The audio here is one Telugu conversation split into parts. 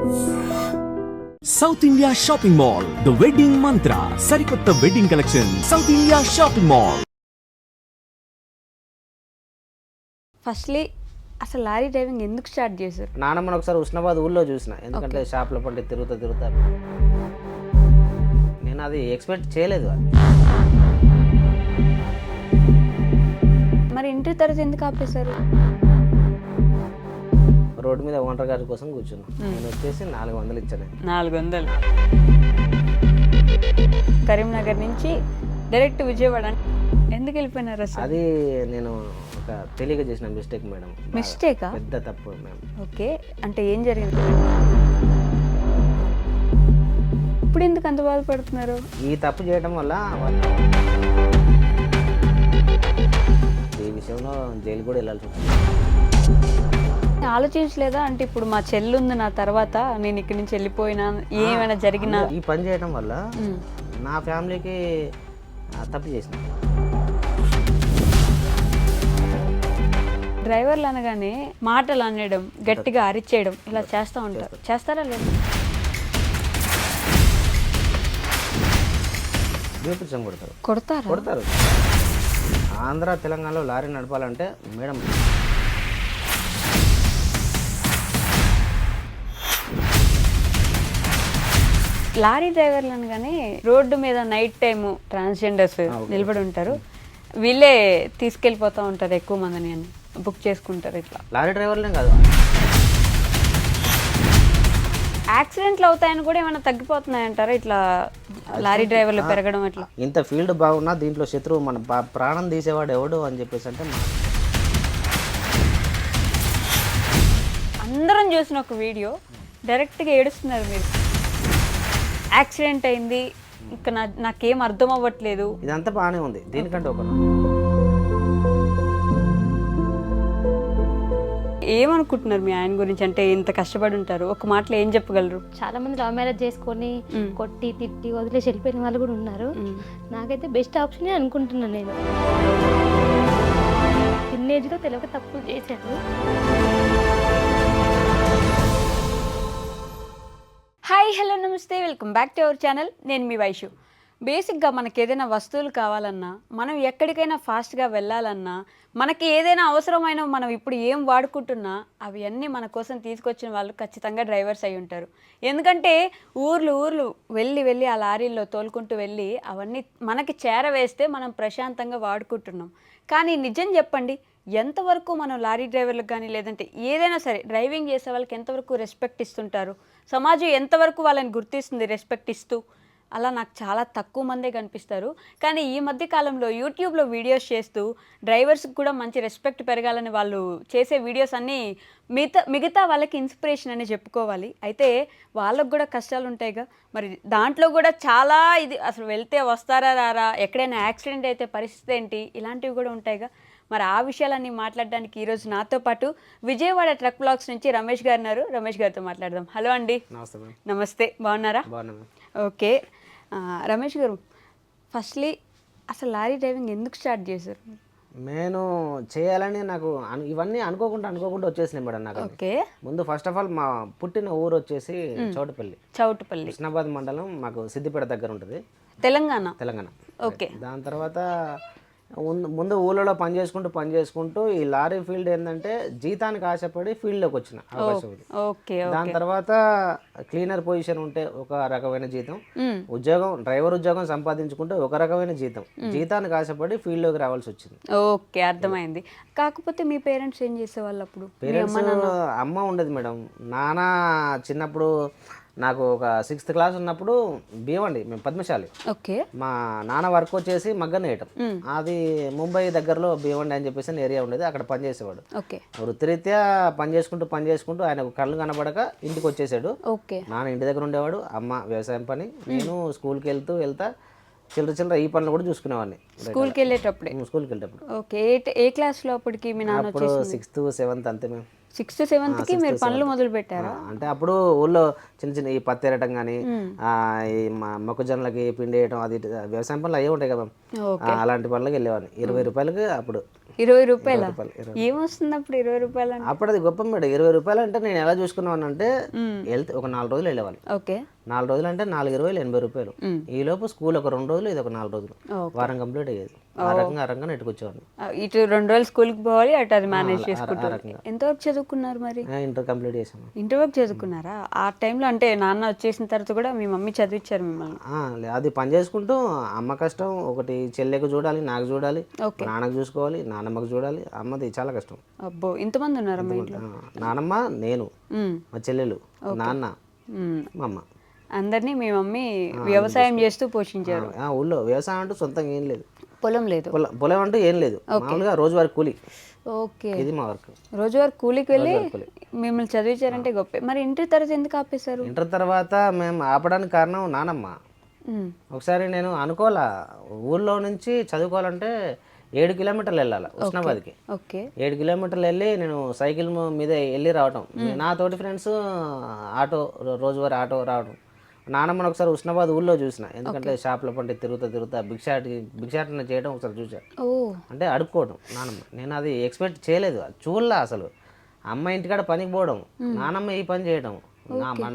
South India shopping mall the wedding మంత్ర సరికొత్త wedding collection south India shopping mall. Firstly అసలు లారీ డ్రైవింగ్ ఎందుకు స్టార్ట్ చేశారు? నానమ్మని ఒకసారి ఉస్నాబాద్ ఊళ్ళో చూసిన, ఎందుకంటే షాప్లో పండి తిరుగుతా నేను అది ఎక్స్పెక్ట్ చేయలేదు. మరి ఇంటర్ తర్వాత ఎందుకు ఆపేశారు? రోడ్డు మీద ఓనర్ గారి కోసం కూర్చున్నా. నేను వచ్చేసి 400 ఇచ్చాను. 400 కరీంనగర్ నుంచి డైరెక్ట్ విజయవాడ ఎందుకు వెళ్ళిపోయినారు అసలు? అది నేను ఒక తెలియక చేసిన మిస్టేక్ మేడం. మిస్టేకా? పెద్ద తప్పు మేడం. ఓకే, అంటే ఏం జరిగింది? ఇప్పుడు ఎందుకు అంత బాధపడుతున్నారు? ఈ తప్పు చేయడం వల్ల ఈ విషయంలో జైలు కూడా వెళ్ళాల్సి వచ్చింది. ఆలోచించలేదా? అంటే ఇప్పుడు మా చెల్లి ఉంది నా తర్వాత, నేను ఇక్కడి నుంచి వెళ్ళిపోయినా ఏమైనా జరిగినా ఈ పని చేయడం వల్ల నా ఫ్యామిలీకి తప్పు చేసిన. డ్రైవర్లు అనగానే మాటలు అనడం, గట్టిగా అరిచేయడం ఇలా చేస్తూ ఉంటారు. చేస్తారా లేదు? కొడతారు. ఆంధ్ర తెలంగాణలో లారీ నడపాలంటే మేడం లారీ డ్రైవర్లు అనగానే రోడ్డు మీద నైట్ టైము ట్రాన్స్జెండర్స్ నిలబడి ఉంటారు, వీళ్ళే తీసుకెళ్ళిపోతూ ఉంటారు ఎక్కువ మందిని అని బుక్ చేసుకుంటారు. ఇట్లా లారీ డ్రైవర్లే కాదు, యాక్సిడెంట్లు అవుతాయని కూడా ఏమైనా తగ్గిపోతున్నాయంటారా ఇట్లా లారీ డ్రైవర్లు పెరగడం? అట్లా ఇంత ఫీల్డ్ బాగున్నా దీంట్లో శత్రువు మన ప్రాణం తీసేవాడు ఎవడు అని చెప్పేసి అంటే అందరం చూసిన ఒక వీడియో, డైరెక్ట్గా ఏడుస్తున్నారు మీరు. యాక్సిడెంట్ అయింది, ఇంకా నాకేం అర్థం అవ్వట్లేదు. ఇదంతా బాగానే ఉంది, దీనికంటే ఒక ఏమనుకుంటున్నారు మీ ఆయన గురించి? అంటే ఇంత కష్టపడి ఉంటారు, ఒక మాటలో ఏం చెప్పగలరు? చాలా మంది లవ్ మ్యారేజ్ చేసుకొని కొట్టి తిట్టి వదిలేసి వెళ్ళిపోయిన వాళ్ళు కూడా ఉన్నారు. నాకైతే బెస్ట్ ఆప్షనే అనుకుంటున్నాను. నేను టీనేజ్లో తెలియక తప్పులు చేశాను. హాయ్, హలో, నమస్తే, welcome back to our channel. నేను మీ వైషు. బేసిక్గా మనకి ఏదైనా వస్తువులు కావాలన్నా, మనం ఎక్కడికైనా ఫాస్ట్గా వెళ్ళాలన్నా, మనకి ఏదైనా అవసరమైన మనం ఇప్పుడు ఏం వాడుకుంటున్నా అవి అన్నీ మన కోసం తీసుకొచ్చిన వాళ్ళు ఖచ్చితంగా డ్రైవర్స్ అయి ఉంటారు. ఎందుకంటే ఊర్లు వెళ్ళి ఆ లారీల్లో తోలుకుంటూ వెళ్ళి అవన్నీ మనకి చేరవేస్తే మనం ప్రశాంతంగా వాడుకుంటున్నాం. కానీ నిజం చెప్పండి, ఎంతవరకు మనం లారీ డ్రైవర్లకు కానీ లేదంటే ఏదైనా సరే డ్రైవింగ్ చేసే వాళ్ళకి ఎంతవరకు రెస్పెక్ట్ ఇస్తుంటారు? సమాజం ఎంతవరకు వాళ్ళని గుర్తిస్తుంది రెస్పెక్ట్ ఇస్తూ? అలా నాకు చాలా తక్కువ మందే కనిపిస్తారు. కానీ ఈ మధ్య కాలంలో యూట్యూబ్లో వీడియోస్ చేస్తూ డ్రైవర్స్కి కూడా మంచి రెస్పెక్ట్ పెరగాలని వాళ్ళు చేసే వీడియోస్ అన్నీ మిగతా వాళ్ళకి ఇన్స్పిరేషన్ అని చెప్పుకోవాలి. అయితే వాళ్ళకు కూడా కష్టాలు ఉంటాయిగా, మరి దాంట్లో కూడా చాలా ఇది అసలు వెళ్తే వస్తారా రారా, ఎక్కడైనా యాక్సిడెంట్ అయితే పరిస్థితి ఏంటి, ఇలాంటివి కూడా ఉంటాయిగా. మరి ఆ విషయాలన్నీ మాట్లాడడానికి ఈరోజు నాతో పాటు విజయవాడ ట్రక్ బ్లాగ్స్ నుంచి రమేష్ గారు ఉన్నారు. రమేష్ గారితో మాట్లాడదాం. హలో అండి. నమస్తే, బాగున్నారా? ఓకే, రమేష్ గారు, ఫస్ట్లీ అసలు లారీ డ్రైవింగ్ ఎందుకు స్టార్ట్ చేశారు? నేను చేయాలని నాకు ఇవన్నీ అనుకోకుండా వచ్చేసినాయి మేడం. నాకు ఓకే, ముందు ఫస్ట్ ఆఫ్ ఆల్ మా పుట్టిన ఊరు వచ్చేసి చౌటుపల్లి, ఉస్నాబాద్ మండలం, మాకు సిద్దిపేట దగ్గర ఉంటుంది, తెలంగాణ. ఓకే, దాని తర్వాత ముందు ఊళ్ళో పని చేసుకుంటూ ఈ లారీ ఫీల్డ్ ఏంటంటే జీతానికి ఆశపడి ఫీల్డ్లోకి వచ్చిన అవకాశం ఇది. దాని తర్వాత క్లీనర్ పొజిషన్ ఉంటే ఒక రకమైన జీతం, డ్రైవర్ ఉద్యోగం సంపాదించుకుంటే ఒక రకమైన జీతం, జీతానికి ఆశపడి ఫీల్డ్లోకి రావాల్సి వచ్చింది. ఓకే, అర్థమైంది. కాకపోతే మీ పేరెంట్స్ ఏం చేసేవాళ్ళు అప్పుడు? పేరెంట్స్ అమ్మ ఉండేది మేడం. నాన్న చిన్నప్పుడు నాకు ఒక 6th క్లాస్ ఉన్నప్పుడు భీవండి, మేము పద్మశాలి. ఓకే, మా నాన్న వర్క్ వచ్చేసి మగ్గన వేయటం. అది ముంబై దగ్గరలో భీవండి అని చెప్పేసి ఏరియా ఉండేది, అక్కడ పనిచేసేవాడు. వృత్తిరీత్యా పని చేసుకుంటూ ఆయన కళ్ళు కనబడక ఇంటికి వచ్చేసాడు. నాన్న ఇంటి దగ్గర ఉండేవాడు, అమ్మ వ్యవసాయం పని, నేను స్కూల్కి వెళ్తా చిల్లర ఈ పనులు కూడా చూసుకునేవాడిని. స్కూల్కి వెళ్ళేటప్పుడు. ఓకే, ఏ క్లాస్లో అప్పటికి మీ నాన్న? అప్పుడు 6th 7th అంతే మేము. 6th 7th మీరు పనులు మొదలు పెట్టారా? అంటే అప్పుడు ఊళ్ళో చిన్న ఈ పత్తి ఎరటం కానీ, ఈ మొక్కజొన్నలకి పిండి వేయటం, అది వ్యవసాయం పనులు అయ్యే ఉంటాయి కదా, అలాంటి పనులకి వెళ్ళేవాడిని. 20 రూపాయలకి అప్పుడు 20 రూపాయల 20. ఏమొస్తుంది అప్పుడు 20 రూపాయలు అంటే? అప్పుడు అది గొప్ప మేడం. 20 రూపాయలు అంటే నేను ఎలా చూసుకున్నాను అంటే వెళ్తే ఒక 4 రోజులు వెళ్ళేవాళ్ళు. ఓకే. 4 రోజులు అంటే 4 20 80 రూపాయలు. ఈ లోపు స్కూల్ ఒక 2 రోజులు, ఇది ఒక 4 రోజులు, వారం కంప్లీట్ అయ్యేది. ఆ రకంగా నెట్టుకొచ్చేవాడిని. ఇటు 2 రోజులు స్కూల్కి పోవాలి, అటు అది మేనేజ్ చేసుకుంటారు. ఎంతవరకు చదువుకున్నారు మరి? ఇంటర్ కంప్లీట్ చేసాము. ఇంటర్ వరకు చదువుకున్నారా? ఆ టైంలో అంటే నాన్న వచ్చేసిన తర్వాత కూడా మీ మమ్మీ చదివించారు మిమ్మల్ని? అది పని చేసుకుంటూ అమ్మ కష్టం, ఒకటి చెల్లెకు చూడాలి, నాకు చూడాలి, నాన్నకు చూసుకోవాలి, నాన్నమ్మకు చూడాలి. అమ్మది చాలా కష్టం. అబ్బో, ఇంతమంది ఉన్నారా మా ఇంట్లో? నానమ్మ, నేను, మా చెల్లెలు, నాన్న, మా అమ్మ, అందరినీ మీ మమ్మీ వ్యవసాయం చేస్తూ పోషించారు. ఊళ్ళో వ్యవసాయం అంటూ సొంతంగా ఏం లేదు, పొలం లేదు, పొలం అంటూ ఏం లేదు. మామూలుగా రోజువారీ కూలి. ఓకే. ఇది మా వర్క్. రోజువారీ కూలికి వెళ్ళి మిమ్మల్ని చదివించారంటే గొప్ప. మరి ఇంటర్ తర్వాత ఎందుకు ఆపేశారు? ఇంటర్ తర్వాత మేము ఆపడానికి కారణం నానమ్మ. ఒకసారి నేను అనుకోవాలా, ఊళ్ళో నుంచి చదువుకోవాలంటే 7 కిలోమీటర్లు వెళ్ళాలి ఉస్నాబాద్కి. ఓకే. 7 కిలోమీటర్లు వెళ్ళి నేను సైకిల్ మీద వెళ్ళి రావటం, నా తోటి ఫ్రెండ్స్ ఆటో, రోజువారీ ఆటో రావడం. నానమ్మని ఒకసారి ఉస్నాబాద్ ఊళ్ళో చూసిన, ఎందుకంటే షాప్ల పంటే తిరుగుతా భిక్షాటన చేయడం ఒకసారి చూసాను. అంటే అడుక్కోవడం నానమ్మ. నేను అది ఎక్స్పెక్ట్ చేయలేదు, చూడలా అసలు. అమ్మ ఇంటికాడ పనికి పోవడం, నానమ్మ ఈ పని చేయడం,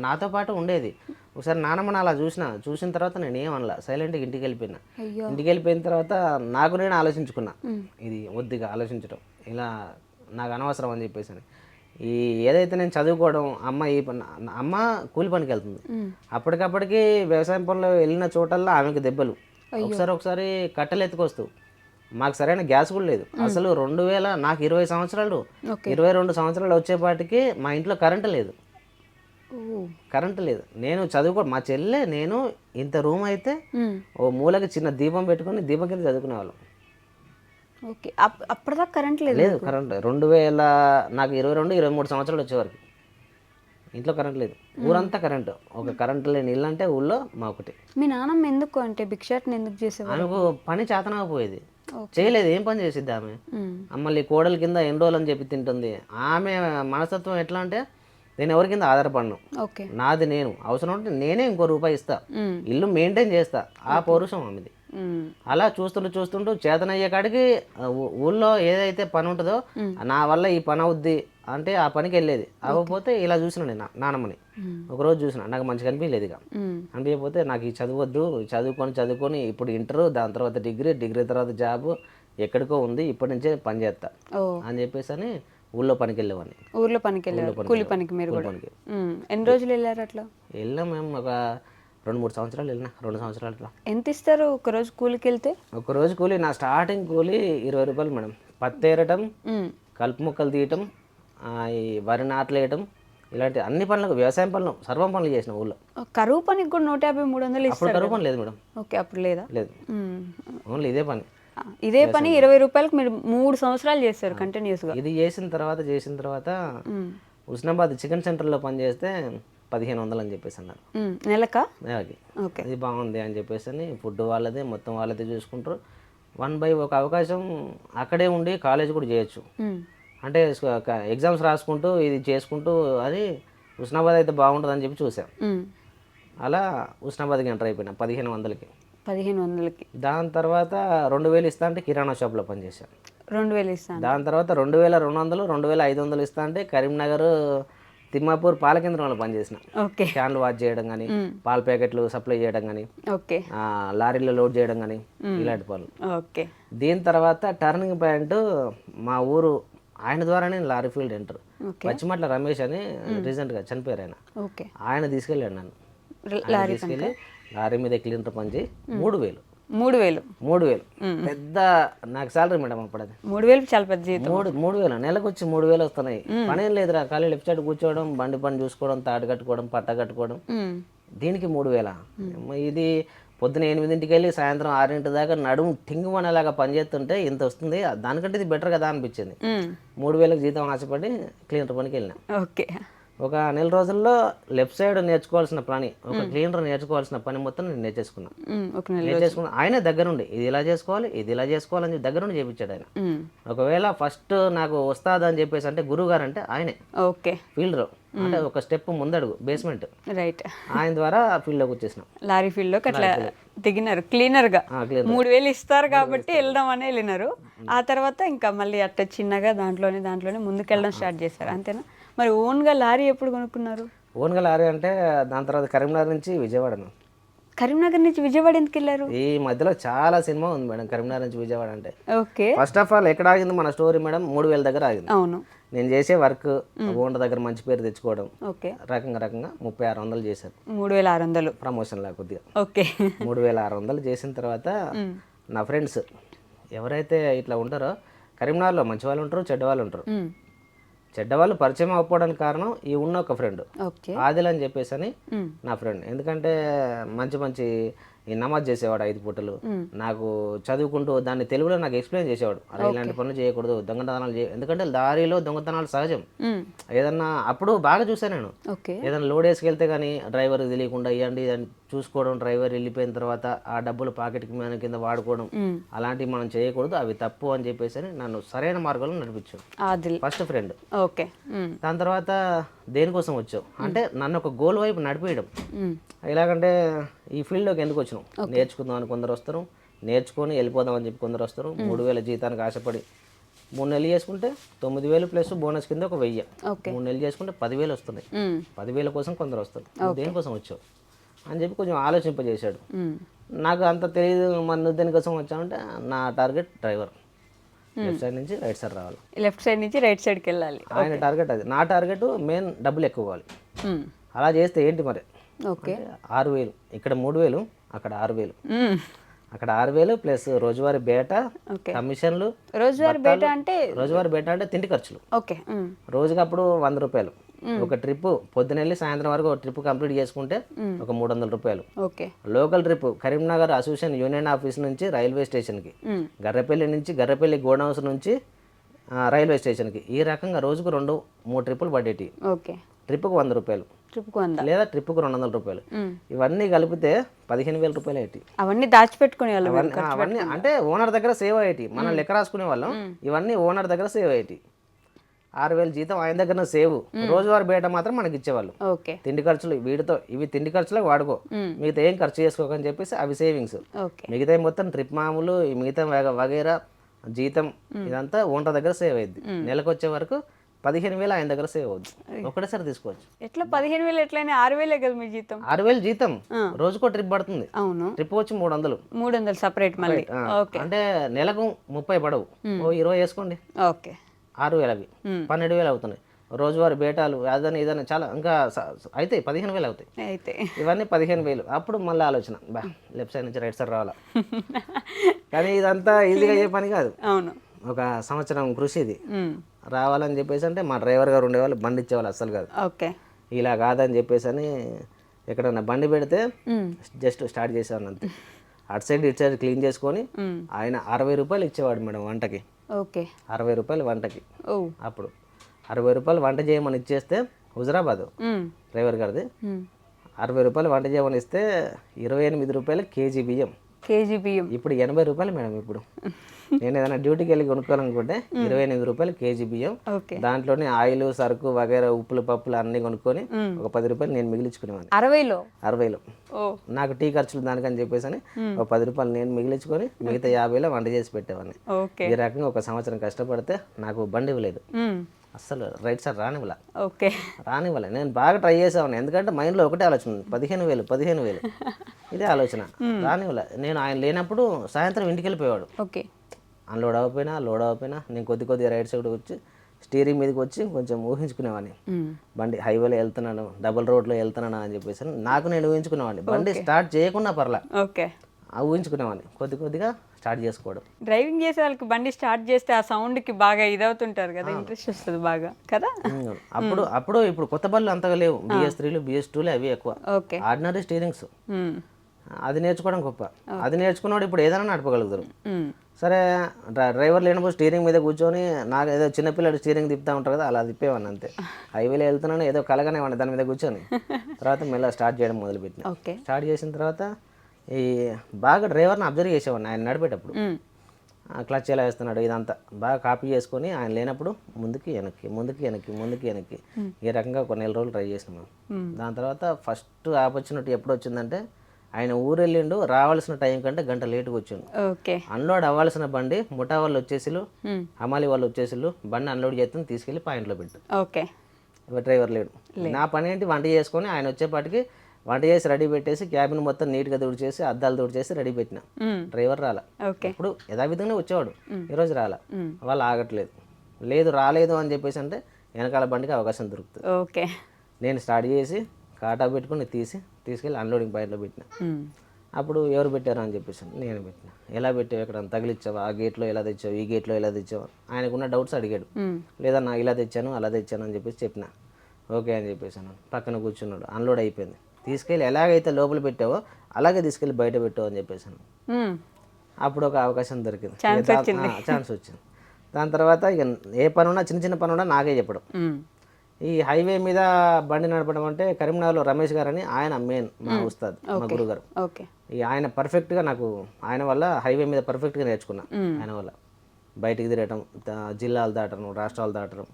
నాతో పాటు ఉండేది. ఒకసారి నానమ్మని అలా చూసిన తర్వాత నేను ఏమనలా, సైలెంట్గా ఇంటికి వెళ్ళిపోయినా. ఇంటికి వెళ్ళిపోయిన తర్వాత నాకు నేను ఆలోచించుకున్నా, ఇది వద్దుగా ఆలోచించడం, ఇలా నాకు అనవసరం అని చెప్పేసి. ఈ ఏదైతే నేను చదువుకోవడం, అమ్మ కూలి పనికి వెళ్తుంది, అప్పటికప్పటికి వ్యవసాయం పనులు వెళ్ళిన చోటల్లో ఆమెకు దెబ్బలు. ఒకసారి కట్టెలు ఎత్తుకొస్తావు, మాకు సరైన గ్యాస్ కూడా లేదు అసలు. 2000 నాకు 20 సంవత్సరాలు 22 సంవత్సరాలు వచ్చేపాటికి మా ఇంట్లో కరెంటు లేదు. నేను మా చెల్లె నేను ఇంత రూమ్ అయితే ఓ మూలకి చిన్న దీపం పెట్టుకుని దీపం కింద చదువుకునేవాళ్ళం. ఓకే. అప్పటిదాకా కరెంట్ లేదు? కరెంట్ 2000 నాకు 22-23 సంవత్సరాలు వచ్చేవరకు ఇంట్లో కరెంట్ లేదు. ఊరంతా కరెంటు. ఒక కరెంట్ లేని ఇల్లు అంటే ఊళ్ళో మా ఒకటి. మీ నాన్నమ్మ ఎందుకు అంటే భిక్షాటన ఎందుకు చేసేవారు? ఆమెకు పని చేతనకపోయేది, చేయలేదు. ఏం పని చేసిద్ది ఆమె? మళ్ళీ కోడల కింద ఎన్ని రోజులు అని చెప్పి తింటుంది. ఆమె మనస్తత్వం ఎట్లా అంటే, నేను ఎవరి కింద ఆధారపడను, నాది నేను, అవసరం ఉంటే నేనే ఇంకో రూపాయి ఇస్తా, ఇల్లు మెయింటైన్ చేస్తా, ఆ పౌరుషం ఆమెది. అలా చూస్తుంటూ చేతనయ్యే కాడికి ఊళ్ళో ఏదైతే పని ఉంటుందో, నా వల్ల ఈ పని అవుద్ది అంటే ఆ పనికి వెళ్ళేది. అవ్వకపోతే ఇలా చూసిన నేను నానమ్మని ఒకరోజు చూసిన, నాకు మంచిగా అనిపించలేదు. ఇక అనిపించకపోతే నాకు ఈ చదువద్దు, చదువుకొని ఇప్పుడు ఇంటర్, దాని తర్వాత డిగ్రీ తర్వాత జాబ్ ఎక్కడికో ఉంది, ఇప్పటి నుంచే పని చేస్తా అని చెప్పేసి అని ఊళ్ళో పనికి వెళ్ళేవాడిని. ఊళ్ళో పనికి వెళ్ళేవారు, కూలి పనికి. మీరు కూడా ఎన్ని రోజులు వెళ్ళారు అట్లా? వెళ్ళాం మేము ఒక 2-3 సంవత్సరాలు వెళ్ళినా, 2 సంవత్సరాలు అట్లా. ఎంత ఇస్తారు ఒక రోజు కూలికి వెళ్తే? ఒక రోజు కూలి నా స్టార్టింగ్ కూలి 20 రూపాయలు మేడం. పత్తి ఏరటం, కలుపు మొక్కలు తీయటం, ఈ వరి నాట్లు వేయటం, ఇలాంటి అన్ని పనులకు, వ్యవసాయం పనులు, సర్వం పనులు చేసిన ఊళ్ళో. కరువు పనికి కూడా 150-300 అప్పుడు కరువు పని లేదు మేడం. ఓకే. అప్పుడు లేదా? లేదు, ఓన్లీ ఇదే పని. 20 రూపాయలకు మీరు 3 సంవత్సరాలు చేస్తారు కంటిన్యూస్గా. ఇది చేసిన తర్వాత హుస్నాబాద్ చికెన్ సెంటర్లో పని చేస్తే 1500 అని చెప్పేసి అన్నారు నెలకి. అది బాగుంది అని చెప్పేసి అని ఫుడ్ వాళ్ళదే, మొత్తం వాళ్ళదే చూసుకుంటారు. 1/1 ఒక అవకాశం అక్కడే ఉండి కాలేజ్ కూడా చేయొచ్చు. అంటే ఎగ్జామ్స్ రాసుకుంటూ ఇది చేసుకుంటూ అది హుస్నాబాద్ అయితే బాగుంటుంది అని చెప్పి చూసాం. అలా హుస్నాబాద్కి ఎంటర్ అయిపోయినా 1500కి. దాని తర్వాత 2000 ఇస్తా అంటే కిరాణా షాప్లో పనిచేశాను. 2000 ఇస్తాను. దాని తర్వాత 2200, 2500 ఇస్తా అంటే కరీంనగర్, తిమ్మాపూర్ పాల కేంద్రంలో పనిచేసిన. క్యాన్లు వాష్ చేయడం కానీ, పాల ప్యాకెట్లు సప్లై చేయడం కానీ, లారీలో లోడ్ చేయడం కానీ, ఇలాంటి పనులు. దీని తర్వాత టర్నింగ్ పాయింట్ మా ఊరు, ఆయన ద్వారానే lorry field enter. Pachimatla Ramesh అని రీసెంట్గా చనిపోయారు ఆయన. ఆయన తీసుకెళ్ళాడు నన్ను. తీసుకెళ్ళి లారీ మీద క్లీనర్ పనిచేయి 3000 పెద్ద నాకు సాలరీ మేడం. అప్పుడు అది 3000 చాలా పెద్ద జీతం. 3000 నెలకు వచ్చి 3000 వస్తున్నాయి. పనేం లేదురా, ఖాళీ లెఫ్ట్ సైడ్ కూర్చోవడం, బండి పని చూసుకోవడం, తాడు కట్టుకోవడం, పట్ట కట్టుకోవడం. దీనికి 3000. ఇది పొద్దున 8ంటికి వెళ్ళి సాయంత్రం 6 దాకా నడుము టింగు అనేలాగా పనిచేస్తుంటే ఇంత వస్తుంది, దానికంటే ఇది బెటర్ కదా అనిపించింది. 3000కి జీతం ఆశపడి క్లీనర్ పనికి వెళ్ళినా. ఒక నెల రోజుల్లో లెఫ్ట్ సైడ్ నేర్చుకోవాల్సిన పని, ఒక క్లీనర్ నేర్చుకోవాల్సిన పని మొత్తం నేను నేర్చేసుకున్నాను. ఒక నెల నేర్చేసుకున్నా ఆయనే దగ్గరుండి ఇది ఇలా చేసుకోవాలి, ఇది ఇలా చేసుకోవాలని చెప్పి దగ్గరుండి చేయించాడు ఆయన. ఒకవేళ ఫస్ట్ నాకు వస్తాదని చెప్పేసి అంటే గురువు గారు అంటే ఆయనే ఓకే ఫీల్డ్ అంటే ఒక స్టెప్ ముందడుగు బేస్మెంట్ రైట్. ఆయన ద్వారా ఫీల్డ్లోకి వచ్చేసినాం. లారీ ఫీల్డ్లోకి అట్లా దిగినారు క్లీనర్గా. 3,000 ఇస్తారు కాబట్టి వెళ్దాం అనే వెళ్ళినారు. ఆ తర్వాత ఇంకా మళ్ళీ అట్లా చిన్నగా దాంట్లోనే ముందుకెళ్ళడం స్టార్ట్ చేశారు అంతేనా? మరి ఓన్గా లారీ ఎప్పుడు కొనుక్కున్నారు? ఓన్గా లారీ అంటే దాని తర్వాత కరీంనగర్ నుంచి విజయవాడను. కరీంనగర్ నుంచి విజయవాడ ఎందుకు వెళ్ళారు? ఈ మధ్యలో చాలా సినిమా ఉంది మేడం కరీంనగర్ నుంచి విజయవాడ అంటే. ఓకే. ఫస్ట్ ఆఫ్ ఆల్ ఎక్కడ ఆగింది మన స్టోరీ మేడం? 3,000 దగ్గర ఆగింది. అవును. నేను చేసే వర్క్ ఓనర్ దగ్గర మంచి పేరు తెచ్చుకోవడం, ఓకే, రకంగా 3600 చేశాను. 3,600 ప్రమోషన్ లా కొద్దిగా. ఓకే. 3,600 చేసిన తర్వాత నా ఫ్రెండ్స్ ఎవరైతే ఇట్లా ఉంటారో కరీంనగర్లో మంచి వాళ్ళు ఉంటారు, చెడ్డవాళ్ళు ఉంటారు. చెడ్డవాళ్ళు పరిచయం అవ్వడానికి కారణం ఈ ఉన్న ఒక ఫ్రెండ్ ఆదిల్ అని చెప్పేసి అని నా ఫ్రెండ్. ఎందుకంటే మంచి ఈ నమాజ్ చేసేవాడు 5 పూటలు. నాకు చదువుకుంటూ దాన్ని తెలుగులో నాకు ఎక్స్ప్లెయిన్ చేసేవాడు. అరే ఇలాంటి పనులు చేయకూడదు, దొంగతనాలు ఎందుకంటే దారిలో దొంగతనాలు సహజం. ఏదన్నా అప్పుడు బాగా చూసాను నేను. ఏదైనా లోడ్ వేసుకెళ్తే కానీ డ్రైవర్ తెలియకుండా ఇవ్వండి దాన్ని చూసుకోవడం, డ్రైవర్ వెళ్ళిపోయిన తర్వాత ఆ డబ్బులు పాకెట్కి మన కింద వాడుకోవడం, అలాంటివి మనం చేయకూడదు, అవి తప్పు అని చెప్పేసి నన్ను సరైన మార్గంలో నడిపించాడు ఫస్ట్ ఫ్రెండ్. ఓకే. దాని తర్వాత దేనికోసం వచ్చావు అంటే నన్ను ఒక గోల్ వైపు నడిపేయడం. ఎలాగంటే ఈ ఫీల్డ్లోకి ఎందుకు వచ్చినాం? నేర్చుకుందాం అని కొందరు వస్తారు, నేర్చుకొని వెళ్ళిపోదాం అని చెప్పి కొందరు వస్తారు. 3,000 జీతానికి ఆశపడి 3 నెలలు చేసుకుంటే 9,000 ప్లస్ బోనస్ కింద ఒక 1,000. 3 నెలలు చేసుకుంటే 10,000 వస్తున్నాయి. 10,000 కోసం కొందరు వస్తారు. దేనికోసం వచ్చావు అని చెప్పి కొంచెం ఆలోచింపజేశాడు. నాకు అంత తెలియదు మరి నువ్వు దేనికోసం వచ్చావంటే నా టార్గెట్ డ్రైవర్, లెఫ్ట్ సైడ్ నుంచి రైట్ సైడ్ రావాలి, లెఫ్ట్ సైడ్ నుంచి రైట్ సైడ్కి వెళ్ళాలి. ఆయన టార్గెట్ అది. నా టార్గెట్ మెయిన్ డబ్బులు ఎక్కువ కావాలి. అలా చేస్తే ఏంటి మరి? ఓకే. 6,000 ఇక్కడ 3,000 అక్కడ 6,000. అక్కడ 6,000 ప్లస్ రోజువారీ బేట, కమిషన్లు. రోజువారీ బేట అంటే? రోజువారీ బేట అంటే తిండి ఖర్చులు. ఓకే. రోజుకి అప్పుడు 100 రూపాయలు. ఒక ట్రిప్ పొద్దునెళ్ళి సాయంత్రం వరకు ఒక ట్రిప్ కంప్లీట్ చేసుకుంటే ఒక 300 రూపాయలు. Okay. Local trip Karimnagar association union office నుంచి రైల్వే స్టేషన్కి, గర్రపల్లి నుంచి గర్రపల్లి గోడ్ హౌస్ నుంచి రైల్వే స్టేషన్కి, ఈ రకంగా రోజుకు 2-3 ట్రిప్పులు పడేటి. ఓకే. ట్రిప్కు 100 రూపాయలు లేదా ట్రిప్కు 200 రూపాయలు. ఇవన్నీ కలిపితే 15,000 రూపాయలు అయ్యేటి. అవన్నీ దాచిపెట్టుకునే వాళ్ళు. అవన్నీ అంటే ఓనర్ దగ్గర సేవ్ అయ్యేటి. మనం లెక్క రాసుకునే వాళ్ళం. ఇవన్నీ ఓనర్ దగ్గర సేవ్ అయ్యేటి. 6,000 జీతం ఆయన దగ్గర సేవ్. రోజువారీ బయట మాత్రం మనకి ఇచ్చేవాళ్ళు. తిండి ఖర్చులు వీటితో ఇవి తిండి ఖర్చులకు వాడుకో, మిగతా ఏం ఖర్చు చేసుకోకని చెప్పేసి అవి సేవింగ్స్. మిగతా మొత్తం ట్రిప్ మామూలు మిగతా వగైరా జీతం ఇదంతా ఓనర్ దగ్గర సేవ్ అయ్యింది. నెలకు వచ్చే వరకు 15,000 ఆయన దగ్గర సేవ్ అవుద్ది. ఒకటేసారి తీసుకోవచ్చు. ఎట్లా 15,000? ఎట్లయినా 6,000 కదా మీ జీతం? 6,000 జీతం. రోజుకో ట్రిప్ పడుతుంది. అవును. ట్రిప్ వచ్చి 300 సపరేట్ మళ్ళీ. అంటే నెలకు 30 పడవు, 20 వేసుకోండి. ఓకే. 6,000 అవి 12,000 అవుతున్నాయి. రోజువారీ బేటాలు అదని ఇదని చాలా ఇంకా అయితే 15,000 అవుతాయి. అయితే ఇవన్నీ 15,000. అప్పుడు మళ్ళీ ఆలోచన లెఫ్ట్ సైడ్ నుంచి రైట్ సైడ్ రావాలా. కానీ ఇదంతా ఈజీగా ఏ పని కాదు. అవును. ఒక సంవత్సరం కృషి ఇది. రావాలని చెప్పేసి అంటే మా డ్రైవర్ గారు ఉండేవాళ్ళు, బండి ఇచ్చేవాళ్ళు అస్సలు కాదు. ఓకే. ఇలా కాదని చెప్పేసి అని ఎక్కడన్నా బండి పెడితే జస్ట్ స్టార్ట్ చేసేవాడిని అంతే. అటు సైడ్ ఇటు సైడ్ క్లీన్ చేసుకొని ఆయన 60 రూపాయలు ఇచ్చేవాడు మేడం వంటకి. ఓకే. 60 రూపాయలు వంటకి. అప్పుడు 60 రూపాయలు వంట చేయమని ఇచ్చేస్తే హుజరాబాద్ డ్రైవర్ గారిది 60 రూపాయలు వంట చేయమని ఇస్తే 28 రూపాయలు కేజీ బియ్యం. ఇప్పుడు 80 రూపాయలు మేడం. ఇప్పుడు నేను ఏదైనా డ్యూటీకి వెళ్ళి కొనుక్కోవాలనుకుంటే 28 రూపాయలు కేజీ బియ్యం. దాంట్లోనే ఆయిల్, సరుకు వగైరా ఉప్పులు పప్పులు అన్ని కొనుక్కొని ఒక 10 రూపాయలు నేను మిగిలించుకునేవాడిని. 60లో నాకు టీ ఖర్చులు దానికని చెప్పేసి అని ఒక 10 రూపాయలు నేను మిగిలించుకొని మిగతా 50లో వంట చేసి పెట్టేవాడిని. ఈ రకంగా ఒక సంవత్సరం కష్టపడితే నాకు బండి ఇవ్వలేదు అస్సలు, రైట్ సైడ్ రానివ్వలే. నేను బాగా ట్రై చేసేవాడిని. ఎందుకంటే మైండ్లో ఒకటే ఆలోచన, 15,000 ఇదే ఆలోచన. రానివ్వలే. నేను ఆయన లేనప్పుడు సాయంత్రం ఇంటికి వెళ్ళిపోయేవాడు. అన్లోడ్ అవ్వకపోయినా లోడ్ అవ్వకపోయినా నేను కొద్దిగా రైట్ సైడ్ వచ్చి స్టీరింగ్ మీదకి వచ్చి కొంచెం ఊహించుకునేవాడిని. బండి హైవేలో వెళ్తున్నాను, డబుల్ రోడ్లో వెళ్తున్నాను అని చెప్పేసి నాకు నేను ఊహించుకునేవాడిని. బండి స్టార్ట్ చేయకుండా పర్లా, ఊహించుకునేవాడిని. కొద్దిగా స్టార్ట్ చేసుకోవడం. డ్రైవింగ్ చేసే వాళ్ళకి బండి స్టార్ట్ చేస్తే ఆ సౌండ్కి బాగా ఇదవుతుంటారు కదా, ఇంట్రెస్ట్ వస్తుంది బాగా కదా. అప్పుడు ఇప్పుడు కొత్త బళ్ళు అంతగా లేవు. BS3లు BS2లు అవి ఎక్కువ. ఆర్డినరీ స్టీరింగ్స్ అది నేర్చుకోవడం గొప్ప. అది నేర్చుకున్నాడు ఇప్పుడు ఏదైనా నడపగలుగుతారు. సరే డ్రైవర్ లేనప్పుడు స్టీరింగ్ మీద కూర్చొని నాకు ఏదో చిన్నపిల్లడు స్టీరింగ్ తిప్పుతూ ఉంటారు కదా, అలా తిప్పేవాడిని అంతే. హైవేలో వెళ్తున్నాను ఏదో కలగనేవాడిని దాని మీద కూర్చొని. తర్వాత మెల్ల స్టార్ట్ చేయడం మొదలుపెట్టిన. స్టార్ట్ చేసిన తర్వాత ఈ బాగా డ్రైవర్ని అబ్జర్వ్ చేసేవాడిని ఆయన నడిపేటప్పుడు. క్లచ్ ఎలా వేస్తున్నాడు ఇదంతా బాగా కాపీ చేసుకొని ఆయన లేనప్పుడు ముందుకి వెనక్కి ఈ రకంగా కొన్ని నెల రోజులు ట్రై చేసినాం. దాని తర్వాత ఫస్ట్ ఆపర్చునిటీ ఎప్పుడు వచ్చిందంటే ఆయన ఊరు వెళ్ళిండు, రావాల్సిన టైం కంటే గంట లేటుగా వచ్చిండు. అన్లోడ్ అవ్వాల్సిన బండి ముఠా వాళ్ళు వచ్చేసిలు, హమాలి వాళ్ళు వచ్చేసిలు, బండి అన్లోడ్ చేస్తే తీసుకెళ్ళి పాయింట్లో పెట్టు. డ్రైవర్ లేడు. నా పని ఏంటి వంట చేసుకొని ఆయన వచ్చేపాటికి వంట చేసి రెడీ పెట్టేసి క్యాబిన్ మొత్తం నీట్గా తుడిచేసి అద్దాలు తుడిచేసి రెడీ పెట్టిన. డ్రైవర్ రాలా. ఇప్పుడు యథావిధంగా వచ్చేవాడు, ఈరోజు రాలా. వాళ్ళు ఆగట్లేదు. రాలేదు అని చెప్పేసి అంటే వెనకాల బండికి అవకాశం దొరుకుతుంది. నేను స్టార్ట్ చేసి కాటా పెట్టుకుని తీసుకెళ్ళి అన్లోడింగ్ పాయింట్లో పెట్టిన. అప్పుడు ఎవరు పెట్టారు అని చెప్పేసి నేను పెట్టిన. ఎలా పెట్టావు, ఎక్కడ తగిలిచ్చావా, ఆ గేట్లో ఎలా తెచ్చావు, ఈ గేట్లో ఎలా తెచ్చావు, ఆయనకున్న డౌట్స్ అడిగాడు. లేదన్నా ఇలా తెచ్చాను అలా తెచ్చాను అని చెప్పేసి చెప్పిన. ఓకే అని చెప్పేసాను. పక్కన కూర్చున్నాడు. అన్లోడ్ అయిపోయింది. తీసుకెళ్ళి ఎలాగైతే లోపల పెట్టావో అలాగే తీసుకెళ్ళి బయట పెట్టావు అని చెప్పేసాను. అప్పుడు ఒక అవకాశం దొరికింది, ఛాన్స్ వచ్చింది. దాని తర్వాత ఇక ఏ పని ఉన్నా చిన్న పని ఉన్నా నాకే చెప్పడం. ఈ హైవే మీద బండి నడపడం అంటే కరీంనగర్లో రమేష్ గారు అని ఆయన మెయిన్ మా ఉస్తాద్, మా గురుగారు. ఈ ఆయన పర్ఫెక్ట్గా నాకు ఆయన వల్ల హైవే మీద పర్ఫెక్ట్గా నేర్చుకున్నా. ఆయన వల్ల బయటికి తిరగటం, జిల్లాలు దాటడం, రాష్ట్రాలు దాటడం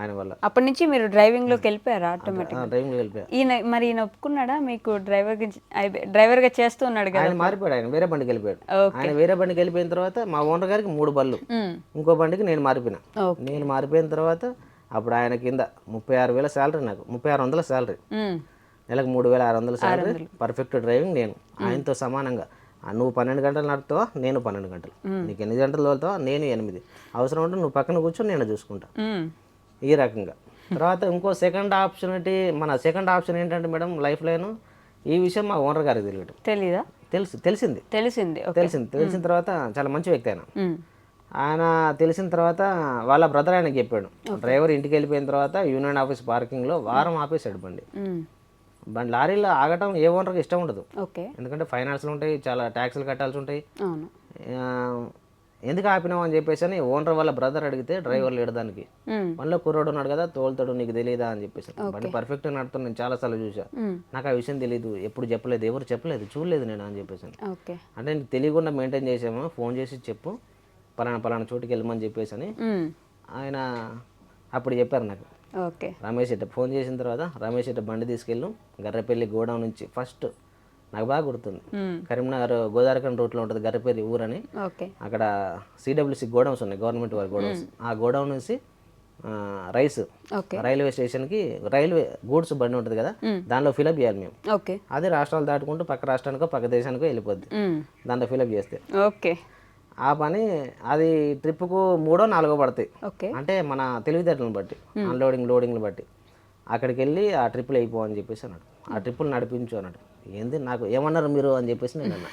ఆయన వల్ల. అప్పటి నుంచి మీరు డ్రైవింగ్లోకి వెళ్ళిపోయారా? ఆటోమేటిక్గా డ్రైవింగ్లోకి వెళ్ళిపోయా. ఈయన ఒప్పుకున్నాడా మీకు డ్రైవర్గా చేస్తూ ఉన్నాడు కదా? ఆయన మారిపోయాడు. ఆయన వేరే బండికి వెళ్ళిపోయాడు. ఆయన వేరే బండికి వెళ్ళిపోయిన తర్వాత మా ఓనర్ గారికి 3 బళ్ళు, ఇంకో బండికి నేను మారిపోయినా. నేను మారిపోయిన తర్వాత అప్పుడు ఆయన కింద 36,000 శాలరీ, నాకు 3600 శాలరీ, నెలకు 3600 శాలరీ, పర్ఫెక్ట్ డ్రైవింగ్. నేను ఆయనతో సమానంగా. నువ్వు 12 గంటలు నడుపుతావా, నేను 12 గంటలు. నీకు 8 గంటలు తోలుతావా, నేను 8. అవసరం ఉంటే నువ్వు పక్కన కూర్చొని నేను చూసుకుంటా. ఈ రకంగా. తర్వాత ఇంకో సెకండ్ ఆప్షన్ ఏంటంటే మేడం లైఫ్ లైన్, ఈ విషయం మా ఓనర్ గారికి తెలియదు. తెలిసిన తర్వాత చాలా మంచి వ్యక్తి ఆయన తెలిసిన తర్వాత వాళ్ళ బ్రదర్ ఆయనకి చెప్పాడు. డ్రైవర్ ఇంటికి వెళ్ళిపోయిన తర్వాత యూనియన్ ఆఫీస్ పార్కింగ్లో వారం ఆపేసాడు బండి. లారీలో ఆగటం ఏ ఓనర్కి ఇష్టం ఉండదు. ఎందుకంటే ఫైనాన్స్లు ఉంటాయి, చాలా ట్యాక్స్లు కట్టాల్సి ఉంటాయి. ఎందుకు ఆపినావు అని చెప్పేసి అని ఓనర్ వాళ్ళ బ్రదర్ అడిగితే డ్రైవర్ లేడు దానికి. మనలో కుర్రోడు ఉన్నాడు కదా తోలుతాడు, నీకు తెలియదా అని చెప్పేసి. బండి పర్ఫెక్ట్గా నడుపుతాను, నేను చాలాసార్లు చూసా, నాకు ఆ విషయం తెలియదు, ఎప్పుడు చెప్పలేదు, ఎవరు చెప్పలేదు, చూడలేదు నేను అని చెప్పేసి. అంటే నీకు తెలియకుండా మెయింటైన్ చేసాము, ఫోన్ చేసి చెప్పు పలానా చోటుకి వెళ్ళమని చెప్పేసి అని ఆయన అప్పుడు చెప్పారు నాకు. రమేష్ ఇట్ట ఫోన్ చేసిన తర్వాత రమేష్ ఇట్ట బండి తీసుకెళ్ళు గర్రెపల్లి గోడౌన్ నుంచి. ఫస్ట్ నాకు బాగా గుర్తుంది, కరీంనగర్ గోదావరిఖండ్ రూట్లో ఉంటుంది గర్రెపల్లి ఊరని. అక్కడ సిడబ్ల్యూసి గోడౌన్స్ ఉన్నాయి, గవర్నమెంట్ వారి గోడౌన్స్. ఆ గోడౌన్ నుంచి రైల్వే స్టేషన్కి రైల్వే గూడ్స్ బండి ఉంటుంది కదా, దానిలో ఫిలప్ చేయాలి మేము. అది రాష్ట్రాలు దాటుకుంటూ పక్క రాష్ట్రానికో పక్క దేశానికో వెళ్ళిపోద్ది దాంట్లో ఫిలప్ చేస్తే. ఆ పని అది ట్రిప్కు 3 or 4 పడతాయి. అంటే మన తెలివితేటలను బట్టి, లోడింగ్లు బట్టి. అక్కడికి వెళ్ళి ఆ ట్రిప్పులు అయిపో అని చెప్పేసి అన్నాడు. ఆ ట్రిప్పులు నడిపించు అన్నాడు. ఏంది నాకు ఏమన్నారు మీరు అని చెప్పేసి నేను అన్నా.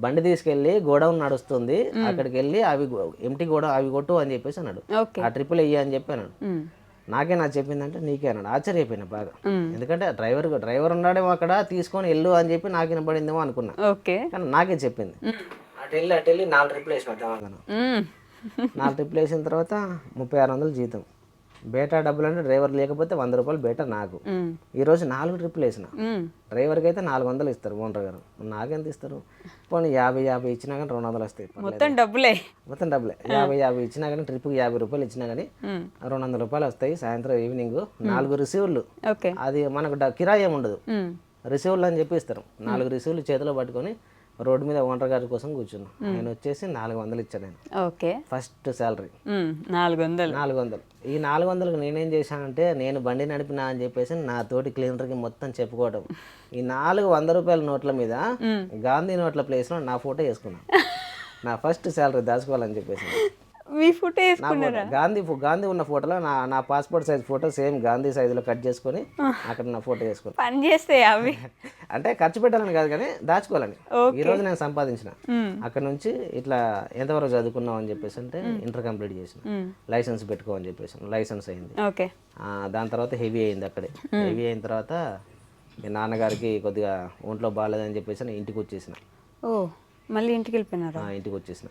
బండి తీసుకెళ్ళి గోడౌన్ నడుస్తుంది, అక్కడికి వెళ్ళి అవి ఎంటీ గోడౌన్ అవి కొట్టు అని చెప్పేసి అన్నాడు. ఆ ట్రిప్పులు వెయ్యి అని చెప్పి అన్నాడు. నాకే నాకు చెప్పిందంటే నీకే అన్నాడు. ఆశ్చర్యపోయినా బాగా. ఎందుకంటే డ్రైవర్ ఉన్నాడేమో అక్కడ, తీసుకొని వెళ్ళు అని చెప్పి నాకు వినపడిందేమో అనుకున్నా. కానీ నాకే చెప్పింది. అటు వెళ్ళి 4 ట్రిప్పులు వేసిన. 4 ట్రిప్పులు వేసిన తర్వాత 3600 జీతం. బేటా డబ్బులు అంటే డ్రైవర్ లేకపోతే 100 రూపాయలు బేటా నాకు. ఈరోజు 4 ట్రిప్పులు వేసిన. డ్రైవర్కి అయితే 400 ఇస్తారు ఓనర్ గారు, నాకెంత ఇస్తారు? పోనీ 50 ఇచ్చినా కానీ 200 వస్తాయి. మొత్తం డబ్బులే 50 ఇచ్చినా కానీ ట్రిప్కి 50 రూపాయలు ఇచ్చినా కానీ 200 రూపాయలు వస్తాయి. సాయంత్రం ఈవినింగ్ 4 రిసీవ్లు. అది మనకు కిరాయి ఏమి ఉండదు, రిసీవ్లు అని చెప్పి ఇస్తారు. 4 రిసీవ్లు చేతిలో పట్టుకొని రోడ్డు మీద ఓనర్ గారి కోసం కూర్చున్నా. ఆయన వచ్చేసి 400 ఇచ్చాను నేను. First salary 400. ఈ 400కి నేనేం చేశానంటే, నేను బండి నడిపినా అని చెప్పేసి నా తోటి క్లీనర్కి మొత్తం చెప్పుకోవడం. ఈ 400 రూపాయల నోట్ల మీద గాంధీ నోట్ల ప్లేస్లో నా ఫోటో వేసుకున్నాను. నా ఫస్ట్ శాలరీ దాచుకోవాలని చెప్పేసి మీ ఫోటో వేసుకున్నారా? గాంధీ ఉన్న ఫోటోలో నా passport size photo same Gandhi సైజులో కట్ చేసుకొని అక్కడ నా ఫోటో వేసుకున్నాను. పని చేస్తే అవి అంటే ఖర్చు పెట్టాలని కాదు కానీ దాచుకోవాలని. ఈ రోజు నేను సంపాదించిన అక్కడ నుంచి ఇట్లా ఎంతవరకు చదువుకున్నావు అని చెప్పేసి అంటే ఇంటర్ కంప్లీట్ చేసిన. లైసెన్స్ పెట్టుకో అని చెప్పేసి లైసెన్స్ అయింది. దాని తర్వాత హెవీ అయింది. అక్కడే హెవీ అయిన తర్వాత నాన్నగారికి కొద్దిగా ఒంట్లో బాగాలేదని చెప్పేసి ఇంటికి వచ్చేసిన. మళ్ళీ ఇంటికి వెళ్ళిపోయినారా? ఇంటికి వచ్చేసిన.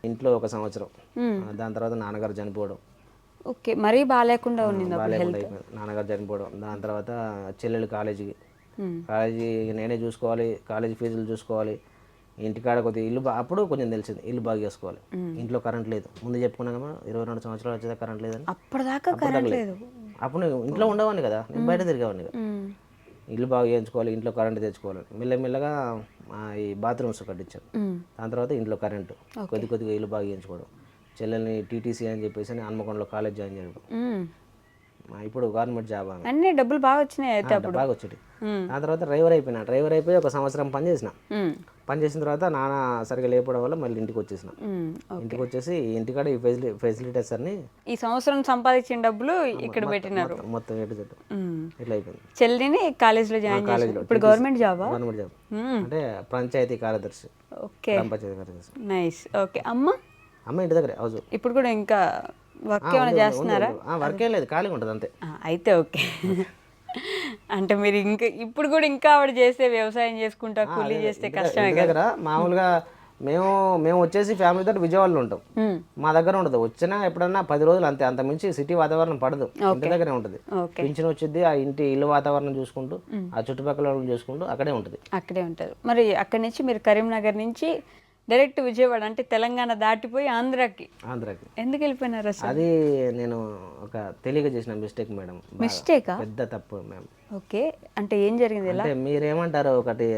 ఇంట్లో 1 సంవత్సరం. దాని తర్వాత నాన్నగారు చనిపోవడం. ఓకే, మరీ బాగాలేకుండా ఉంది బాగాలేకుండా అయిపోయింది. నాన్నగారు చనిపోవడం, దాని తర్వాత చెల్లెలు కాలేజీకి, కాలేజీ నేనే చూసుకోవాలి, కాలేజీ ఫీజులు చూసుకోవాలి, ఇంటికాడ కొద్దిగా ఇల్లు అప్పుడు కొంచెం తెలిసింది ఇల్లు బాగా చేసుకోవాలి. ఇంట్లో కరెంట్ లేదు, ముందు చెప్పుకున్నాం కదా 22 సంవత్సరాలు వచ్చేదా కరెంట్ లేదని. అప్పటిదాకా కరెంట్ లేదు. అప్పుడు నేను ఇంట్లో ఉండేవాడిని కదా, నేను బయట తిరిగేవాడిని కదా. ఇల్లు బాగా చేయించుకోవాలి, ఇంట్లో కరెంట్ తెచ్చుకోవాలి. మెల్లమెల్లగా ఈ బాత్రూమ్స్ కట్టించాను. దాని తర్వాత ఇంట్లో కరెంటు, కొద్దిగా ఇల్లు బాగా చేయించుకోవడం, చెల్లెల్ని టీటీసీ అని చెప్పేసి హన్మకొండలో కాలేజ్ జాయిన్ చేయడం. ఇప్పుడు గవర్నమెంట్ జాబ్ అన్ని డబ్బులు బాగా వచ్చినాయి అయితే అప్పుడు. బాగా వచ్చేది. దాని తర్వాత డ్రైవర్ అయిపోయి 1 సంవత్సరం పని చేసిన తర్వాత నాన్న సరిగ్గా లేకపోవడం వల్ల మళ్ళీ ఇంటికి వచ్చేసిన. ఇంటికి వచ్చేసి ఇంటికాడ ఈ ఫెసిలిటీస్ అన్ని ఈ సంవత్సరం సంపాదించిన డబ్బులు ఇక్కడ పెట్టినారు మొత్తం ఇట్లా అయిపోయింది. చెల్లిని కాలేజీలో జాయిన్ చేశారు. ఇప్పుడు గవర్నమెంట్ జాబ్ అంటే పంచాయతీ కార్యదర్శి. ఓకే, పంచాయతీ కార్యదర్శి. నైస్. ఓకే, అమ్మ ఇంటి దగ్గరే హౌస్. ఇప్పుడు కూడా ఇంకా వర్క్ ఏమైనా చేస్తున్నారా? వర్క్ ఏం లేదు, ఖాళీగా ఉంటుంది అంతే. అయితే ఓకే. అంటే మీరు ఇంకా ఇప్పుడు కూడా ఇంకా ఆవిడ చేస్తే వ్యవసాయం చేసుకుంటా కూలీ చేస్తే కష్టమే కదా. మామూలుగా మేము వచ్చేసి ఫ్యామిలీతో విజయవాడలో ఉంటాం. మా దగ్గర ఉండదు, వచ్చినా ఎప్పుడన్నా 10 రోజులు అంతే, అంత మించి సిటీ వాతావరణం పడదు, ఇంటి దగ్గరే ఉంటుంది. పింఛన్ వచ్చింది, ఆ ఇల్లు వాతావరణం చూసుకుంటూ, ఆ చుట్టుపక్కల చూసుకుంటూ అక్కడే ఉంటారు. మరి అక్కడి నుంచి మీరు కరీంనగర్ నుంచి డైరెక్ట్ విజయవాడ అంటే తెలంగాణ దాటిపోయి ఆంధ్రాకి ఎందుకు వెళ్ళిపోయినారు అసలు? అది నేను ఒక తెలియక చేసిన మిస్టేక్ మేడం. మిస్టేకా? పెద్ద తప్పు మ్యామ్. ఓకే, అంటే ఏం జరిగింది? అంటే మీరేమంటారు, ఒకటి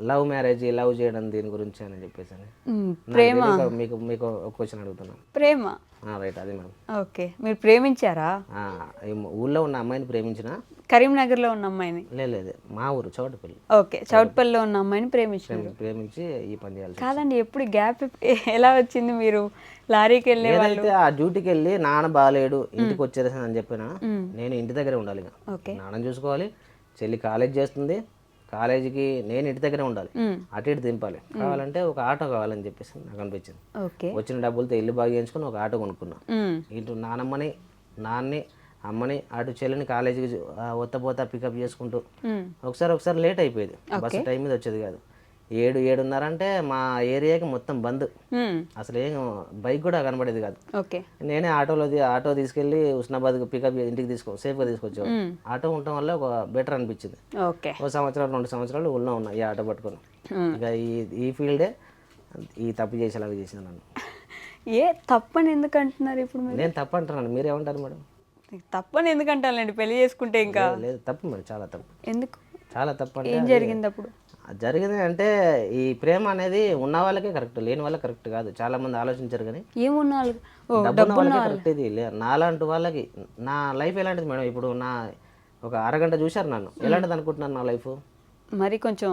లవ్ మ్యారేజ్, లవ్ చేయడం దీని గురించి అని చెప్పేసి ప్రేమ. మీకు ఒక క్వశ్చన్ అడుగుతున్నాను. ప్రేమ? రైట్, అదే మేడం. ఓకే, మీరు ప్రేమించారా? ఊళ్ళో ఉన్న అమ్మాయిని ప్రేమించిన. కరీంనగర్లో ఉన్న అమ్మాయిని? లేదు, మా ఊరు చౌటుపల్లి. ఓకే, చౌటుపల్లిలో ఉన్న అమ్మాయిని ప్రేమించి ఈ పని చేయాలి. కాదండి, ఎప్పుడు గ్యాప్ ఎలా వచ్చింది? మీరు లారీకి వెళ్ళే అయితే ఆ డ్యూటీకి వెళ్ళి నాన్న బాగాలేడు ఇంటికి వచ్చేసాను అని చెప్పిన, నేను ఇంటి దగ్గరే ఉండాలి. నాన్న చూసుకోవాలి, చెల్లి కాలేజ్ చేస్తుంది, కాలేజీకి నేను ఇంటి దగ్గరే ఉండాలి, అటు ఇటు దింపాలి. కావాలంటే ఒక ఆటో కావాలని చెప్పేసి నాకు అనిపించింది. వచ్చిన డబ్బులతో ఇల్లు బాగా చేయించుకుని ఒక ఆటో కొనుక్కున్నా. ఇటు నాన్నని అమ్మని అటు చెల్లిని కాలేజీకి పోతా పికప్ చేసుకుంటూ ఒకసారి లేట్ అయిపోయేది, బస్సు టైం మీద వచ్చేది కాదు. 7:30 అంటే మా ఏరియాకి మొత్తం బంద్, అసలు ఏం బైక్ కూడా కనబడేది కాదు. నేనే ఆటో తీసుకెళ్లి హుస్నాబాద్ పికప్ ఇంటికి సేఫ్గా తీసుకొచ్చేవాడు. ఆటో ఉండటం వల్ల ఒక బెటర్ అనిపించింది. 1 సంవత్సరం 2 సంవత్సరాలు ఊళ్ళో ఉన్నా ఈ ఆటో పట్టుకొని. ఇక ఈ ఫీల్డే ఈ తప్పు చేసేలాగా చేసింది నన్ను. ఏ తప్పని ఎందుకు అంటున్నారు ఇప్పుడు? నేను తప్పు అంటున్నాను, మీరేమంటారు మేడం? తప్పని ఎందుకు అంటారండి? పెళ్లి చేసుకుంటే ఇంకా లేదు, తప్పు మేడం, చాలా తప్పు. ఎందుకు? చాలా తప్పు. అంటే ఏం జరిగింది అప్పుడు? జరిగింది అంటే ఈ ప్రేమ అనేది ఉన్న వాళ్ళకే కరెక్ట్, లేని వాళ్ళకి కరెక్ట్ కాదు. చాలా మంది ఆలోచించారు కానీ ఏమున్న వాళ్ళకి కరెక్ట్. ఇది నాలాంటి వాళ్ళకి నా లైఫ్ ఎలాంటిది మేడం? ఇప్పుడు నా ఒక అరగంట చూశారు నన్ను, ఎలాంటిది అనుకుంటున్నాను నా లైఫ్? మరి కొంచెం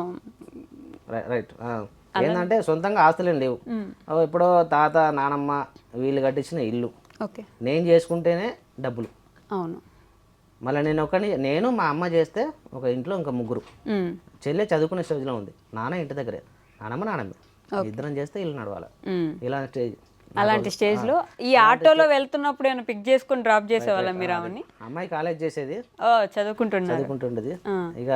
రైట్. ఏంటంటే సొంతంగా ఆస్తులేం లేవు, ఎప్పుడో తాత నానమ్మ వీళ్ళు కట్టించిన ఇల్లు, నేను చేసుకుంటేనే డబ్బులు. అవును. మళ్ళీ నేను మా అమ్మ చేస్తే ఒక ఇంట్లో ఇంకా 3, చెల్లె చదువుకునే స్టేజ్లో ఉంది, నాన్న ఇంటి దగ్గరే, నానమ్మ ఇద్దరం చేస్తే ఇల్లు నడవాలి. ఇలా స్టేజ్, అలాంటి స్టేజ్ లో ఈ ఆటోలో వెళ్తున్నప్పుడు ఏమైనా పిక్ చేసుకుని డ్రాప్ చేసేవాళ్ళ మీరు? ఆమెని అమ్మాయి కాలేజ్ చేసేది, చదువుకుంటుండేది. ఇక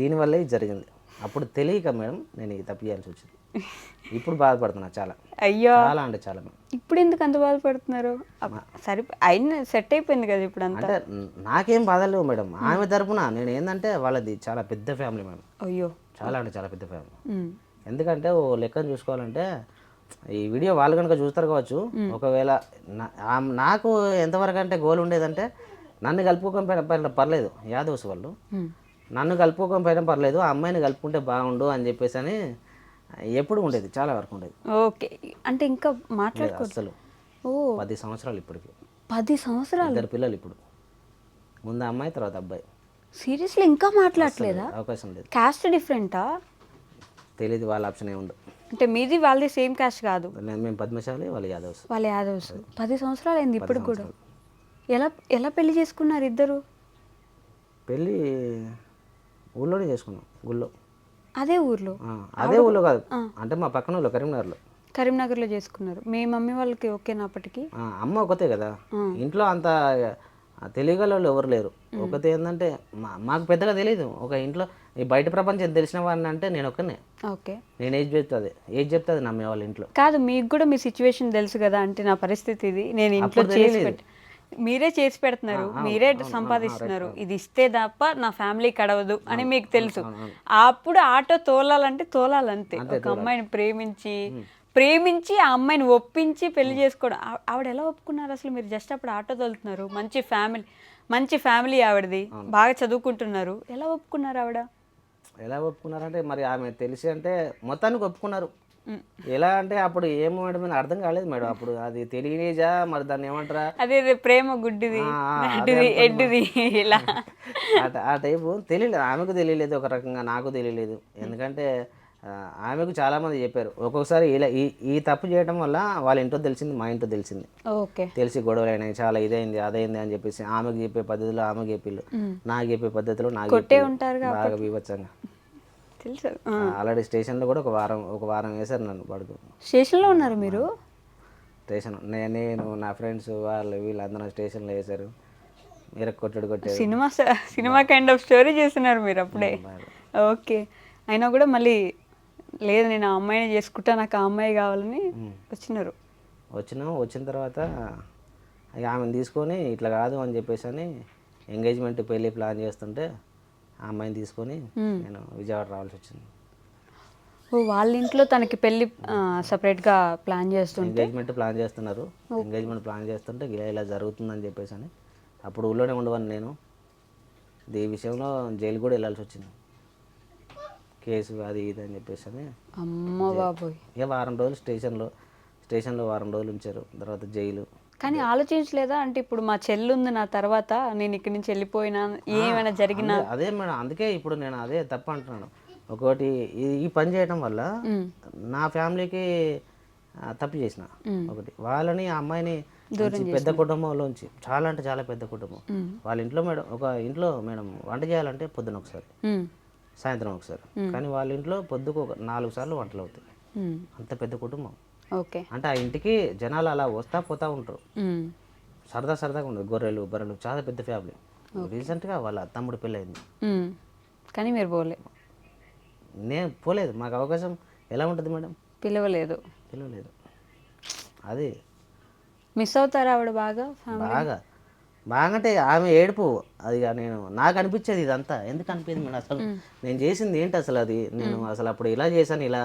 దీనివల్లే ఇది జరిగింది. అప్పుడు తెలియక మేడం నేను ఇది తప్పు చేయాల్సి వచ్చింది. ఇప్పుడు బాధపడుతున్నా చాలా. అయ్యో, చాలా అంటే చాలా. ఇప్పుడు ఎందుకు అంత బాధపడుతున్నారు? అయిన సెట్ అయిపోయింది కదా ఇప్పుడు అంతా. అంటే నాకేం బాధ లేవు మేడం, ఆమె తరపున నేను ఏంటంటే వాళ్ళది చాలా పెద్ద ఫ్యామిలీ మేడం. అయ్యో, చాలా అంటే చాలా పెద్ద ఫ్యామిలీ. ఎందుకంటే ఓ లెక్కను చూసుకోవాలంటే ఈ వీడియో వాళ్ళు కనుక చూస్తారు కావచ్చు, ఒకవేళ నాకు ఎంతవరకు అంటే గోల్ ఉండేదంటే నన్ను కలుపుకోకపోయినా పర్లేదు, యాదవ్స్ వాళ్ళు నన్ను కలుపుకోకపోయినా పర్లేదు, ఆ అమ్మాయిని కలుపుకుంటే బాగుండు అని చెప్పేసి అని ఎప్పుడు ఉండేది, చాలా వరకు ఉండేది. ఓకే, అంటే ఇంకా మాట్లాడుకో అసలు 10 సంవత్సరాలు ఇప్పటికి. 10 సంవత్సరాలు? 2 పిల్లలు ఇప్పుడు, ముందు అమ్మాయి తర్వాత అబ్బాయి. సీరియస్లీ ఇంకా మాట్లాడలేదా? అవకాశం లేదు. కాస్ట్ డిఫరెంటా? తెలియదు, వాళ్ళ ఆప్షన్ ఏ ఉండదు. అంటే మీది వాళ్ళది సేమ్ కాస్ట్ కాదు? మేము పద్మశాలి, వాళ్ళు యాదవ్స్. 10 సంవత్సరాలు అయింది ఇప్పుడు కూడా. ఎలా పెళ్లి చేసుకున్నారు ఇద్దరు? పెళ్ళి ఊళ్ళోనే చేసుకున్నాం, గుళ్ళో. అదే ఊర్లో? అదే ఊళ్ళో కాదు, అంటే మా పక్కన ఊళ్ళో, కరీంనగర్లో చేసుకున్నారు. మీ మమ్మీ వాళ్ళకి ఓకేనా అప్పటికి? అమ్మ ఒకతే కదా ఇంట్లో, అంత తెలియగల వాళ్ళు ఎవరు లేరు. ఒకటి ఏంటంటే మాకు పెద్దగా తెలియదు. ఒక ఇంట్లో ఈ బయట ప్రపంచం తెలిసిన వాడిని అంటే నేను ఒక్కనే. ఓకే. నేను ఏజ్ చెప్తుంది నమ్మే వాళ్ళ ఇంట్లో. కాదు, మీకు కూడా మీ సిచ్యువేషన్ తెలుసు కదా, అంటే నా పరిస్థితి ఇది, నేను ఇంట్లో మీరే చేసి పెడుతున్నారు, మీరే సంపాదిస్తున్నారు, ఇది ఇస్తే తప్ప నా ఫ్యామిలీ గడవదు అని మీకు తెలుసు. అప్పుడు ఆటో తోలాలంతే. ఒక అమ్మాయిని ప్రేమించి ఆ అమ్మాయిని ఒప్పించి పెళ్లి చేసుకోవడం. ఆవిడ ఎలా ఒప్పుకున్నారు అసలు? మీరు జస్ట్ అప్పుడు ఆటో తోలుతున్నారు, మంచి ఫ్యామిలీ ఆవిడది, బాగా చదువుకుంటున్నారు, ఎలా ఒప్పుకున్నారు ఆవిడ? ఎలా ఒప్పుకున్నారంటే మరి ఆమె తెలిసి అంటే మొత్తానికి ఒప్పుకున్నారు. ఎలా అంటే అప్పుడు ఏమో మేడం అర్థం కాలేదు మేడం. అప్పుడు అది తెలియనిజా మరి దాన్ని ఏమంటారా, అదే ప్రేమ గుడ్డిది ఎడ్డిది ఇలా ఆ టైపు తెలియలేదు. ఆమెకు తెలియలేదు ఒక రకంగా, నాకు తెలియలేదు. ఎందుకంటే ఆమెకు చాలామంది చెప్పారు. ఒక్కొక్కసారి ఇలా ఈ తప్పు చేయడం వల్ల వాళ్ళ ఇంట్లో తెలిసింది, మా ఇంట్లో తెలిసింది. తెలిసి గొడవలు అయినాయి, చాలా ఇదైంది అదైంది అని చెప్పేసి ఆమెకు చెప్పే పద్ధతిలో ఆమెకు చెప్పిళ్ళు, నాకు చెప్పే పద్ధతిలో నాకు బాగా బీభత్సంగా తెలుసు. ఆల్రెడీ స్టేషన్లో కూడా ఒక వారం వేశారు నన్ను పడుకు. స్టేషన్లో ఉన్నారు మీరు? స్టేషన్ నేను నా ఫ్రెండ్స్ వీళ్ళందరూ స్టేషన్లో వేశారు. మీరు కొట్టారు. సినిమా కైండ్ ఆఫ్ స్టోరీ చేస్తున్నారు మీరు అప్పుడే. ఓకే. అయినా కూడా మళ్ళీ లేదు, నేను ఆ అమ్మాయిని చేసుకుంటా, నాకు ఆ అమ్మాయి కావాలని వచ్చిన తర్వాత ఆమెను తీసుకొని ఇట్లా కాదు అని చెప్పేసి అని ఎంగేజ్మెంట్ పెళ్ళి ప్లాన్ చేస్తుంటే ఆ అమ్మాయిని తీసుకొని నేను విజయవాడ రావాల్సి వచ్చింది. వాళ్ళ ఇంట్లో తనకి పెళ్ళి సపరేట్గా ప్లాన్ ఎంగేజ్మెంట్ ప్లాన్ చేస్తుంటే ఇలా జరుగుతుందని చెప్పేసి అని అప్పుడు ఊళ్ళోనే ఉండవని నేను ఈ విషయంలో జైలు కూడా వెళ్ళాల్సి వచ్చింది. కేసు అది ఇది అని చెప్పేసి అని వారం రోజులు స్టేషన్లో వారం రోజులు ఉంచారు. తర్వాత జైలు. కానీ ఆలోచించలేదా అంటే ఇప్పుడు మా చెల్లి ఉంది నా తర్వాత, నేను ఇక్కడి నుంచి వెళ్ళిపోయినా ఏమైనా జరిగినా? అదే మేడం, అందుకే ఇప్పుడు నేను అదే తప్పు అంటున్నాను. ఒకటి ఈ పని చేయడం వల్ల నా ఫ్యామిలీకి తప్పు చేసిన. ఒకటి వాళ్ళని ఆ అమ్మాయిని పెద్ద కుటుంబంలోంచి, చాలా అంటే చాలా పెద్ద కుటుంబం. వాళ్ళ ఇంట్లో మేడం వంట చేయాలంటే పొద్దున ఒకసారి, సాయంత్రం ఒకసారి. కానీ వాళ్ళ ఇంట్లో పొద్దుకు 4 సార్లు వంటలు అవుతాయి. అంత పెద్ద కుటుంబం. అంటే ఆ ఇంటికి జనాలు అలా వస్తా పోతా ఉంటారు. సరదాగా ఉండదు. గొర్రెలు బర్రెలు, చాలా పెద్ద ఫ్యామిలీ. రీసెంట్గా వాళ్ళ తమ్ముడు పెళ్ళి అయింది. కానీ మీరు నేను పోలేదు. మాకు అవకాశం ఎలా ఉంటుంది మేడం? పిలవలేదు. అది మిస్ అవుతారా ఆవిడ? బాగా అంటే ఆమె ఏడుపు అది. నాకు అనిపించేది ఇదంతా ఎందుకు అనిపించింది మేడం, అసలు నేను చేసింది ఏంటి అసలు, అది నేను అసలు అప్పుడు ఇలా చేశాను, ఇలా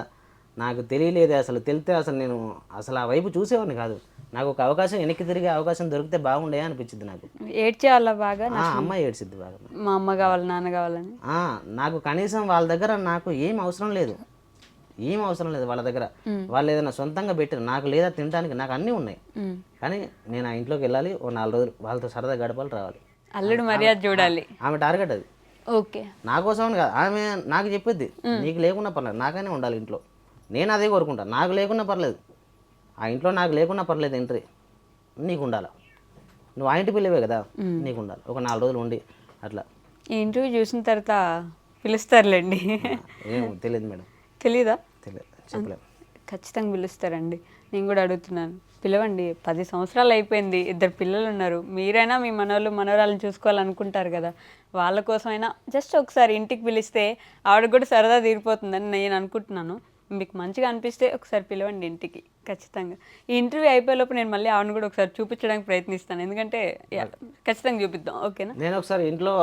నాకు తెలియలేదు. అసలు తెలితే అసలు నేను అసలు ఆ వైపు చూసేవాడిని కాదు. నాకు ఒక అవకాశం వెనక్కి తిరిగే అవకాశం దొరికితే బాగుండే అనిపించింది నాకు. ఏడ్చేవాళ్ళ బాగా? అమ్మాయి ఏడ్చిద్ది బాగా, మా అమ్మ కావాలి నాన్న కావాలని. నాకు కనీసం వాళ్ళ దగ్గర నాకు ఏం అవసరం లేదు వాళ్ళ దగ్గర. వాళ్ళు ఏదైనా సొంతంగా పెట్టారు, నాకు లేదా తినడానికి, నాకు అన్నీ ఉన్నాయి. కానీ నేను ఆ ఇంట్లోకి వెళ్ళాలి, ఓ 4 రోజులు వాళ్ళతో సరదా గడపాలి, రావాలి. అల్లుడు మర్యాద చూడాలి. ఆమె టార్గెట్ అది. ఓకే. నా కోసం కాదు, ఆమె నాకు చెప్పిద్ది, నీకు లేకున్నా పర్లేదు, నాకైనా ఉండాలి ఇంట్లో. నేను అదే కోరుకుంటా. నాకు లేకున్నా పర్లేదు, ఆ ఇంట్లో నాకు లేకున్నా పర్లేదు, ఎంట్రీ నీకు ఉండాలి. నువ్వు ఆ ఇంటి పిల్లవే కదా, నీకు ఉండాలి. ఒక 4 రోజులు ఉండి అట్లా. ఈ ఇంటర్వ్యూ చూసిన తర్వాత పిలుస్తారులేండి. ఏం తెలియదు మేడం. తెలీదా? తెలియదు, చెప్పలేదు. ఖచ్చితంగా పిలుస్తారండి. నేను కూడా అడుగుతున్నాను, పిలవండి. 10 సంవత్సరాలు అయిపోయింది, 2 పిల్లలు ఉన్నారు. మీరైనా మీ మనవరాలను చూసుకోవాలనుకుంటారు కదా, వాళ్ళ కోసమైనా జస్ట్ ఒకసారి ఇంటికి పిలిస్తే ఆవిడ కూడా సరదా తీరిపోతుందని నేను అనుకుంటున్నాను. మీకు మంచిగా అనిపిస్తే ఒకసారి పిలవండి ఇంటికి ఖచ్చితంగా. ఈ ఇంటర్వ్యూ అయిపోయేలోపు నేను మళ్ళీ ఆవిడని కూడా ఒకసారి చూపించడానికి ప్రయత్నిస్తాను, ఎందుకంటే ఖచ్చితంగా చూపిద్దాం. ఓకేనా? నేను ఒకసారి ఇంట్లో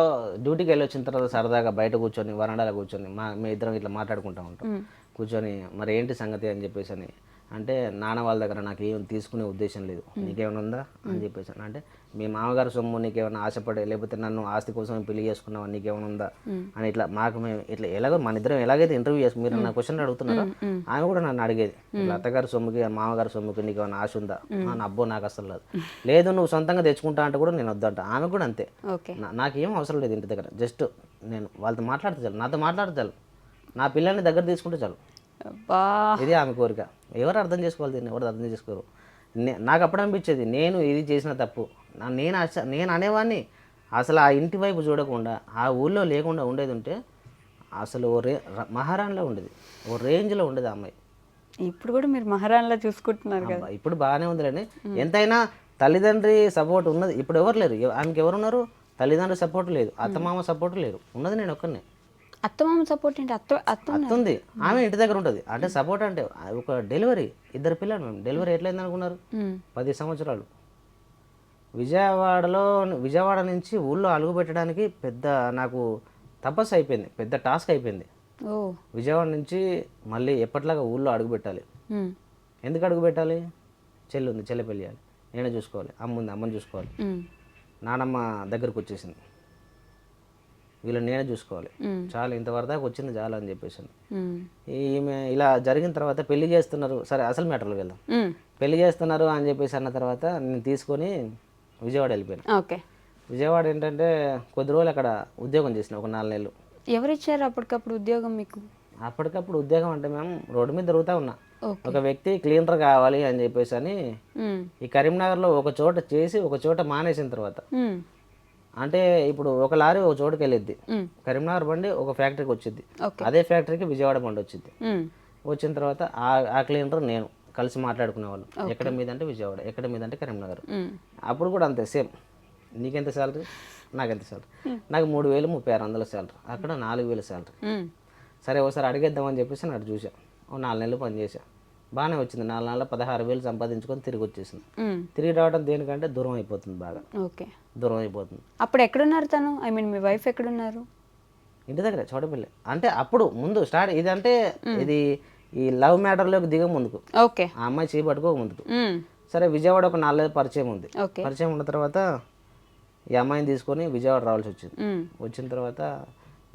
డ్యూటీకి వెళ్ళి వచ్చిన తర్వాత సరదాగా బయట కూర్చొని వరండాలో కూర్చొని మీ ఇద్దరం ఇట్లా మాట్లాడుకుంటూ ఉంటాం. కూర్చొని మరి ఏంటి సంగతి అని చెప్పేసి అని అంటే, నాన్న వాళ్ళ దగ్గర నాకు ఏం తీసుకునే ఉద్దేశం లేదు, నీకేమైనా ఉందా అని చెప్పేసి అంటే, మీ మామగారు సొమ్ము నీకేమైనా ఆశపడే, లేకపోతే నన్ను ఆస్తి కోసం పెళ్లి చేసుకున్నావా, నీకేమైనా ఉందా అని ఇట్లా మేము ఇట్లా ఎలాగో మన ఇద్దరం ఎలాగైతే ఇంటర్వ్యూ చేసి మీరు నా క్వశ్చన్ అడుగుతున్నారో, ఆమె కూడా నన్ను అడిగేది, ఇట్లా అత్తగారి సొమ్ముకి మామగారి సొమ్ముకి నీకేమైనా ఆశ ఉందా? అబ్బో నాకు అసలు లేదు, నువ్వు సొంతంగా తెచ్చుకుంటా అంటే కూడా నేను వద్దంట. ఆమె కూడా అంతే, నాకేం అవసరం లేదు ఇంటి దగ్గర, జస్ట్ నేను వాళ్ళతో మాట్లాడితే చాలు, నాతో మాట్లాడితే చాలు, నా పిల్లల్ని దగ్గర తీసుకుంటే చాలు. ఇది ఆమె కోరిక. ఎవరు అర్థం చేసుకోవాలి దీన్ని? ఎవరు అర్థం చేసుకోరు. నాకు అప్పుడు అనిపించేది, నేను ఇది చేసిన తప్పు, నేను అనేవాడిని అసలు ఆ ఇంటి వైపు చూడకుండా, ఆ ఊళ్ళో లేకుండా ఉండేది ఉంటే అసలు మహారాణిలో ఉండేది, ఓ రేంజ్లో ఉండేది ఆ అమ్మాయి. ఇప్పుడు కూడా మీరు మహారాణిలా చూసుకుంటున్నారు కదా. ఇప్పుడు బాగానే ఉందిలేండి. ఎంతైనా తల్లిదండ్రి సపోర్ట్ ఉన్నది, ఇప్పుడు ఎవరు లేరు. ఆమెకి ఎవరున్నారు? తల్లిదండ్రుల సపోర్ట్ లేదు, అత్తమామ సపోర్ట్ లేరు, ఉన్నది నేను ఒక్కనే. అత్తమామ సపోర్ట్ ఏంటి? అత్తుంది, ఆమె ఇంటి దగ్గర ఉంటుంది. అంటే సపోర్ట్ అంటే ఒక డెలివరీ, 2 పిల్లలు. మేము డెలివరీ ఎట్లయింది అనుకున్నారు? 10 సంవత్సరాలు. విజయవాడ నుంచి ఊళ్ళో అడుగు పెట్టడానికి పెద్ద నాకు తపస్సు అయిపోయింది, పెద్ద టాస్క్ అయిపోయింది. విజయవాడ నుంచి మళ్ళీ ఎప్పటిలాగా ఊళ్ళో అడుగు పెట్టాలి. ఎందుకు అడుగు పెట్టాలి? చెల్లి ఉంది, చెల్లి పెళ్ళి చేయాలి, నేనే చూసుకోవాలి. అమ్మ ఉంది, అమ్మని చూసుకోవాలి. నానమ్మ దగ్గరకు వచ్చేసింది, వీళ్ళని నేనే చూసుకోవాలి. చాలా ఇంతవరకు దాకా వచ్చింది చాలా అని చెప్పేసి ఈమె ఇలా జరిగిన తర్వాత పెళ్లి చేస్తున్నారు. సరే అసలు మ్యాటర్లో వెళ్దాం. పెళ్లి చేస్తున్నారు అని చెప్పేసి అన్న తర్వాత నేను తీసుకొని విజయవాడ వెళ్ళిపోయాను. విజయవాడ ఏంటంటే కొద్ది రోజులు అక్కడ ఉద్యోగం చేసిన, ఒక 4 నెలలు. ఎవరు ఇచ్చారు అప్పటికప్పుడు ఉద్యోగం మీకు? అప్పటికప్పుడు ఉద్యోగం అంటే మేము రోడ్డు మీద తిరుగుతూ ఉన్నా. ఒక వ్యక్తి క్లీనర్ కావాలి అని చెప్పేసి అని ఈ కరీంనగర్లో ఒక చోట చేసి ఒక చోట మానేసిన తర్వాత, అంటే ఇప్పుడు ఒక లారీ ఒక చోటుకి వెళ్ళిద్ది, కరీంనగర్ బండి ఒక ఫ్యాక్టరీకి వచ్చింది, అదే ఫ్యాక్టరీకి విజయవాడ బండి వచ్చింది. వచ్చిన తర్వాత ఆ క్లీనర్ నేను కలిసి మాట్లాడుకునే వాళ్ళం. ఎక్కడ మీద అంటే విజయవాడ, ఎక్కడ మీద అంటే కరీంనగర్. అప్పుడు కూడా అంతే సేమ్. నీకెంత శాలరీ, నాకెంత శాలరీ? నాకు 3,036 శాలరీ, అక్కడ 4,000 శాలరీ. సరే ఒకసారి అడిగేద్దామని చెప్పేసి అటు చూసా. 4 నెలలు పని చేసా, బాగానే వచ్చింది. 4 నెలల 16,000 సంపాదించుకొని తిరిగి వచ్చేసింది. తిరిగి రావడం దేనికంటే దూరం అయిపోతుంది, బాగా దూరం అయిపోతుంది. అప్పుడు ఎక్కడున్నారు తను? ఐ మీన్ మీ వైఫ్ ఎక్కడున్నారు? ఇంటి దగ్గర చోటపల్లి. అంటే అప్పుడు ముందు స్టార్ట్ ఇది అంటే ఇది ఈ లవ్ మ్యాటర్లోకి దిగ ముందుకు, ఆ అమ్మాయి చేపట్టుకో ముందుకు. సరే విజయవాడ ఒక 4 నెలలు పరిచయం ఉంది. పరిచయం ఉన్న తర్వాత ఈ అమ్మాయిని తీసుకొని విజయవాడ రావాల్సి వచ్చింది. వచ్చిన తర్వాత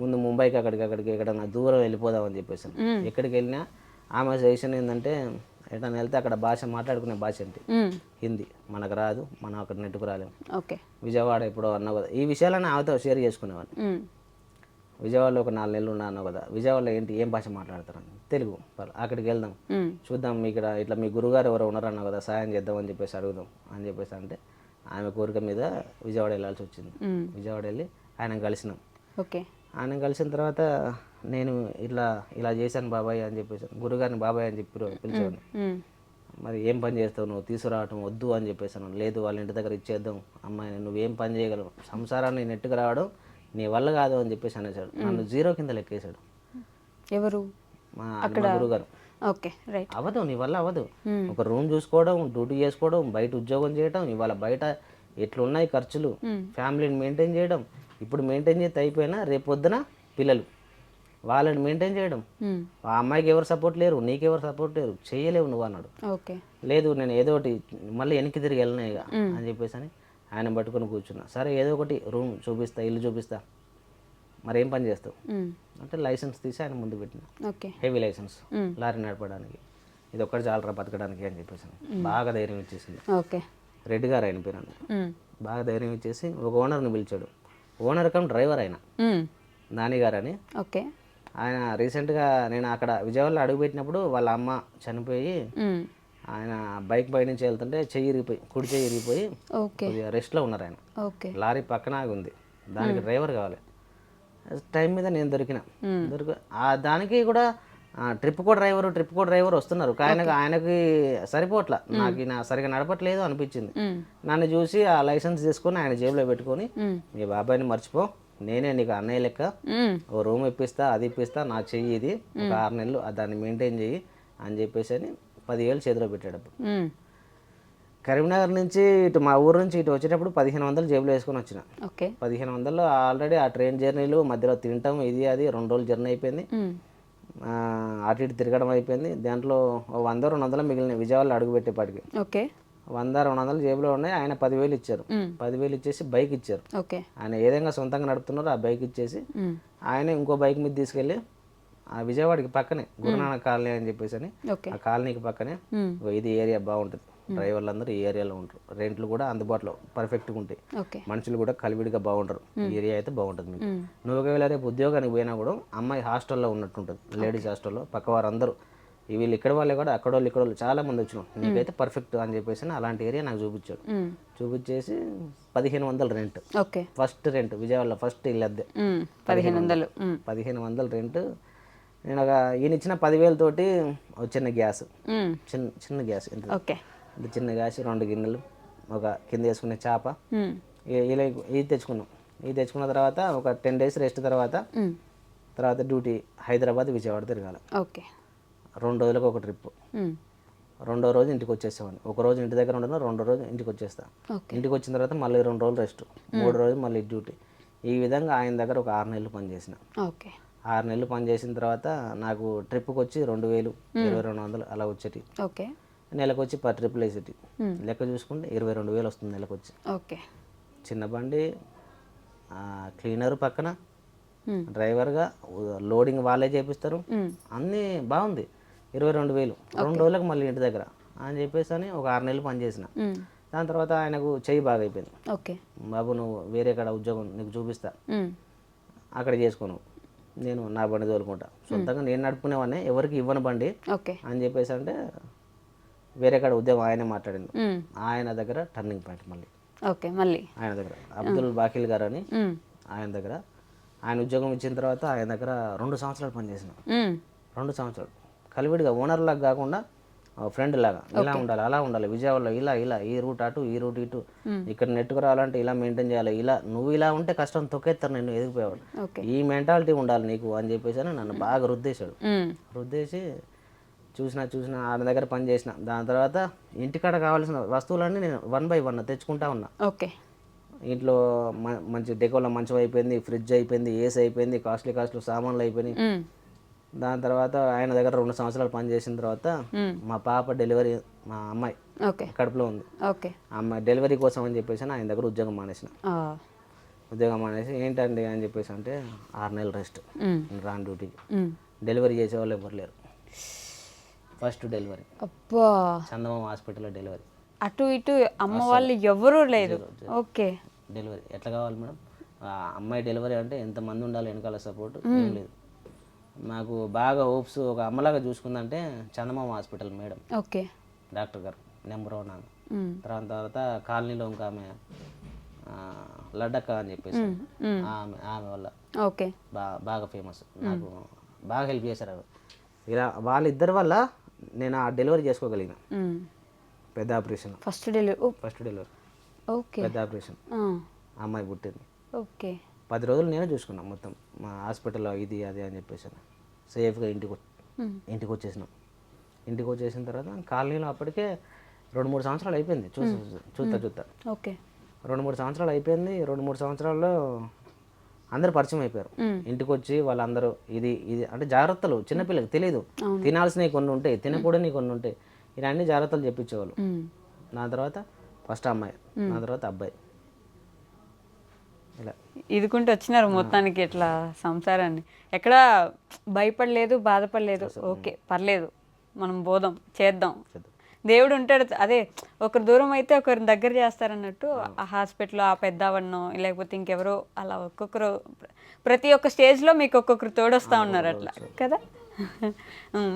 ముందు ముంబైకి అక్కడికి ఎక్కడన్నా దూరం వెళ్ళిపోదామని చెప్పేసి. ఎక్కడికి వెళ్ళినా ఆమె సజెషన్ ఏంటంటే ఎక్కడైనా వెళ్తే అక్కడ భాష మాట్లాడుకునే భాష ఏంటి? హిందీ. మనకు రాదు, మనం అక్కడ నెట్టుకు రాలేము. విజయవాడ ఎప్పుడో అన్నావు కదా, ఈ విషయాలన్నీ ఆమెతో షేర్ చేసుకునేవాడిని. విజయవాడలో ఒక 4 నెలలు ఉన్నా అన్నావు కదా, విజయవాడలో ఏంటి, ఏం భాష మాట్లాడతారని? తెలుగు. అక్కడికి వెళ్దాం, చూద్దాం, మీ ఇక్కడ ఇట్లా మీ గురుగారు ఎవరో ఉన్నారన్నావు కదా, సాయం చేద్దామని చెప్పేసి అడుగుదాం అని చెప్పేసి అంటే ఆమె కోరిక మీద విజయవాడ వెళ్ళాల్సి వచ్చింది. విజయవాడ వెళ్ళి ఆయన కలిసినాం. ఆయన కలిసిన తర్వాత నేను ఇలా చేశాను బాబాయ్ అని చెప్పేసి, గురుగారిని బాబాయ్ అని చెప్పి పిలిచాను. మరి ఏం పని చేస్తావు నువ్వు, తీసుకురావటం వద్దు అని చెప్పేసాను. లేదు, వాళ్ళ ఇంటి దగ్గర ఇచ్చేద్దాం అమ్మాయిని, నువ్వేం పని చేయగలవు, సంసారాన్ని నెట్టుకు రావడం నీ వల్ల కాదు అని చెప్పేసి అనేసాడు. నన్ను 0 కింద లెక్కేశాడు. ఎవరు? మా గురుగారు. అవ్వదు, నీ వల్ల అవ్వదు. ఒక రూమ్ చూసుకోవడం, డ్యూటీ చేసుకోవడం, బయట ఉద్యోగం చేయడం, ఇవాళ బయట ఎట్లున్నాయి ఖర్చులు, ఫ్యామిలీని మెయింటైన్ చేయడం, ఇప్పుడు మెయింటైన్ చేస్తే అయిపోయినా రేపు పొద్దున పిల్లలు, వాళ్ళని మెయింటైన్ చేయడం. ఆ అమ్మాయికి ఎవరు సపోర్ట్ లేరు, నీకెవరు సపోర్ట్ లేరు, చేయలేవు నువ్వు అన్నాడు. లేదు నేను ఏదో ఒకటి మళ్ళీ వెనక్కి తిరిగి వెళ్ళినాయి అని చెప్పేసి అని ఆయన పట్టుకొని కూర్చున్నా. సరే ఏదో ఒకటి రూమ్ చూపిస్తా, ఇల్లు చూపిస్తా, మరి ఏం పని చేస్తావు అంటే లైసెన్స్ తీసి ఆయన ముందు పెట్టిన, హెవీ లైసెన్స్, లారీ నడపడానికి. ఇది ఒక్కటి చాలరా బతకడానికి అని చెప్పేసి బాగా ధైర్యం ఇచ్చేసింది. రెడ్డి గారు ఆయన పేరు, బాగా ధైర్యం ఇచ్చేసి ఒక ఓనర్ని పిలిచాడు. ఓనర్ కమ్ డ్రైవర్ ఆయన, నాని గారు అని. ఆయన రీసెంట్గా నేను అక్కడ విజయవాడలో అడుగుపెట్టినప్పుడు వాళ్ళ అమ్మ చనిపోయి ఆయన బైక్ పై నుంచి వెళ్తుంటే చెయ్యి ఇరిగిపోయి, కుడి చెయ్యి ఇరిగిపోయి రెస్ట్లో ఉన్నారు ఆయన. లారీ పక్కన ఉంది, దానికి డ్రైవర్ కావాలి. టైం మీద నేను దానికి కూడా ట్రిప్ కో డ్రైవర్ వస్తున్నారు. ఆయనకి సరిపోట్ల, నాకు సరిగా నడపట్లేదు అనిపించింది. నన్ను చూసి ఆ లైసెన్స్ తీసుకొని ఆయన జేబులో పెట్టుకొని, మీ బాబాయ్ని మర్చిపో, నేనే నీకు అన్నయ్య లెక్క, ఓ రూమ్ ఇప్పిస్తా, అది ఇప్పిస్తా, నా చెయ్యి ఇది, ఒక 6 నెలలు దాన్ని మెయింటైన్ చెయ్యి అని చెప్పేసి అని 10,000 చేతిలో పెట్టాడు. కరీంనగర్ నుంచి ఇటు మా ఊరు నుంచి ఇటు వచ్చేటప్పుడు 1,500 జేబులో వేసుకొని వచ్చిన. 1,500 ఆల్రెడీ ఆ ట్రైన్ జర్నీలు మధ్యలో తింటాం, ఇది అది 2 రోజులు జర్నీ అయిపోయింది. అటు ఇటు తిరగడం అయిపోయింది. దాంట్లో 100-200 మిగిలిన విజయవాడలో అడుగుపెట్టేపాటికి 100-200 జేబులో ఉన్నాయి. ఆయన 10,000 ఇచ్చారు. 10,000 ఇచ్చేసి బైక్ ఇచ్చారు. ఆయన ఏ విధంగా సొంతంగా నడుపుతున్నారో ఆ బైక్ ఇచ్చేసి ఆయన ఇంకో బైక్ మీద తీసుకెళ్ళి ఆ విజయవాడకి పక్కనే గురునానక్ కాలనీ అని చెప్పేసి అని, ఆ కాలనీకి పక్కనే ఇది ఏరియా బాగుంటుంది, డ్రైవర్లు అందరూ ఈ ఏరియాలో ఉంటారు, రెంట్లు కూడా అందుబాటులో పర్ఫెక్ట్గా ఉంటాయి, మనుషులు కూడా కలివిడిగా బాగుంటారు. ఈ ఏరియా అయితే బాగుంటుంది మీకు. నువ్వు ఒకవేళ రేపు ఉద్యోగానికి పోయినా కూడా అమ్మాయి హాస్టల్లో ఉన్నట్టుంటుంది, లేడీస్ హాస్టల్లో. పక్క వారందరూ వీళ్ళు ఇక్కడ వాళ్ళే కూడా అక్కడ వాళ్ళు చాలా మంది వచ్చినాం, నీకైతే పర్ఫెక్ట్ అని చెప్పేసి అలాంటి ఏరియా నాకు చూపించాడు. చూపించేసి 1,500 రెంట్, ఫస్ట్ రెంట్ విజయవాడలో ఫస్ట్ ఇల్లు అద్దె 1,500 రెంట్. నేను ఈయన ఇచ్చిన 10,000 తోటి చిన్న గ్యాస్, చిన్న గ్యాస్, ఇంత చిన్న గ్యాస్, 2 గిన్నెలు, ఒక కింద వేసుకునే చేప ఉమ్, ఇలా ఇది తెచ్చుకున్నాం. ఇది తెచ్చుకున్న తర్వాత ఒక 10 days రెస్ట్ తర్వాత డ్యూటీ హైదరాబాద్ విజయవాడ తిరగాలి. ఓకే. 2 రోజులకు ఒక ట్రిప్. ఉమ్, 2వ రోజు ఇంటికి వచ్చేసేవాడిని. ఒక రోజు ఇంటి దగ్గర ఉండను, 2వ రోజు ఇంటికి వచ్చేస్తా. ఓకే. ఇంటికి వచ్చిన తర్వాత మళ్ళీ 2 రోజులు రెస్ట్, 3వ రోజు మళ్ళీ డ్యూటీ. ఈ విధంగా ఆయన దగ్గర ఒక 6 నెలలు పనిచేసిన. ఓకే. 6 నెలలు పనిచేసిన తర్వాత నాకు ట్రిప్కి వచ్చి 2,000, 2,200 అలా వచ్చేటి. ఓకే. నెలకు వచ్చి పర్ ట్రిప్లు వేసేటి. లెక్క చూసుకుంటే 22,000 వస్తుంది నెలకు వచ్చి. ఓకే. చిన్న బండి, క్లీనరు పక్కన, డ్రైవర్గా, లోడింగ్ వాళ్ళే చేపిస్తారు, అన్నీ బాగుంది. 22,000 2 రోజులకు మళ్ళీ ఇంటి దగ్గర అని చెప్పేసి అని ఒక 6 నెలలు పనిచేసిన. దాని తర్వాత ఆయనకు చెయ్యి బాగా అయిపోయింది. ఓకే. బాబు నువ్వు వేరే కాడ ఉద్యోగం నీకు చూపిస్తా, అక్కడ చేసుకోను, నేను నా బండి తోలుకుంటా, సొంతంగా నేను నడుపుకునేవాడిని, ఎవరికి ఇవ్వను బండి ఓకే. అని చెప్పేసి అంటే వేరే కాడ ఉద్యోగం ఆయనే మాట్లాడిండు. ఆయన దగ్గర టర్నింగ్ పాయింట్ మళ్ళీ ఓకే. మళ్ళీ ఆయన దగ్గర అబ్దుల్ బాకిల్ గారు అని ఆయన దగ్గర ఆయన ఉద్యోగం ఇచ్చిన తర్వాత ఆయన దగ్గర 2 సంవత్సరాలు పనిచేసిన. 2 సంవత్సరాలు కలివిడిగా ఓనర్ లాగా కాకుండా ఫ్రెండ్ లాగా, ఇలా ఉండాలి అలా ఉండాలి, విజయవాడలో ఇలా ఇలా ఈ రూట్ అటు ఈ రూట్ ఇటు, ఇక్కడ నెట్కు రావాలంటే ఇలా మెయింటైన్ చేయాలి, ఇలా నువ్వు ఇలా ఉంటే కష్టం తొక్కేస్తారు, నేను ఎదిగిపోయేవాడు, ఈ మెంటాలిటీ ఉండాలి నీకు అని చెప్పేసి అని నన్ను బాగా రుద్దేశాడు. రుద్దేసి చూసిన ఆయన దగ్గర పని చేసిన. దాని తర్వాత ఇంటికాడ కావాల్సిన వస్తువులన్నీ నేను 1 by 1 తెచ్చుకుంటా ఉన్నా. ఓకే. ఇంట్లో మంచి డెకోలో మంచం అయిపోయింది, ఫ్రిడ్జ్ అయిపోయింది, ఏసీ అయిపోయింది, కాస్ట్లీ సామాన్లు అయిపోయినాయి. దాని తర్వాత ఆయన దగ్గర 2 సంవత్సరాలు పని చేసిన తర్వాత మా పాప డెలివరీ, మా అమ్మాయి కడుపులో ఉంది, అమ్మాయి డెలివరీ కోసం అని చెప్పేసి ఆయన దగ్గర ఉద్యోగం మానేసిన. ఉద్యోగం మానేసి ఏంటండి అని చెప్పేసి అంటే 6 నెలలు రెస్ట్, రాన్ డ్యూటీకి. డెలివరీ చేసేవాళ్ళు ఎవరు లేరు. ఫస్ట్ డెలివరీ చందమామ హాస్పిటల్లో డెలివరీ. అటు ఇటు అమ్మ వాళ్ళు ఎవరూ లేదు. ఓకే. డెలివరీ ఎట్లా కావాలి మేడం? అమ్మాయి డెలివరీ అంటే ఎంతమంది ఉండాలి వెనకాల సపోర్ట్, ఏం లేదు. నాకు బాగా హోప్స్ ఒక అమ్మలాగా చూసుకుందంటే చందమామ హాస్పిటల్ మేడం. ఓకే. డాక్టర్ గారు నెంబర్ 1 ఆమె. తర్వాత కాలనీలో ఇంకా ఆమె లడ్డక్క అని చెప్పేసి ఆమె వల్ల ఓకే బాగా ఫేమస్, నాకు బాగా హెల్ప్ చేశారు. ఇలా వాళ్ళిద్దరి వల్ల నేను ఆ డెలివరీ చేసుకోగలిగిన. పెద్ద ఆపరేషన్, ఫస్ట్ డెలివరీ ఓకే. పెద్ద ఆపరేషన్, అమ్మాయి పుట్టింది. ఓకే. 10 రోజులు నేనే చూసుకున్నాను మొత్తం మా హాస్పిటల్లో, ఇది అది అని చెప్పేసి సేఫ్గా ఇంటికి వచ్చేసినాం. ఇంటికి వచ్చేసిన తర్వాత కాలనీలో అప్పటికే 2-3 సంవత్సరాలు అయిపోయింది చూస్తా. ఓకే. 2-3 సంవత్సరాలు అయిపోయింది. 2-3 సంవత్సరాల్లో అందరు పరిచయం అయిపోయారు. ఇంటికి వచ్చి వాళ్ళందరూ ఇది అంటే జాగ్రత్తలు, చిన్నపిల్లకి తెలియదు, తినాల్సినవి కొన్ని ఉంటాయి, తినకూడని కొన్ని ఉంటాయి, ఇలా అన్ని జాగ్రత్తలు చెప్పించేవాళ్ళు. నా తర్వాత ఫస్ట్ అమ్మాయి, నా తర్వాత అబ్బాయి, ఇలా ఇదికుంటూ వచ్చినారు మొత్తానికి ఇట్లా సంసారాన్ని. ఎక్కడ భయపడలేదు, బాధపడలేదు. ఓకే పర్లేదు, మనం బోధం చేద్దాం, దేవుడు ఉంటాడు. అదే ఒకరు దూరం అయితే ఒకరిని దగ్గర చేస్తారన్నట్టు ఆ హాస్పిటల్లో ఆ పెద్దవన్నో లేకపోతే ఇంకెవరో అలా ఒక్కొక్కరు ప్రతి ఒక్క స్టేజ్లో మీకు ఒక్కొక్కరు తోడొస్తూ ఉన్నారు అట్లా కదా.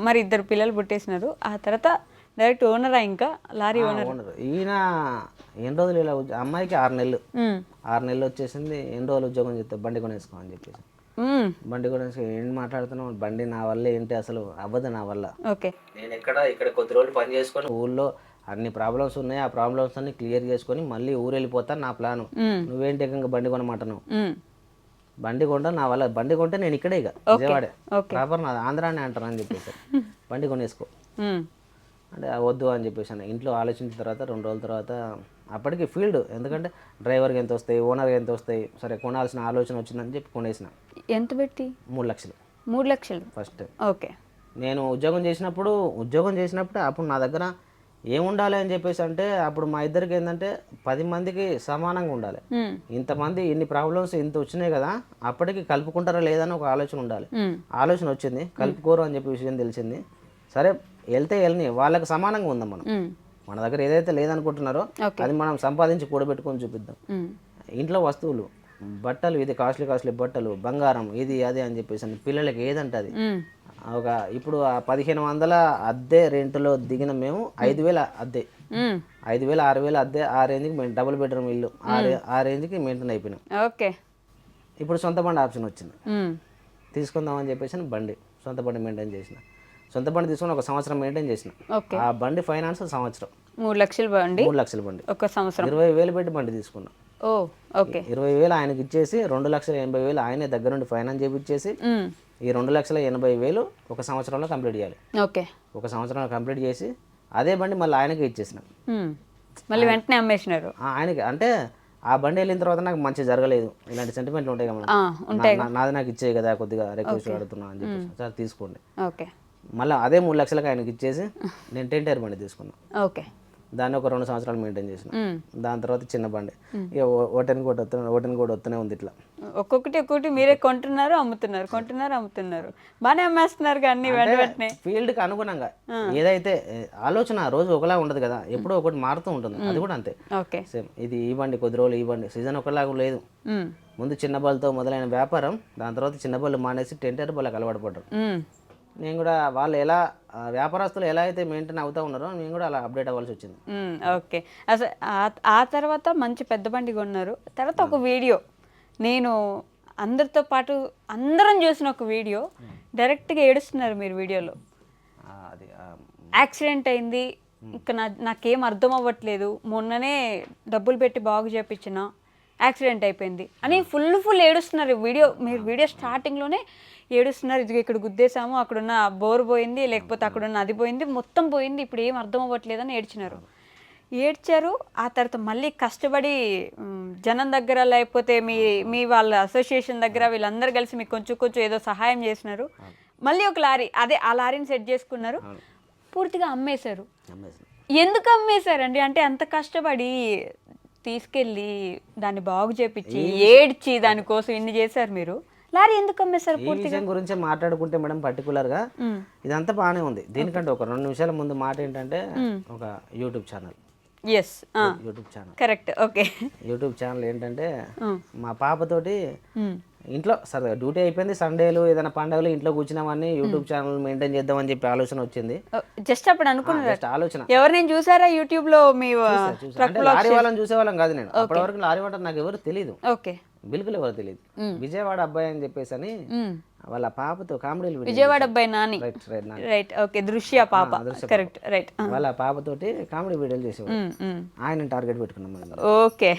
మరి 2 పిల్లలు పుట్టేసినారు. ఆ తర్వాత డైరెక్ట్ ఓనరా, ఇంకా లారీ ఓనర్? ఈయన ఎన్ని రోజులు ఇలా అమ్మాయికి 6 నెలలు 6 నెలలు వచ్చేసింది. ఎన్ని రోజులు ఉద్యోగం చేస్తే బండి కొనేసుకో అని చెప్పేసి, బండి కొనేసి ఏం మాట్లాడుతున్నావు, బండి నా వల్ల ఏంటి, అసలు అవ్వదు నా వల్ల. ఓకే. నేను ఇక్కడ కొద్ది రోజులు పని చేసుకొని ఊళ్ళో అన్ని ప్రాబ్లమ్స్ ఉన్నాయి, ఆ ప్రాబ్లమ్స్ అన్ని క్లియర్ చేసుకొని మళ్ళీ ఊరు వెళ్ళిపోతా నా ప్లాను. నువ్వేంటి ఇంకా బండి కొనమంటున్నావు? బండి కొంటా నా వల్ల, బండి కొంటే నేను ఇక్కడే ఇక విజయవాడే ప్రాపర్ నా ఆంధ్రానే అంటాను అని చెప్పేసి, బండి కొనేసుకో అంటే వద్దు అని చెప్పేసి ఇంట్లో ఆలోచించిన తర్వాత 2 రోజుల తర్వాత అప్పటికి ఫీల్డ్, ఎందుకంటే డ్రైవర్కి ఎంత వస్తాయి, ఓనర్కి ఎంత వస్తాయి, సరే కొనాల్సిన ఆలోచన వచ్చిందని చెప్పి కొనేసిన. ఎంత పెట్టి? 3 లక్షలు. 3 లక్షలు ఫస్ట్. ఓకే. నేను ఉద్యోగం చేసినప్పుడు అప్పుడు నా దగ్గర ఏముండాలి అని చెప్పేసి అంటే అప్పుడు మా ఇద్దరికి ఏంటంటే 10 మందికి సమానంగా ఉండాలి. ఇంతమంది ఇన్ని ప్రాబ్లమ్స్ ఇంత వచ్చినాయి కదా, అప్పటికి కలుపుకుంటారా లేదని ఒక ఆలోచన ఉండాలి. ఆలోచన వచ్చింది, కలుపుకోరు అని చెప్పి విషయం తెలిసింది. సరే వెళ్తే వెళ్ళని, వాళ్ళకి సమానంగా ఉందాం మనం. మన దగ్గర ఏదైతే లేదనుకుంటున్నారో అది మనం సంపాదించి కూడబెట్టుకొని చూపిద్దాం. ఇంట్లో వస్తువులు, బట్టలు, ఇది కాస్ట్లీ బట్టలు, బంగారం, ఇది అది అని చెప్పేసి పిల్లలకి ఏదంటే అది ఒక ఇప్పుడు 1500 అద్దె రెంట్లో దిగిన మేము 5000 అద్దె, 5000 6000 అద్దె, ఆ రేంజ్కి మేము డబుల్ బెడ్రూమ్ ఇల్లు ఆ రేంజ్కి మెయింటైన్ అయిపోయినాం. ఓకే. ఇప్పుడు సొంత బండి ఆప్షన్ వచ్చింది, తీసుకుందామని చెప్పేసి బండి, సొంత బండి మెయింటైన్ చేసిన. సొంత బండి తీసుకొని ఒక సంవత్సరం మెయింటైన్ చేసిన. ఓకే. ఆ బండి ఫైనాన్స్ సంవత్సరం 3 లక్షలు బండి, 3 లక్షల బండి, ఒక సంవత్సరం 20,000 పెట్టి బండి తీసుకున్నా. ఓ ఓకే. 20,000 ఆయనకి ఇచ్చేసి 2,80,000 ఆయనే దగ్గర నుండి ఫైనాన్స్ చేపించేసి ఈ 2,80,000 ఒక సంవత్సరంలో కంప్లీట్ చేయాలి. ఓకే. ఒక సంవత్సరంలో కంప్లీట్ చేసి అదే బండి మళ్ళీ ఆయనకి ఇచ్చేసిన. మళ్ళీ వెంటనే అమ్మేసినారు ఆయనకి. అంటే ఆ బండి వెళ్ళిన తర్వాత నాకు మంచి జరగలేదు, ఇలాంటి సెంటిమెంట్లు ఉంటాయి కదా, నాది నాకు ఇచ్చేయి కదా, కొద్దిగా రిక్వెస్ట్ అడుగుతున్నా అని చెప్పేసి సార్ తీసుకోండి. ఓకే. మళ్ళీ అదే 3 లక్షలకు ఆయనకి ఇచ్చేసి నేను 10 టైర్ బండి తీసుకున్నాను. ఓకే. దాన్ని ఒక 2 సంవత్సరాలు మెయింటైన్ చేసిన. దాని తర్వాత చిన్న బండి ఇక ఓటెన్ కూడా వస్తూనే ఉంది. ఇట్లా ఒక్కొక్కటి మీరే కొంటున్నారు అమ్ముతున్నారు బాగానే అమ్మేస్తున్నారు కానీ వెంటనే ఫీల్డ్కి అనుగుణంగా ఏదైతే ఆలోచన రోజు ఒకలా ఉండదు కదా, ఎప్పుడో ఒకటి మారుతూ ఉంటుంది. అది కూడా అంతే ఓకే. సేమ్. ఇది ఈ బండి కొద్ది రోజులు, ఈ బండి సీజన్ ఒకలాగా లేదు. ముందు చిన్న బళ్ళతో మొదలైన వ్యాపారం, దాని తర్వాత చిన్న బళ్ళు మానేసి 10 టైర్ బళ్ళకి అలవాటు పడ్డారు. నేను కూడా వాళ్ళు ఎలా వ్యాపారస్తులు ఎలా అయితే మెయింటైన్ అవుతా ఉన్నారో నేను కూడా అలా అప్డేట్ అవ్వాల్సి వచ్చింది. ఓకే. అసలు ఆ తర్వాత మంచి పెద్ద బండి కొన్నారు. తర్వాత ఒక వీడియో నేను అందరితో పాటు అందరం చూసిన ఒక వీడియో, డైరెక్ట్గా ఏడుస్తున్నారు మీరు వీడియోలో. అది యాక్సిడెంట్ అయింది, ఇంకా నాకేం అర్థం అవ్వట్లేదు, మొన్ననే డబ్బులు పెట్టి బాగు చేయించిన, యాక్సిడెంట్ అయిపోయింది అని ఫుల్ ఏడుస్తున్నారు. మీరు వీడియో స్టార్టింగ్లోనే ఏడుస్తున్నారు. ఇది ఇక్కడ గుద్దేశాము, అక్కడున్న బోర్ పోయింది, లేకపోతే అక్కడున్న అది పోయింది, మొత్తం పోయింది, ఇప్పుడు ఏం అర్థం అవ్వట్లేదని ఏడ్చారు. ఆ తర్వాత మళ్ళీ కష్టపడి జనం దగ్గర లేకపోతే మీ వాళ్ళ అసోసియేషన్ దగ్గర వీళ్ళందరూ కలిసి మీకు కొంచెం ఏదో సహాయం చేసినారు. మళ్ళీ ఒక లారీ, అదే ఆ లారీని సెట్ చేసుకున్నారు, పూర్తిగా అమ్మేశారు. ఎందుకు అమ్మేశారండి? అంటే అంత కష్టపడి తీసుకెళ్ళి దాన్ని బాగు చేపించి ఏడ్చి దానికోసం ఇన్ని చేశారు మీరు, లారీ ఎందుకు అమ్మేశారు? ఈ విషయం గురించి మాట్లాడుకుంటే మేడం పర్టికులర్గా ఇదంతా బాగానే ఉంది. దీనికంటే ఒక 2 నిమిషాల ముందు మాట ఏంటంటే ఒక YouTube channel. YouTube channel correct. Okay. YouTube channel ఏంటంటే మా పాపతోటి ఇంట్లో సరే డ్యూటీ అయిపోయింది, సండేలు ఏదైనా పండుగలు ఇంట్లో కూర్చున్నామని యూట్యూబ్ ఛానల్ మెయింటైన్ చేద్దామని చెప్పి ఆలోచన వచ్చింది. జస్ట్ అప్పుడు అనుకున్నారు ఆలోచన. ఎవరిని చూసారా యూట్యూబ్ లో? మీ లారీ వాళ్ళని చూసేవాళ్ళం కాదు నేను, అప్పటి వరకు లారీ వాళ్ళ నాకు ఎవరు తెలియదు, ఓకే, బిల్కుల్ ఎవరు తెలియదు. విజయవాడ అబ్బాయి అని చెప్పేసి అని వాళ్ళ పాపతో కామెడీలు, విజయవాడ అబ్బాయి నాని, రైట్, ఓకే, దృశ్య పాప, కరెక్ట్, రైట్, వాళ్ళ పాపతోటి కామెడీ వీడియోలు చేసేవాడు. ఆయన టార్గెట్ పెట్టుకున్నాం. ఓకే.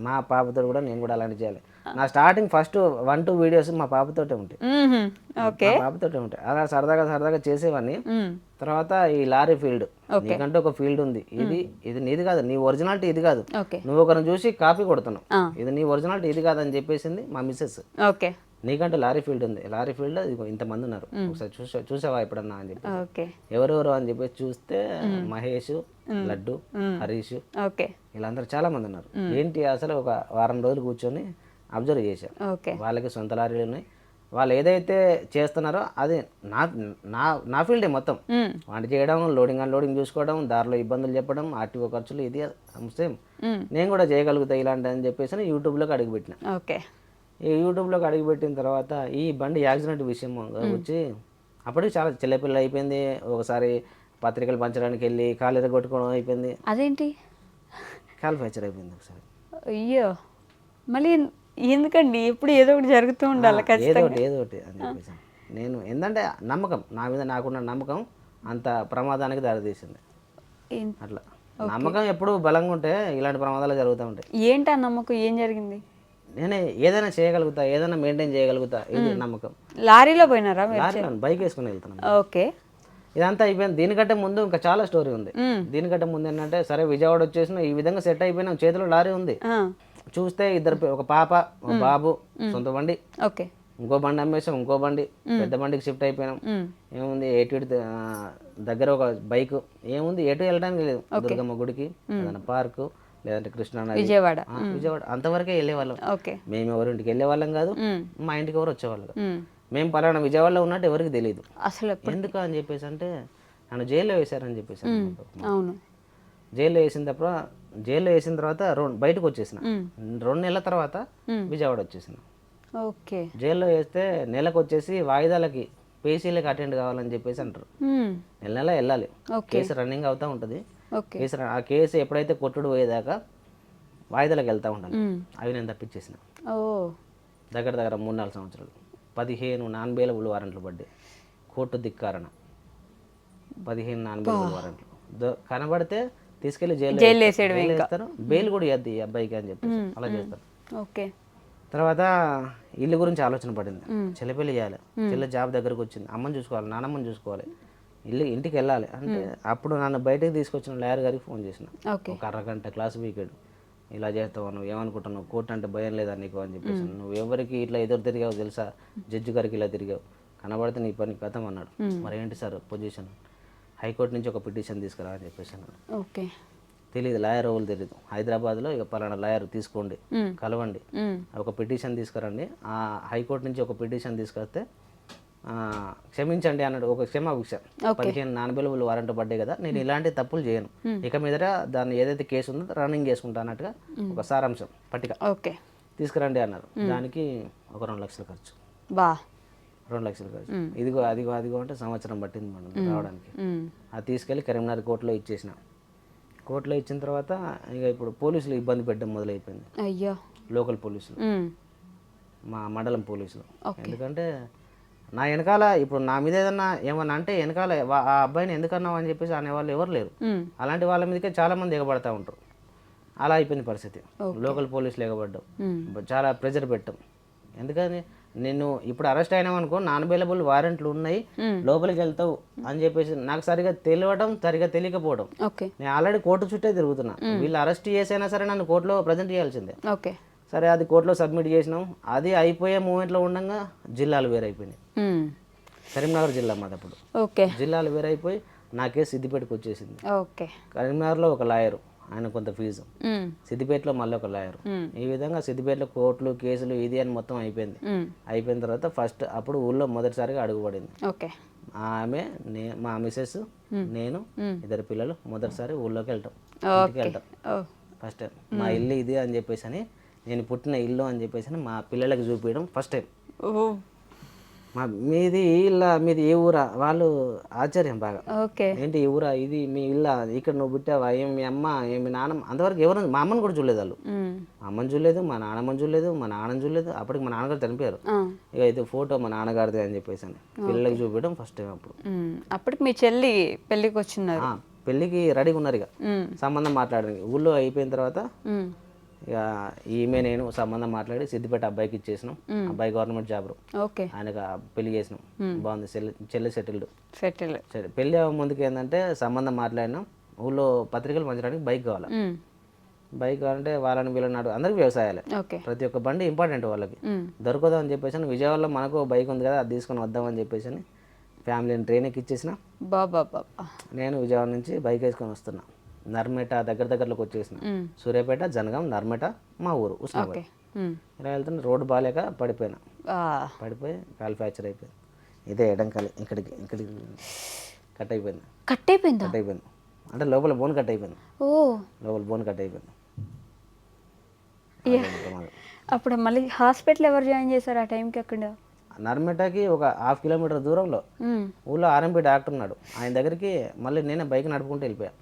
మా పాపతో కూడా నేను కూడా అలాంటి చేయాలి. నా స్టార్టింగ్ ఫస్ట్ 1-2 వీడియోస్ మా పాపతోటే ఉంటాయి. ఓకే. పాపతోటే ఉంటాయి. అలా సరదాగా చేసేవాడిని. తర్వాత ఈ లారీ ఫీల్డ్, నీకంటే ఒక ఫీల్డ్ ఉంది, ఇది నీది కాదు, నీ ఒరిజినాలిటీ ఇది కాదు, నువ్వు ఒకరిని చూసి కాపీ కొడుతున్నావు, ఇది నీ ఒరిజినాలిటీ ఇది కాదు అని చెప్పేసింది మా మిస్సెస్. ఓకే. నీకంటే లారీ ఫీల్డ్ ఉంది, లారీ ఫీల్డ్ ఇంతమంది ఉన్నారు, ఒకసారి చూసావా ఎప్పుడన్నా అని చెప్పి ఎవరెవరు అని చెప్పేసి చూస్తే మహేష్, లడ్డు, హరీష్, వీళ్ళందరూ చాలా మంది ఉన్నారు. ఏంటి అసలు ఒక వారం రోజులు కూర్చొని అబ్జర్వ్ చేశారు. వాళ్ళకి సొంత లారీలు ఉన్నాయి, వాళ్ళు ఏదైతే చేస్తున్నారో అది నా ఫీల్డే మొత్తం. వంట చేయడం, లోడింగ్ అన్లోడింగ్ చూసుకోవడం, దారిలో ఇబ్బందులు చెప్పడం, ఆర్టీఓ ఖర్చులు, ఇది సేమ్ నేను కూడా చేయగలుగుతా ఇలాంటి అని చెప్పేసి యూట్యూబ్లోకి అడుగుపెట్టిన. ఈ యూట్యూబ్లోకి అడుగుపెట్టిన తర్వాత ఈ బండి యాక్సిడెంట్ విషయం వచ్చి అప్పటికి చాలా చిల్లపిల్ల అయిపోయింది. ఒకసారి పత్రికలు పంచడానికి వెళ్ళి కాలు ఎరగొట్టుకోవడం అయిపోయింది. అదేంటి? కాలు ఫ్రాక్చర్ అయిపోయింది ఒకసారి. అయ్యో, మళ్ళీ ఎందుకండి? ఎప్పుడు ఏదో ఒకటి జరుగుతూ ఉండాలి, ఏదో ఒకటి అని చెప్పేసి. నేను ఏంటంటే నమ్మకం, నా మీద నాకున్న నమ్మకం అంత ప్రమాదానికి దారితీసింది. అట్లా నమ్మకం ఎప్పుడు బలంగా ఉంటే ఇలాంటి ప్రమాదాలు జరుగుతూ ఉంటాయి. ఏంటి ఆ నమ్మకం? ఏం జరిగింది? నేనే ఏదైనా చేయగలుగుతా, ఏదైనా మెయింటైన్ చేయగలుగుతా, ఇది నమ్మకం. లారీలో పోయినారా? లారీలో బైక్ వేసుకుని వెళ్తున్నాను. ఓకే. ఇదంతా అయిపోయింది. దీనికంటే ముందు ఇంకా చాలా స్టోరీ ఉంది. దీనికంటే ముందు ఏంటంటే సరే విజయవాడ వచ్చేసిన ఈ విధంగా సెట్ అయిపోయినాం, చేతిలో లారీ ఉంది. చూస్తే ఒక పాప, ఒక బాబు, సొంత బండి, ఇంకో బండి అమ్మేసాం, ఇంకో బండి పెద్ద బండికి షిఫ్ట్ అయిపోయినాం. ఏముంది ఏటు దగ్గర ఒక బైక్, ఏముంది ఎటు వెళ్ళడానికి లేదు, దుర్గమ్మ గుడికి, ఏదైనా పార్కు, లేదంటే కృష్ణా నది, విజయవాడ అంతవరకే వెళ్ళేవాళ్ళం. మేము ఎవరింటికి వెళ్ళే వాళ్ళం కాదు, మా ఇంటికి ఎవరు వచ్చేవాళ్ళు కాదు. మేము పలానా విజయవాడలో ఉన్నట్టు ఎవరికి తెలియదు అసలు. ఎందుకు అని చెప్పేసి అంటే నన్ను జైల్లో వేశారని చెప్పేసి. జైల్లో వేసిన తర్వాత బయటకు వచ్చేసిన. 2 నెలల తర్వాత విజయవాడ వచ్చేసిన. జైల్లో వేస్తే నెలకు వచ్చేసి వాయిదాలకి పేసీలకు అటెండ్ కావాలని చెప్పేసి అంటారు. నెల వెళ్ళాలి, కేసు రన్నింగ్ అవుతూ ఉంటుంది. ఆ కేసు ఎప్పుడైతే కొట్టుడు పోయేదాకా వాయిదాలకు వెళ్తూ ఉంటాను. అవి నేను తప్పించేసిన. దగ్గర 3-4 సంవత్సరాలు 15 నాన్ బెయిలబుల్ వారెంట్లు పడ్డాయి. కోర్టు ధిక్కారణ. 15 నాన్ బెయిలబుల్ వారెంట్లు కనబడితే తీసుకెళ్లి జైలు వేస్తారు. బెయిల్ కూడా ఇవ్వద్దు ఈ అబ్బాయికి అని చెప్పి అలా చేస్తారు. ఓకే. తర్వాత ఇల్లు గురించి ఆలోచన పడింది. చెల్లి పెళ్లి చేయాలి, చెల్లి జాబ్ దగ్గరకు వచ్చింది, అమ్మని చూసుకోవాలి, నాన్నమ్మని చూసుకోవాలి, ఇంటికి వెళ్ళాలి అంటే అప్పుడు నన్ను బయటకు తీసుకొచ్చిన లాయర్ గారికి ఫోన్ చేసిన. ఒక అరగంట క్లాస్ వీకెడ్ ఇలా చేస్తావు, నువ్వు ఏమనుకుంటున్నావు, కోర్టు అంటే భయం లేదా నీకు అని చెప్పేసి, నువ్వు ఎవరికి ఇట్లా ఎదురు తిరిగావు తెలుసా, జడ్జి గారికి ఇలా తిరిగావు, కనబడితే నీ పని కథం అన్నాడు. మరి ఏంటి సార్ పొజిషన్, హైకోర్టు నుంచి ఒక పిటిషన్ తీసుకురా అని చెప్పేసి అన్నాడు. ఓకే. తెలియదు లాయర్ ఎవరు తెలియదు, హైదరాబాద్లో ఇక పలానా లాయర్ తీసుకోండి, కలవండి, ఒక పిటిషన్ తీసుకురండి, ఆ హైకోర్టు నుంచి ఒక పిటిషన్ తీసుకొస్తే క్షమించండి అన్నాడు. ఒక క్షమాభిక్ష, 15 నాన్ బెయిలబుల్ వారెంట్ పడ్డాయి కదా, నేను ఇలాంటి తప్పులు చేయను, ఇక మీదట దాన్ని ఏదైతే కేసు ఉందో రన్నింగ్ చేసుకుంటా అన్నట్టుగా ఒక సారాంశం పట్టిక తీసుకురండి అన్నారు. దానికి ఒక 2 లక్షలు ఖర్చు. 2 లక్షలు ఖర్చు. ఇదిగో అదిగో అదిగో అంటే సంవత్సరం పట్టింది మనం రావడానికి. అది తీసుకెళ్ళి కరీంనగర్ కోర్టులో ఇచ్చేసిన. కోర్టులో ఇచ్చిన తర్వాత ఇక ఇప్పుడు పోలీసులు ఇబ్బంది పెట్టడం మొదలైపోయింది. లోకల్ పోలీసులు, మా మండలం పోలీసులు. ఎందుకంటే నా వెనకాల ఇప్పుడు నా మీద ఏమన్నా అంటే వెనకాల ఆ అబ్బాయిని ఎందుకన్నావు అని చెప్పేసి అనేవాళ్ళు ఎవరు లేరు. అలాంటి వాళ్ళ మీదకే చాలా మంది ఎగబడతా ఉంటారు. అలా అయిపోయింది పరిస్థితి. లోకల్ పోలీసులు ఎగబడ్డాం, చాలా ప్రెజర్ పెట్టాం. ఎందుకని నిన్ను ఇప్పుడు అరెస్ట్ అయినామనుకో, నాన్ బెయిలబుల్ వారెంట్లు ఉన్నాయి, లోపలికి వెళ్తావు అని చెప్పేసి నాకు సరిగా తెలియటం, సరిగా తెలియకపోవడం. నేను ఆల్రెడీ కోర్టు చుట్టే తిరుగుతున్నా. వీళ్ళు అరెస్ట్ చేసైనా సరే నన్ను కోర్టులో ప్రజెంట్ చేయాల్సిందే. సరే అది కోర్టులో సబ్మిట్ చేసినాం. అది అయిపోయే మూమెంట్లో ఉండగా జిల్లాలు వేరైపోయినాయి. కరీంనగర్ జిల్లా మాదప్పుడు. జిల్లాలు వేరైపోయి నా కేసు సిద్దిపేటకు వచ్చేసింది. కరీంనగర్లో ఒక లాయరు, ఆయన కొంత ఫీజు, సిద్దిపేటలో మళ్ళీ ఒక లాయరు. ఈ విధంగా సిద్దిపేటలో కోర్టులు కేసులు ఇది అని మొత్తం అయిపోయింది. అయిపోయిన తర్వాత ఫస్ట్ అప్పుడు ఊళ్ళో మొదటిసారిగా అడుగుపడింది ఆమె, మా మిసెస్, నేను, 2 పిల్లలు మొదటిసారి ఊళ్ళోకి వెళ్తాం. ఫస్ట్ టైం మా ఇల్లు ఇది అని చెప్పేసి అని, నేను పుట్టిన ఇల్లు అని చెప్పేసి మా పిల్లలకి చూపించడం ఫస్ట్ టైం. మీది ఇల్లా, మీది ఏ ఊరా, వాళ్ళు ఆశ్చర్యం బాగా, ఏంటి ఈ ఊరా, ఇది మీ ఇల్లా, ఇక్కడ నువ్వు పుట్టావా, ఏం మీ అమ్మ, ఏం మీ నాన్నమ్మ, అంతవరకు ఎవరు మా అమ్మని కూడా చూడలేదు వాళ్ళు. మా అమ్మని చూడలేదు, మా నాన్నమ్మని చూడలేదు, మా నాన్నని చూడలేదు. అప్పటికి మా నాన్నగారు చనిపోయారు. ఇక అయితే ఫోటో మా నాన్నగారిది అని చెప్పేసి అని పిల్లలకి చూపించడం ఫస్ట్ టైం. అప్పటికి మీ చెల్లి పెళ్ళికి వచ్చిన్నారు, పెళ్ళికి రెడీగా ఉన్నారు. ఇక సంబంధం మాట్లాడడానికి ఊళ్ళో అయిపోయిన తర్వాత ఇక ఈమె నేను సంబంధం మాట్లాడి సిద్దిపేట అబ్బాయికి ఇచ్చేసినాం. అబ్బాయి గవర్నమెంట్ జాబ్, ఆయనకు పెళ్లి చేసినాం. బాగుంది, చెల్లి సెటిల్డ్. పెళ్లి ముందుకు ఏంటంటే సంబంధం మాట్లాడినాం. ఊళ్ళో పత్రికలు పంచడానికి బైక్ కావాలి. బైక్ కావాలంటే వాళ్ళని వీళ్ళని అందరికి వ్యవసాయాలే, ప్రతి ఒక్క బండి ఇంపార్టెంట్ వాళ్ళకి. దొరకదు అని చెప్పేసి విజయవాడలో మనకు బైక్ ఉంది కదా, అది తీసుకొని వద్దామని చెప్పేసి ఫ్యామిలీని ట్రైన్ ఎక్కి ఇచ్చేసిన. నేను విజయవాడ నుంచి బైక్ వేసుకొని వస్తున్నా. నర్మేట దగ్గరలోకి వచ్చేసిన. సూర్యాపేట, జనగాం, నర్మేట మా ఊరు ఉస్మానాబాద్. ఇలా వెళ్తున్నా, రోడ్డు బాగాలేక పడిపోయి కాలు ఫ్రాక్చర్ అయిపోయింది. ఇదే ఎడంకాలి ఇక్కడికి కట్ అయిపోయింది. అంటే లోపల బోన్ కట్ అయిపోయింది. అప్పుడు మళ్ళీ హాస్పిటల్ ఎవరు జాయిన్ చేశారు ఆ టైంకి? అక్కడ నర్మేటకి ఒక 1/2 కిలోమీటర్ దూరంలో ఊళ్ళో ఆర్ఎంపీ డాక్టర్ ఉన్నాడు. ఆయన దగ్గరికి మళ్ళీ నేనే బైక్ నడుపుకుంటూ వెళ్ళిపోయా.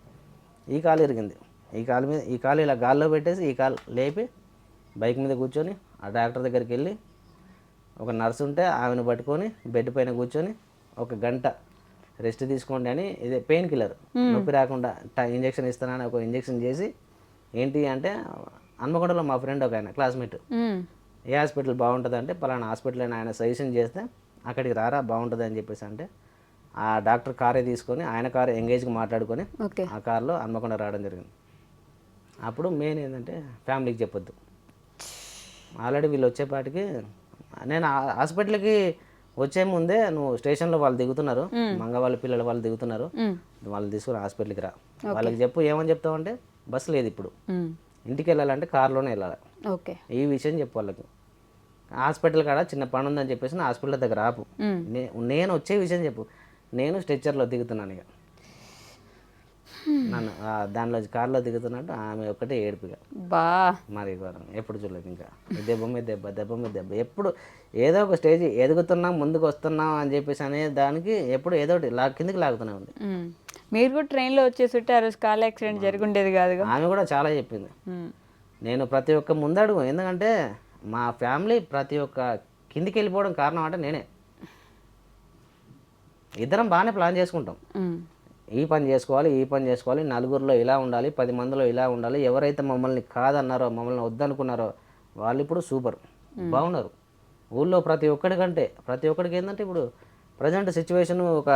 ఈ కాలు ఇరిగింది. ఈ కాలు ఇలా గాల్లో పెట్టేసి ఈ కాలు లేపి బైక్ మీద కూర్చొని ఆ డాక్టర్ దగ్గరికి వెళ్ళి, ఒక నర్సు ఉంటే ఆమెను పట్టుకొని బెడ్ పైన కూర్చొని 1 గంట రెస్ట్ తీసుకోండి అని, ఇదే పెయిన్ కిల్లర్, నొప్పి రాకుండా ఇంజక్షన్ ఇస్తానని ఒక ఇంజక్షన్ చేసి, ఏంటి అంటే హన్మకొండలో మా ఫ్రెండ్ ఒక ఆయన క్లాస్మేట్, ఏ హాస్పిటల్ బాగుంటుంది అంటే పలానా హాస్పిటల్ అని ఆయన సజెషన్ చేస్తే అక్కడికి రారా బాగుంటుంది అని చెప్పేసి అంటే ఆ డాక్టర్ కారే తీసుకొని ఆయన కారు ఎంగేజ్కి మాట్లాడుకొని ఆ కారులో హన్మకొండ రావడం జరిగింది. అప్పుడు మెయిన్ ఏంటంటే ఫ్యామిలీకి చెప్పొద్దు. ఆల్రెడీ వీళ్ళు వచ్చేపాటికి నేను హాస్పిటల్కి వచ్చే ముందే, నువ్వు స్టేషన్లో వాళ్ళు దిగుతున్నారు, మంగ వాళ్ళ పిల్లలు వాళ్ళు దిగుతున్నారు, వాళ్ళు తీసుకుని హాస్పిటల్కి రా, వాళ్ళకి చెప్పు. ఏమని చెప్తావు అంటే బస్సు లేదు ఇప్పుడు, ఇంటికి వెళ్ళాలంటే కారులోనే వెళ్ళాలి, ఈ విషయం చెప్పు వాళ్ళకి. హాస్పిటల్ కాడ చిన్న పని ఉందని చెప్పేసి నా హాస్పిటల్ దగ్గర ఆపు, నేను వచ్చే విషయం చెప్పు. నేను స్ట్రెచ్చర్లో దిగుతున్నాను. ఇక నన్ను దానిలో కారులో దిగుతున్నట్టు ఆమె ఒక్కటే ఏడుపుగా మరి ఎప్పుడు చూడలేదు. ఇంకా దెబ్బ మీద దెబ్బ ఎప్పుడు ఏదో ఒక స్టేజ్ ఎదుగుతున్నాం, ముందుకు వస్తున్నాం అని చెప్పేసి అనే దానికి ఎప్పుడు ఏదో ఒకటి కిందికి లాగుతూనే ఉంది. మీరు కూడా ట్రైన్లో వచ్చేసి ఆ రోజు కార్ యాక్సిడెంట్ జరుగుండేది కాదు. ఆమె కూడా చాలా చెప్పింది. నేను ప్రతి ఒక్క ముందడుగు, ఎందుకంటే మా ఫ్యామిలీ ప్రతి ఒక్క కిందికి వెళ్ళిపోవడం కారణం అంటే నేనే. ఇద్దరం బాగానే ప్లాన్ చేసుకుంటాం. ఈ పని చేసుకోవాలి, ఈ పని చేసుకోవాలి, నలుగురిలో ఇలా ఉండాలి, 10 మందిలో ఇలా ఉండాలి. ఎవరైతే మమ్మల్ని కాదన్నారో, మమ్మల్ని వద్దనుకున్నారో వాళ్ళు ఇప్పుడు సూపర్ బాగున్నారు. ఊళ్ళో ప్రతి ఒక్కడికి ఏంటంటే ఇప్పుడు ప్రజెంట్ సిచ్యువేషన్, ఒక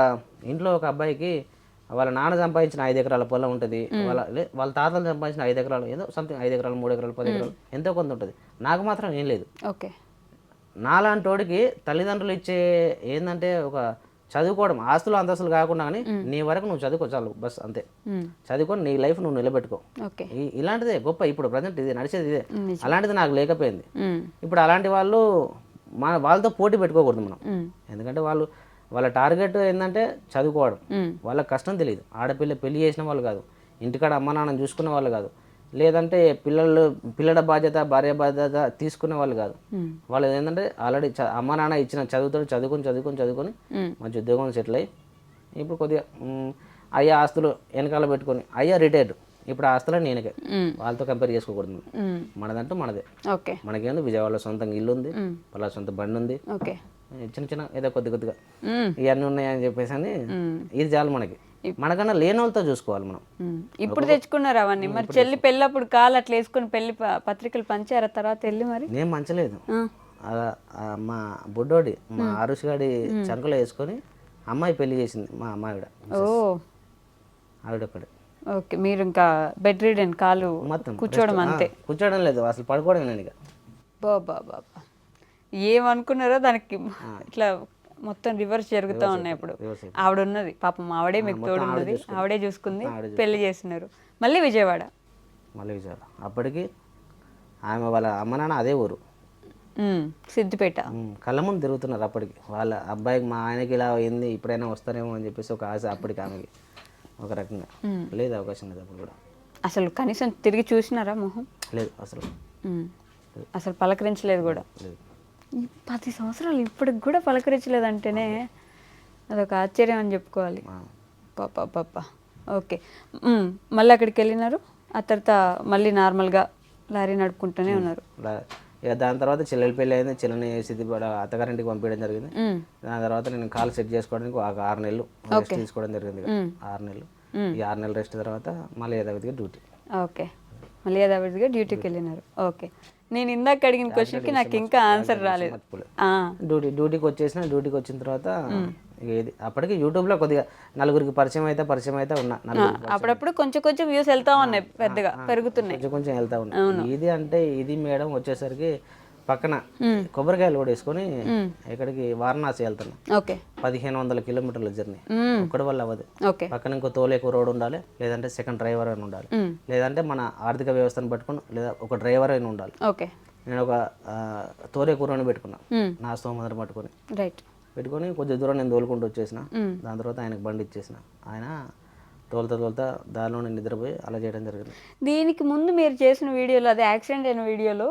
ఇంట్లో ఒక అబ్బాయికి వాళ్ళ నాన్న సంపాదించిన 5 ఎకరాల పొలం ఉంటుంది, వాళ్ళ తాతలు సంపాదించిన 5 ఎకరాలు, ఏదో సంథింగ్ 5 ఎకరాలు, 3 ఎకరాలు, 10 ఎకరాలు ఎంతో కొంత ఉంటుంది. నాకు మాత్రం ఏం లేదు. ఓకే, నాలాంటి వాడికి తల్లిదండ్రులు ఇచ్చే ఏంటంటే ఒక చదువుకోవడం, ఆస్తులు అంతస్తులు కాకుండా కానీ నీ వరకు నువ్వు చదువుకో చాలు, బస్ అంతే. చదువుకొని నీ లైఫ్ నువ్వు నిలబెట్టుకో. ఇలాంటిదే గొప్ప. ఇప్పుడు ప్రజెంట్ ఇది నడిచేది ఇదే. అలాంటిది నాకు లేకపోయింది. ఇప్పుడు అలాంటి వాళ్ళు వాళ్ళతో పోటీ పెట్టుకోకూడదు మనం. ఎందుకంటే వాళ్ళ టార్గెట్ ఏంటంటే చదువుకోవడం. వాళ్ళకి కష్టం తెలియదు. ఆడపిల్ల పెళ్లి చేసిన వాళ్ళు కాదు, ఇంటికాడ అమ్మ నాన్నని చూసుకునే వాళ్ళు కాదు, లేదంటే పిల్లల బాధ్యత, భార్య బాధ్యత తీసుకునే వాళ్ళు కాదు. వాళ్ళు ఏంటంటే ఆల్రెడీ అమ్మ నాన్న ఇచ్చిన చదువుతో చదువుకొని మంచి ఉద్యోగం సెటిల్ అయ్యి ఇప్పుడు కొద్దిగా అయ్యా ఆస్తులు వెనకాల పెట్టుకొని అయ్యా రిటైర్డ్. ఇప్పుడు ఆ ఆస్తులు నేనకే, వాళ్ళతో కంపేర్ చేసుకోకూడదు. మనదంటూ మనదే. మనకేంది విజయవాడలో సొంతంగా ఇల్లు ఉంది, వాళ్ళ సొంత బండి ఉంది, చిన్న ఏదో కొద్దిగా ఇవన్నీ ఉన్నాయని చెప్పేసి అని ఇది చాలు మనకి. మనకన్నా లేని వాళ్ళతో చూసుకోవాలి మనం. ఇప్పుడు తెచ్చుకున్నారు అవన్నీ. మరి చెల్లి పెళ్ళప్పుడు కాలు అట్లా వేసుకుని పెళ్లి పత్రికలు పంచారా తర్వాత వెళ్ళి? మరి నేను మంచలేదు. మా బుడ్డోడి, మా ఆరుష్ గాడి చంకలో వేసుకొని అమ్మాయి పెళ్లి చేసింది మా అమ్మాయిడ. ఆవిడొక్కడే. ఓకే, మీరు ఇంకా బెడ్ రీడెన్, కాలు మొత్తం కూర్చోవడం అంతే. కూర్చోవడం లేదు, అసలు పడుకోవడం నేను ఇక. బాబా ఏమనుకున్నారో దానికి ఇట్లా మొత్తం రివర్స్ జరుగుతూ ఉన్నాయి. ఇప్పుడు ఆవిడ ఉన్నది పాపం, ఆవిడే మీకు తోడు ఉన్నది, ఆవిడే చూసుకుంది, పెళ్లి చేస్తున్నారు. మళ్ళీ విజయవాడ. అప్పటికి ఆమె వాళ్ళ అమ్మ నాన్న అదే ఊరు, సిద్దిపేట. కళ్ళ ముందు తిరుగుతున్నారు. అప్పటికి వాళ్ళ అబ్బాయికి మా ఆయనకి ఇలా అయింది, ఇప్పుడైనా వస్తారేమో అని చెప్పేసి ఒక ఆశ అప్పటికి ఆమెకి. ఒక రకంగా లేదు, అవకాశం లేదు అప్పుడు కూడా. అసలు కనీసం తిరిగి చూసినారా మొహం? లేదు అసలు పలకరించలేదు కూడా. 10 సంవత్సరాలు ఇప్పటికి కూడా పలకరించలేదంటేనే అదొక ఆశ్చర్యం అని చెప్పుకోవాలి. పాప. ఓకే, మళ్ళీ అక్కడికి వెళ్ళినారు. ఆ తర్వాత మళ్ళీ నార్మల్గా లారీ నడుపుకుంటూనే ఉన్నారు. ఇక దాని తర్వాత చెల్లెలి పెళ్ళి అయింది. చెల్లెని సిద్దిపేట అత్తగారింటికి పంపించడం జరిగింది. దాని తర్వాత నేను కాల్ సెట్ చేసుకోవడానికి ఒక 6 నెలలు రెస్ట్ తీసుకోవడం జరిగింది. 6 నెలలు. ఈ 6 నెలలు రెస్ట్ తర్వాత మళ్ళీ యథావిధిగా డ్యూటీ. ఓకే, మళ్ళీ యథావిధిగా డ్యూటీకి వెళ్ళినారు. ఓకే, నేను ఇందాక అడిగిన క్వశ్చన్కి నాకు ఇంకా ఆన్సర్ రాలేదు. డ్యూటీకి వచ్చిన తర్వాత అప్పటికి యూట్యూబ్లో కొద్దిగా నలుగురికి పరిచయం అయితే ఉన్నా. అప్పుడప్పుడు కొంచెం వ్యూస్ వెళ్తా ఉన్నాయి, పెద్దగా పెరుగుతున్నాయి, కొంచెం వెళ్తా ఉన్నాయి. ఇది మేడం వచ్చేసరికి పక్కన కొబ్బరికాయలు కూడా వేసుకొని ఇక్కడికి వారణాసి వెళ్తున్నా. 1500 కిలోమీటర్ల జర్నీ ఒక్కడి వల్ల అవ్వదు. పక్కన ఇంకో తోలేకు రోడ్ ఉండాలి, లేదంటే సెకండ్ డ్రైవర్ అయినా ఉండాలి, లేదంటే మన ఆర్థిక వ్యవస్థను పట్టుకుని లేదా ఒక డ్రైవర్ అయినా ఉండాలి. నేను ఒక తోలేకూరని పెట్టుకున్నా, నా స్తోమతను పట్టుకొని పెట్టుకొని కొద్ది దూరం నేను తోలుకుంటూ వచ్చేసిన. దాని తర్వాత ఆయనకు బండి ఇచ్చేసిన. ఆయన తోలుతా దారిలో నేను నిద్రపోయి అలా చేయడం జరిగింది. దీనికి ముందు మీరు చేసిన వీడియోలో, అది యాక్సిడెంట్ అయిన వీడియోలో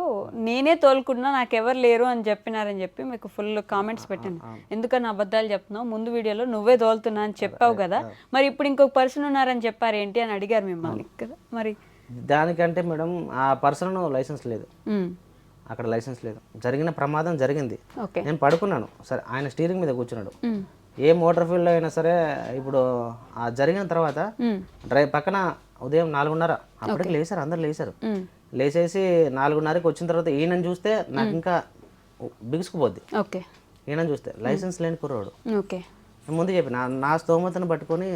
నేనే తోలుకున్నా, నాకెవరు లేరు అని చెప్పినారని చెప్పి మీకు ఫుల్ కామెంట్స్ పెట్టాను. ఎందుకని అబద్ధాలు చెప్తున్నావు, ముందు వీడియోలో నువ్వే తోలుతున్నా అని చెప్పావు కదా, మరి ఇప్పుడు ఇంకొక పర్సన్ ఉన్నారని చెప్పారు ఏంటి అని అడిగారు మిమ్మల్ని కదా. మరి దానికంటే మేడం ఆ పర్సన్ లైసెన్స్ లేదు, అక్కడ లైసెన్స్ లేదు. జరిగిన ప్రమాదం జరిగింది, నేను పడుకున్నాను. సరే, ఆయన స్టీరింగ్ మీద కూర్చున్నాడు. ఏ మోటార్ ఫీల్డ్ అయినా సరే ఇప్పుడు ఆ జరిగిన తర్వాత పక్కన ఉదయం 4:30 అప్పటికి లేచారు, అందరు లేచేసి 4:30కి వచ్చిన తర్వాత ఈయనని చూస్తే నాకు ఇంకా బిగుసుకుపోద్ది. ఈయనని చూస్తే లైసెన్స్ లేని కుర్రోడు. ముందు చెప్పిన నా స్తోమతను పట్టుకొని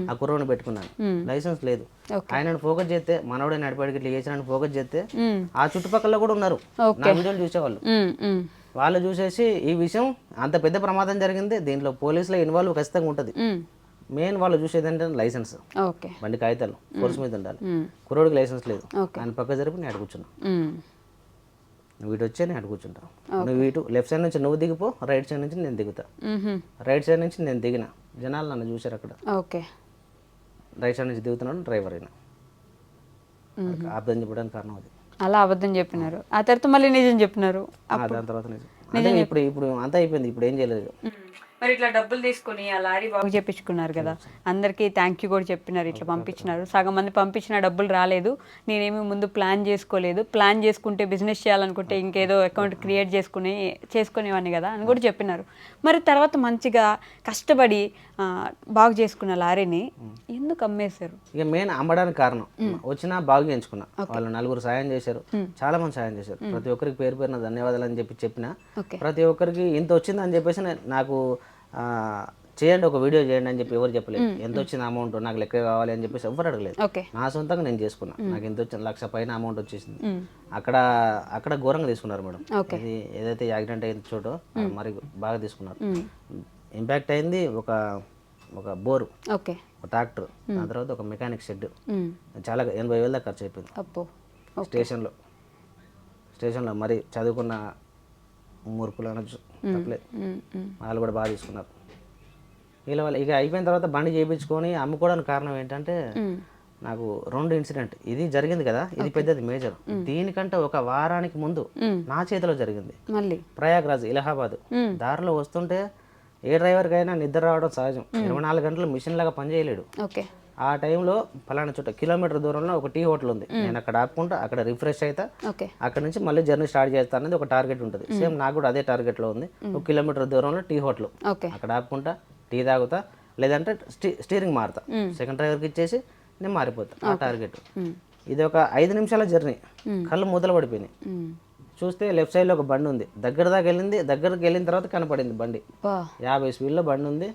ఆ కుర్రోని పెట్టుకున్నాను, లైసెన్స్ లేదు. ఆయనను ఫోకస్ చేస్తే, మనోడే నడిపాడికి ఇట్లా చేసిన ఫోకస్ చేస్తే ఆ చుట్టుపక్కల కూడా ఉన్నారు నా వీడియోలు చూసేవాళ్ళు. వాళ్ళు చూసేసి ఈ విషయం అంత పెద్ద ప్రమాదం జరిగింది, దీంట్లో పోలీసుల ఇన్వాల్వ్ ఖచ్చితంగా ఉంటుంది. మెయిన్ వాళ్ళు చూసేది ఏంటంటే లైసెన్స్, బండి కాగితాలు ఫోర్స్ మీద ఉండాలి. కుర్రోడికి లైసెన్స్ లేదు. ఆయన పక్క జరిపి నేను అడుగుచున్నా, నువ్వు ఇటు వచ్చే నేను అటు కూర్చుంటా, నువ్వు ఇటు లెఫ్ట్ సైడ్ నుంచి నువ్వు దిగిపో, రైట్ సైడ్ నుంచి నేను దిగుతా. రైట్ సైడ్ నుంచి నేను దిగిన, జనాలు నన్ను చూశారు అక్కడ. రైట్ సైడ్ నుంచి దిగుతున్నాను, డ్రైవర్ అయినా. అర్థం చెప్పడానికి కారణం అది. అలా అబద్ధం చెప్పినారు, ఆ తర్వాత మళ్ళీ నిజం చెప్పినారు. దాని తర్వాత నిజం. ఇప్పుడు అంతా అయిపోయింది, ఇప్పుడు ఏం చేయలేదు. మరి ఇట్లా డబ్బులు తీసుకుని ఆ లారీ బాగు చేపించుకున్నారు కదా, అందరికీ థ్యాంక్ యూ కూడా చెప్పినారు, ఇట్లా పంపించినారు. సగం మంది పంపించిన డబ్బులు రాలేదు, నేనేమి ముందు ప్లాన్ చేసుకోలేదు, ప్లాన్ చేసుకుంటే బిజినెస్ చేయాలనుకుంటే ఇంకేదో అకౌంట్ క్రియేట్ చేసుకునేవాడిని కదా అని కూడా చెప్పినారు. మరి తర్వాత మంచిగా కష్టపడి బాగు చేసుకున్న లారీని ఎందుకు అమ్మేశారు? ఇక మెయిన్ అమ్మడానికి కారణం వచ్చినా బాగా చేయించుకున్నా. వాళ్ళు నలుగురు సాయం చేశారు, చాలా మంది సాయం చేశారు. ప్రతి ఒక్కరికి పేరు పేరున ధన్యవాదాలు అని చెప్పిన ప్రతి ఒక్కరికి ఇంత వచ్చిందని చెప్పేసి నాకు చేయండి, ఒక వీడియో చేయండి అని చెప్పి ఎవరు చెప్పలేదు. ఎంత వచ్చింది అమౌంట్ నాకు లెక్క కావాలి అని చెప్పేసి ఎవరు అడగలేదు. నా సొంతంగా నేను చేసుకున్నా. నాకు ఎంత వచ్చింది, 1,00,000 పైన అమౌంట్ వచ్చేసింది. అక్కడ ఘోరంగా తీసుకున్నారు మేడం. ఇది ఏదైతే యాక్సిడెంట్ అయింది చోటు మరి బాగా తీసుకున్నారు. ఇంపాక్ట్ అయింది ఒక బోరు, ఒక ట్రాక్టర్, దాని తర్వాత ఒక మెకానిక్ షెడ్, చాలా 80,000 దాకా ఖర్చు అయిపోయింది. స్టేషన్లో మరి చదువుకున్న మూర్ఖులు అనొచ్చు, తప్పలేదు. వాళ్ళు కూడా బాగా తీసుకున్నారు. వీళ్ళ వల్ల ఇక అయిపోయిన తర్వాత బండి చేయించుకొని అమ్ముకోవడానికి కారణం ఏంటంటే నాకు 2 ఇన్సిడెంట్. ఇది జరిగింది కదా, ఇది పెద్దది మేజర్. దీనికంటే ఒక వారానికి ముందు నా చేతిలో జరిగింది. ప్రయాగ్రాజ్ ఇలహాబాద్ దారిలో వస్తుంటే ఏ డ్రైవర్కైనా నిద్ర రావడం సహజం. 24 గంటలు మిషన్ లాగా పనిచేయలేడు. ఆ టైంలో ఫలానా చోట కిలోమీటర్ దూరంలో ఒక టీ హోటల్ ఉంది. నేను అక్కడ ఆపుకుంటా, అక్కడ రిఫ్రెష్ అవుతా, అక్కడ నుంచి మళ్ళీ జర్నీ స్టార్ట్ చేస్తా అనేది ఒక టార్గెట్ ఉంటుంది. సేమ్ నాకు కూడా అదే టార్గెట్లో ఉంది. 1 కిలోమీటర్ దూరంలో టీ హోటల్, అక్కడ ఆపుకుంటా, టీ తాగుతా, లేదంటే స్టీరింగ్ మారుతా, సెకండ్ డ్రైవర్కి ఇచ్చేసి నేను మారిపోతా. ఆ టార్గెట్. ఇది ఒక 5 నిమిషాల జర్నీ. కళ్ళు మూతలు పడిపోయినాయి. చూస్తే లెఫ్ట్ సైడ్లో ఒక బండి ఉంది. దగ్గరికి వెళ్ళిన తర్వాత కనపడింది బండి. 50 స్పీడ్లో బండి ఉంది.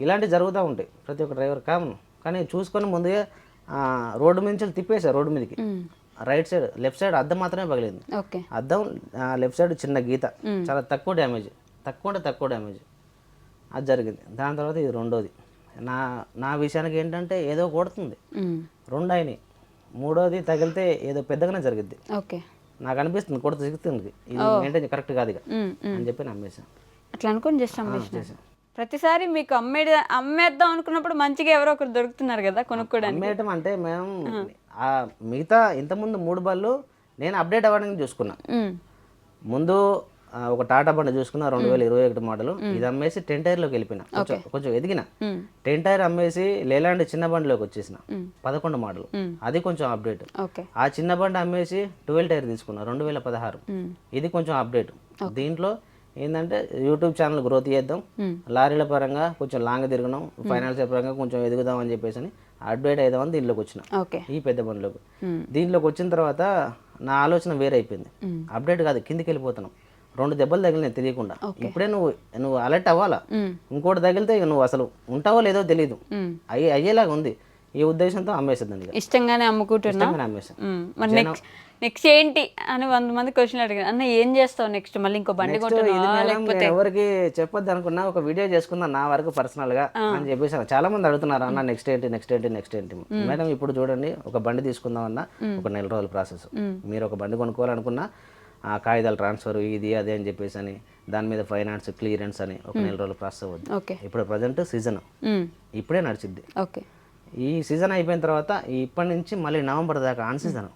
ఇలాంటివి జరుగుతూ ఉంటాయి ప్రతి ఒక్క డ్రైవర్ కామన్. కానీ చూసుకొని ముందుగా రోడ్డు మీద నుంచి తిప్పేశారు. రోడ్డు మీదకి రైట్ సైడ్, లెఫ్ట్ సైడ్ అద్దం మాత్రమే పగిలింది. అద్దం లెఫ్ట్ సైడ్ చిన్న గీత, చాలా తక్కువ డ్యామేజ్, తక్కువ డ్యామేజ్ అది జరిగింది. దాని తర్వాత ఇది రెండోది. నా విషయానికి ఏంటంటే ఏదో కొడుతుంది, 2 అయినాయి, 3వది తగిలితే ఏదో పెద్దగానే జరిగింది. నాకు అనిపిస్తుంది కొడుతు సిగుతుంది, ఇది మెయింటైన్ కరెక్ట్ కాదు ఇక అని చెప్పి నమ్మేశాను. అట్లా అనుకుని జస్ట్ అమ్మేసాను. ప్రతిసారి మీకు అమ్మేద్దాం అనుకున్నప్పుడు మంచిగా ఎవరో ఒకరు దొరుకుతున్నారు కదా కొనుక్కోవడానికి. అమ్మేయటం అంటే మేము మిగతా ఇంతకుముందు 3 బళ్ళు నేను అప్డేట్ అవ్వడానికి చూసుకున్నా. ముందు ఒక టాటా బండి చూసుకున్నా, 2021 మోడల్. ఇది అమ్మేసి 10 టైర్లోకి వెళ్ళిపోయినా, కొంచెం ఎదిగిన. 10 టైర్ అమ్మేసి లేలాంటి చిన్న బండిలోకి వచ్చేసిన, 11 మోడల్. అది కొంచెం అప్డేట్. ఆ చిన్న బండి అమ్మేసి 12 టైర్ తీసుకున్నా, 2016. ఇది కొంచెం అప్డేట్. దీంట్లో ఏంటంటే యూట్యూబ్ ఛానల్ గ్రోత్ చేద్దాం, లారీల పరంగా కొంచెం లాంగ్ తిరగడం, ఫైనాన్షియల్ పరంగా కొంచెం ఎదుగుదాం అని చెప్పేసి అప్డేట్ అయిదామని దీంట్లోకి వచ్చిన, ఈ పెద్ద బండిలోకి. దీంట్లోకి వచ్చిన తర్వాత నా ఆలోచన వేరే అయిపోయింది. అప్డేట్ కాదు, కిందికి వెళ్ళిపోతున్నాం. 2 దెబ్బలు తగిలినాయి తెలియకుండా. ఇప్పుడే నువ్వు అలర్ట్ అవ్వాలా. ఇంకోటి తగిలితే నువ్వు అసలు ఉంటావో లేదో తెలియదు, అయ్యేలాగా ఉంది. ఈ ఉద్దేశంతో అమ్మేసేదాన్ని. ఇష్టంగానే అమ్ముకుంటున్నా. అమ్మేసాను. నెక్స్ట్ ఏంటి అని 100 మంది క్వశ్చన్ అడిగారు. అన్న ఏం చేస్తావు నెక్స్ట్? మళ్ళీ ఇంకో బండి లేకపోతే ఎవరికి చెప్పొద్దు అనుకున్నా, ఒక వీడియో చేసుకున్నా నా వరకు పర్సనల్ గా అని చెప్పేసి చాలా మంది అడుగుతున్నారు, అన్న నెక్స్ట్ ఏంటి. మేడం ఇప్పుడు చూడండి, ఒక బండి తీసుకుందాం అన్న ఒక 1 రోజుల ప్రాసెస్. మీరు ఒక బండి కొనుక్కోవాలనుకున్నా ఆ కాగితాల ట్రాన్స్ఫర్ ఇది అదే అని చెప్పేసి అని, దాని మీద ఫైనాన్స్ క్లియరెన్స్ అని ఒక 1 రోజుల ప్రాసెస్ అవుద్ది. ఇప్పుడు ప్రజెంట్ సీజన్ ఇప్పుడే నడిచిద్ది. ఈ సీజన్ అయిపోయిన తర్వాత ఇప్పటి నుంచి మళ్ళీ నవంబర్ దాకా ఆన్ సీజన్.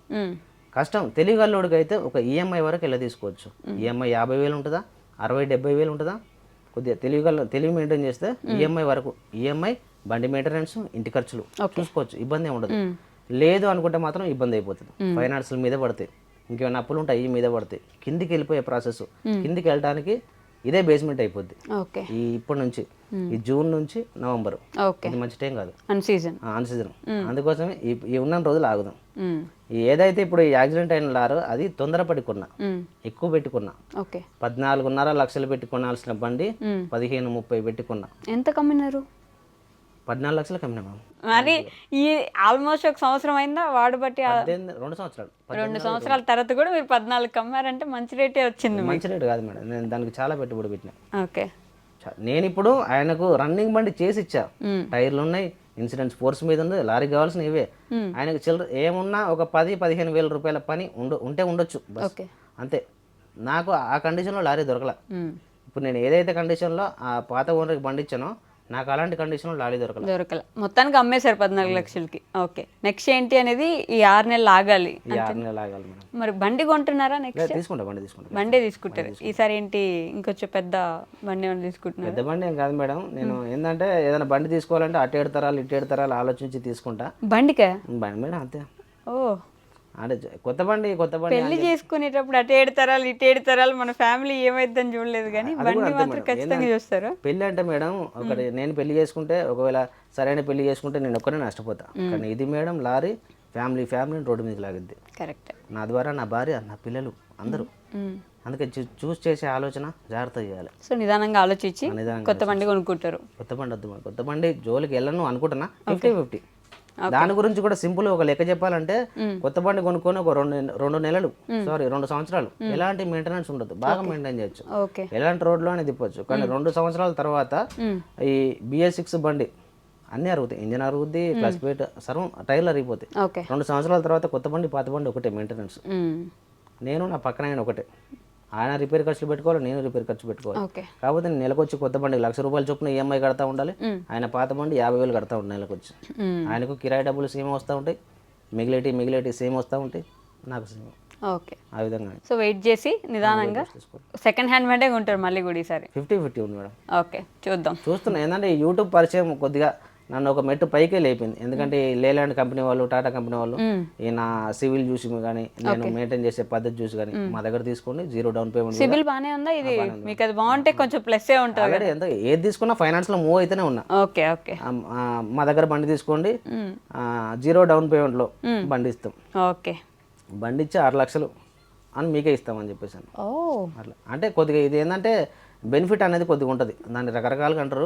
కష్టం. తెలివిగల్లోడికి అయితే ఒక ఈఎంఐ వరకు ఎలా తీసుకోవచ్చు. ఈఎంఐ 50,000 ఉంటుందా, 60,000-70,000 ఉంటుందా. కొద్దిగా తెలివి మెయింటైన్ చేస్తే ఈఎంఐ వరకు, ఈఎంఐ బండి మెయింటెనెన్స్, ఇంటి ఖర్చులు చూసుకోవచ్చు, ఇబ్బంది ఉండదు. లేదు అనుకుంటే మాత్రం ఇబ్బంది అయిపోతుంది. ఫైనాన్షియల్ మీద పడతాయి, ఇంకేమైనా అప్పులు ఉంటాయి ఈ మీద పడతాయి. కిందికి వెళ్ళిపోయే ప్రాసెస్. కిందికి వెళ్ళడానికి ఇదే బేస్మెంట్ అయిపోద్ది. ఇప్పటి నుంచి ఈ జూన్ నుంచి నవంబర్ ఇది మంచి టైం కాదు, అన్ సీజన్. అందుకోసమే ఈ ఉన్న రోజులు ఆగుదాం. ఏదైతే ఇప్పుడు ఈ యాక్సిడెంట్ అయిన లారో అది తొందరపడి కొన్నా, ఎక్కువ పెట్టుకున్నా. 14.5 లక్షలు పెట్టి కొనాల్సిన బండి 15-30 పెట్టుకున్నా. ఎంత కమ్మినారు? 14 లక్షలు కమ్మినా మ్యామ్. మరి ఈ ఆల్మోస్ట్ 1 సంవత్సరం అయిందా వాడబట్టి? 2 సంవత్సరాలు. 2 సంవత్సరాల తర్వాత కూడా మీరు 14 కమ్మారంటే మంచి రేటే వచ్చింది. మంచి రేటు కాదు మేడం, నేను దానికి చాలా పెట్టుబడి పెట్టినా. నేను ఇప్పుడు ఆయనకు రన్నింగ్ బండి చేసి ఇచ్చా, టైర్లు ఉన్నాయి, ఇన్సూరెన్స్ ఫోర్స్ మీద ఉంది, లారీ కావాల్సిన ఇవే. ఆయనకు చిల్లర ఏమున్నా ఒక 10-15 వేల రూపాయల పని ఉంటే ఉండొచ్చు బస్, అంతే. నాకు ఆ కండిషన్లో లారీ దొరకలా. ఇప్పుడు నేను ఏదైతే కండిషన్లో ఆ పాత ఓనర్కి బండి ఇచ్చానో నాకు అలాంటి కండిషన్లో లారీ దొరకల. మొత్తానికి అమ్మేశారు 14 లక్షలకి. ఓకే, నెక్స్ట్ ఏంటి అనేది ఈ 6 నెలలు ఆగాలి. 6 నెలలు ఆగాలి మేడం. మరి బండి కొంటున్నారా? నెక్స్ట్ బండి తీసుకుంటారు. ఈసారి ఏంటి ఇంకొంచెం పెద్ద బండి ఏమైనా తీసుకుంటున్నారు? పెద్ద బండి ఏం కాదు మేడం, నేను ఏంటంటే ఏదైనా బండి తీసుకోవాలంటే అటు 7 తరాలు ఇటు 7 తరాలు ఆలోచించి తీసుకుంటా. బండికే? బండి మేడం అంతే. ఓ అంటే కొత్త బండి పెళ్లి చేసుకునేటప్పుడు అటు 7 తరాలు ఇటు 7 తరాలు మన ఫ్యామిలీ ఏమైద్దని చూడలేదు కానీ బండి మాత్రం ఖచ్చితంగా చూస్తారు. పెళ్లి అంటే మేడం ఒకటి నేను పెళ్లి చేసుకుంటే ఒకవేళ సరైన పెళ్లి చేసుకుంటే నేను ఒక్కనే నష్టపోతా. కానీ ఇది మేడం లారీ ఫ్యామిలీని రోడ్డు మీదకి లాగిద్ది. కరెక్ట్. నా ద్వారా నా భార్య నా పిల్లలు అందరూ. అందుకే చూస్ చేసే ఆలోచన జాగ్రత్త చేయాలి. సో నిదానంగా ఆలోచించి కొత్త బండి కొనుక్కుంటారు. కొత్త బండి వద్దు, కొత్త బండి జోలికి వెళ్ళను అనుకుంటున్నా. 50-50. దాని గురించి కూడా సింపుల్ ఒక లెక్క చెప్పాలంటే కొత్త బండి కొనుక్కొని ఒక 2 సంవత్సరాలు ఎలాంటి మెయింటెనెన్స్ ఉండదు, బాగా మెయింటైన్ చేయొచ్చు, ఎలాంటి రోడ్లోనే తిప్పొచ్చు. కానీ 2 సంవత్సరాల తర్వాత ఈ BS6 బండి అన్నీ అరుగుతాయి, ఇంజన్ అరుగుద్ది, క్లచ్ ప్లేట్ సర్వం టైర్లు అరిగిపోతాయి. 2 సంవత్సరాల తర్వాత కొత్త బండి పాత బండి ఒకటే మెయింటెనెన్స్. నేను నా పక్కన ఆయన ఒకటే, ఆయన రిపేర్ ఖర్చులు పెట్టుకోవాలి, నేను రిపేర్ ఖర్చు పెట్టుకోవాలి. కాకపోతే నేను నెలకొచ్చి కొత్త బండి ₹1,00,000 చొప్పున EMI కడతా ఉండాలి, ఆయన పాత బండి 50,000 కడతా ఉంటాయి నెలకొచ్చి. ఆయనకు కిరాయి డబ్బులు సేమ్ వస్తూ ఉంటాయి, మిగిలేటి సేమ్ వస్తూ ఉంటాయి, నాకు సేమ్. ఓకే, ఆ విధంగా. సో వెయిట్ చేసి నిదానంగా సెకండ్ హ్యాండ్ బండే ఉంటారు మళ్ళీ కూడా ఈసారి. 50-50 ఉంది మేడం. ఓకే, చూస్తున్నా. ఏంటంటే యూట్యూబ్ పరిచయం కొద్దిగా నన్ను ఒక మెట్టు పైకే లేపింది. ఎందుకంటే లేలాండ్ కంపెనీ వాళ్ళు, టాటా కంపెనీ వాళ్ళు ఈయన సివిల్ చూసి కానీ నేను మెయింటైన్ చేసే పద్ధతి చూసి కానీ మా దగ్గర తీసుకోండి, 0 డౌన్ పేమెంట్. సివిల్ బానే ఉందా? ఇది మీకు అది బాగుంటే కొంచెం ప్లస్ ఏ ఉంటుంది. ఎంత ఏది తీసుకున్నా ఫైనాన్స్ లో మూవ్ అయితేనే ఉన్నా. Okay okay. మా దగ్గర బండి తీసుకోండి, 0 డౌన్ పేమెంట్ లో బండి ఇస్తాం. ఓకే, బండి ఇచ్చి 6 లక్షలు అని మీకే ఇస్తామని చెప్పేసాను. అట్లా అంటే కొద్దిగా ఇది ఏంటంటే బెనిఫిట్ అనేది కొద్దిగా ఉంటుంది. దాన్ని రకరకాలుగా అంటారు.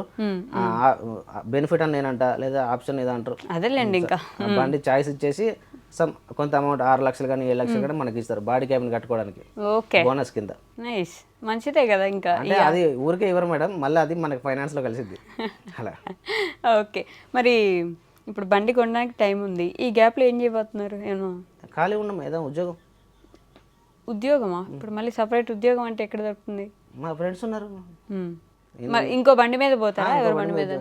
బెనిఫిట్ అని నేనంట, లేదా ఆప్షన్ ఏదో అంటారు. అదేలేండి. ఇంకా బండి చాయిస్ ఇచ్చేసి కొంత అమౌంట్ 6 లక్షలు కానీ 7 లక్షలు కానీ మనకి ఇస్తారు బాడీ క్యాబిన్ కట్టుకోవడానికి బోనస్ కింద. మంచిదే కదా. ఇంకా అంటే అది ఊరికే ఇవ్వరు మేడం, మళ్ళీ అది మనకి ఫైనాన్స్ లో కలిసిద్ది అలా. ఓకే, మరి ఇప్పుడు బండి కొనడానికి టైం ఉంది, ఈ గ్యాప్ లో ఏం చేయబోతున్నారు? ఏమో ఖాళీ ఉన్నాం, ఏదో ఉద్యోగమా? ఇప్పుడు మళ్ళీ సపరేట్ ఉద్యోగం అంటే ఎక్కడ దొరుకుతుంది? మా ఫ్రెండ్స్ ఉన్నారు. మరి ఇంకో బండి మీద పోతారా? ఎవరి బండి మీద?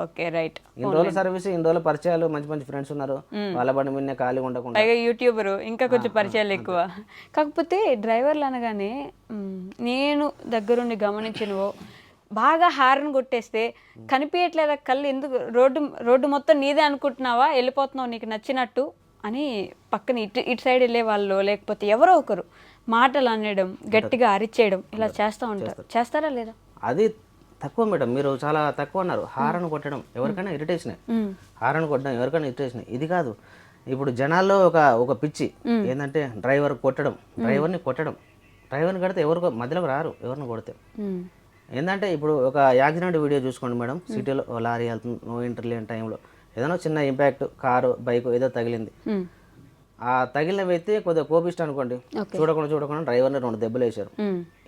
Okay, right. ఇన్ని రోజులు సర్వీస్, ఇన్ని రోజులు పరిచయాలు, మంచి ఫ్రెండ్స్ ఉన్నారు. వాళ్ళ బండి మీద ఖాళీ ఉండకుండా, పైగా యూట్యూబర్, ఇంకా కొంచెం పరిచయాలు ఎక్కువ. కాకపోతే డ్రైవర్లు అనగానే నేను దగ్గరుండి గమనించినవో, బాగా హార్న్ కొట్టేస్తే కనిపించట్లేదా కళ్ళు, ఎందుకు రోడ్డు మొత్తం నీదే అనుకుంటున్నావా, వెళ్ళిపోతున్నావు నీకు నచ్చినట్టు అని పక్కన ఇటు సైడ్ వెళ్ళే వాళ్ళు, లేకపోతే ఎవరో ఒకరు మాటలు అనడం, గట్టిగా అరిచేయడం, ఇలా చేస్తూ ఉంటారు. చేస్తారా లేదా? అది తక్కువ మేడం, మీరు చాలా తక్కువ అన్నారు. హారన్ కొట్టడం ఎవరికైనా ఇరిటేషన్, హారన్ కొట్టడం ఎవరికైనా ఇరిటేషన్. ఇది కాదు, ఇప్పుడు జనాల్లో ఒక పిచ్చి ఏంటంటే డ్రైవర్ని కొట్టడం. డ్రైవర్ని కొడితే ఎవరు మధ్యలోకి రారు, ఎవరిని కొడితే. ఏంటంటే ఇప్పుడు ఒక యాక్సిడెంట్ వీడియో చూసుకోండి మేడం, సిటీలో లారీ వెళ్తుంది, నో ఎంట్రీ లేని టైంలో ఏదైనా చిన్న ఇంపాక్ట్, కారు బైక్ ఏదో తగిలింది. ఆ తగిలిన వ్యక్తి కొద్దిగా కోపిష్ట అనుకోండి, చూడకుండా డ్రైవర్ని 2 దెబ్బలు వేశారు.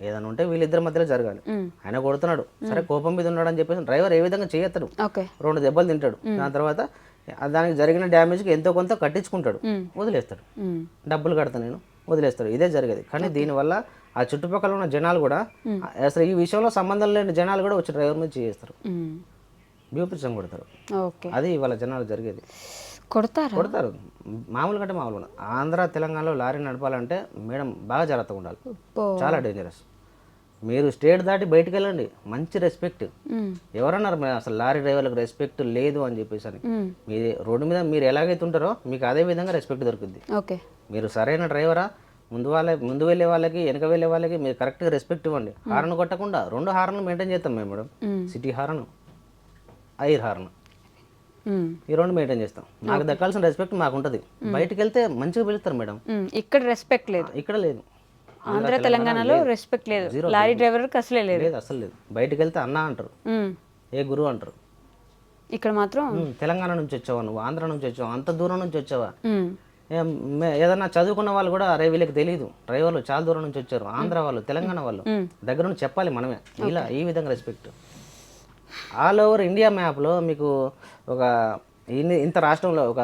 ఏదైనా ఉంటే వీళ్ళిద్దరి మధ్యలో జరగాలి. ఆయన కొడుతున్నాడు, సరే కోపం మీద ఉన్నాడు అని చెప్పేసి డ్రైవర్ ఏ విధంగా చేయొస్తాడు, 2 దెబ్బలు తింటాడు. దాని తర్వాత దానికి జరిగిన డ్యామేజ్కి ఎంతో కొంత కట్టించుకుంటాడు, వదిలేస్తాడు, డబ్బులు కడతా నేను వదిలేస్తాడు. ఇదే జరిగేది. కానీ దీనివల్ల ఆ చుట్టుపక్కల ఉన్న జనాలు కూడా అసలు ఈ విషయంలో సంబంధం లేని జనాలు కూడా వచ్చి డ్రైవర్ మీద చేస్తారు, బ్యూపిసం కొడతారు. అది ఇవాళ జనాలు జరిగేది. కొడతారు మామూలుగా. అంటే మామూలుగా ఆంధ్ర తెలంగాణలో లారీ నడపాలంటే మేడం బాగా జాగ్రత్తగా ఉండాలి, చాలా డేంజరస్. మీరు స్టేట్ దాటి బయటకు వెళ్ళండి, మంచి రెస్పెక్ట్. ఎవరన్నారు అసలు లారీ డ్రైవర్లకు రెస్పెక్ట్ లేదు అని చెప్పేసి అని? మీ రోడ్డు మీద మీరు ఎలాగైతే ఉంటారో మీకు అదే విధంగా రెస్పెక్ట్ దొరుకుద్ది. మీరు సరైన డ్రైవరా, ముందు వెళ్ళే వాళ్ళకి వెనక వెళ్ళే వాళ్ళకి మీరు కరెక్ట్గా రెస్పెక్ట్ ఇవ్వండి. హార్న్ కొట్టకుండా 2 హార్న్లు మెయింటైన్ చేస్తాం మేము మేడం, సిటీ హార్న్, ఐర్ హార్న్, ఈ 2 మెయింటైన్ చేస్తాం. నాకు దక్కాల్సిన రెస్పెక్ట్ మాకు ఉంటుంది. బయటకు వెళ్తే మంచిగా పిలుస్తారు మేడం, ఇక్కడ రెస్పెక్ట్ లేదు. ఇక్కడ లేదు, ఆంధ్ర తెలంగాణలో రెస్పెక్ట్ లేదు, లారీ డ్రైవర్ అసలే లేదు, అసలు లేదు. బయటకు వెళ్తే అన్న అంటారు, ఏ గురువు అంటారు. ఇక్కడ మాత్రం తెలంగాణ నుంచి వచ్చావా నువ్వు, ఆంధ్ర నుంచి వచ్చావా, అంత దూరం నుంచి వచ్చావా. ఏదన్నా చదువుకున్న వాళ్ళు కూడా అరే వీళ్ళకి తెలియదు, డ్రైవర్లు చాలా దూరం నుంచి వచ్చారు, ఆంధ్ర వాళ్ళు, తెలంగాణ వాళ్ళు, దగ్గర నుంచి చెప్పాలి మనమే. ఇలా ఈ విధంగా రెస్పెక్ట్. ఆల్ ఓవర్ ఇండియా మ్యాప్లో మీకు ఒక ఇంత రాష్ట్రంలో ఒక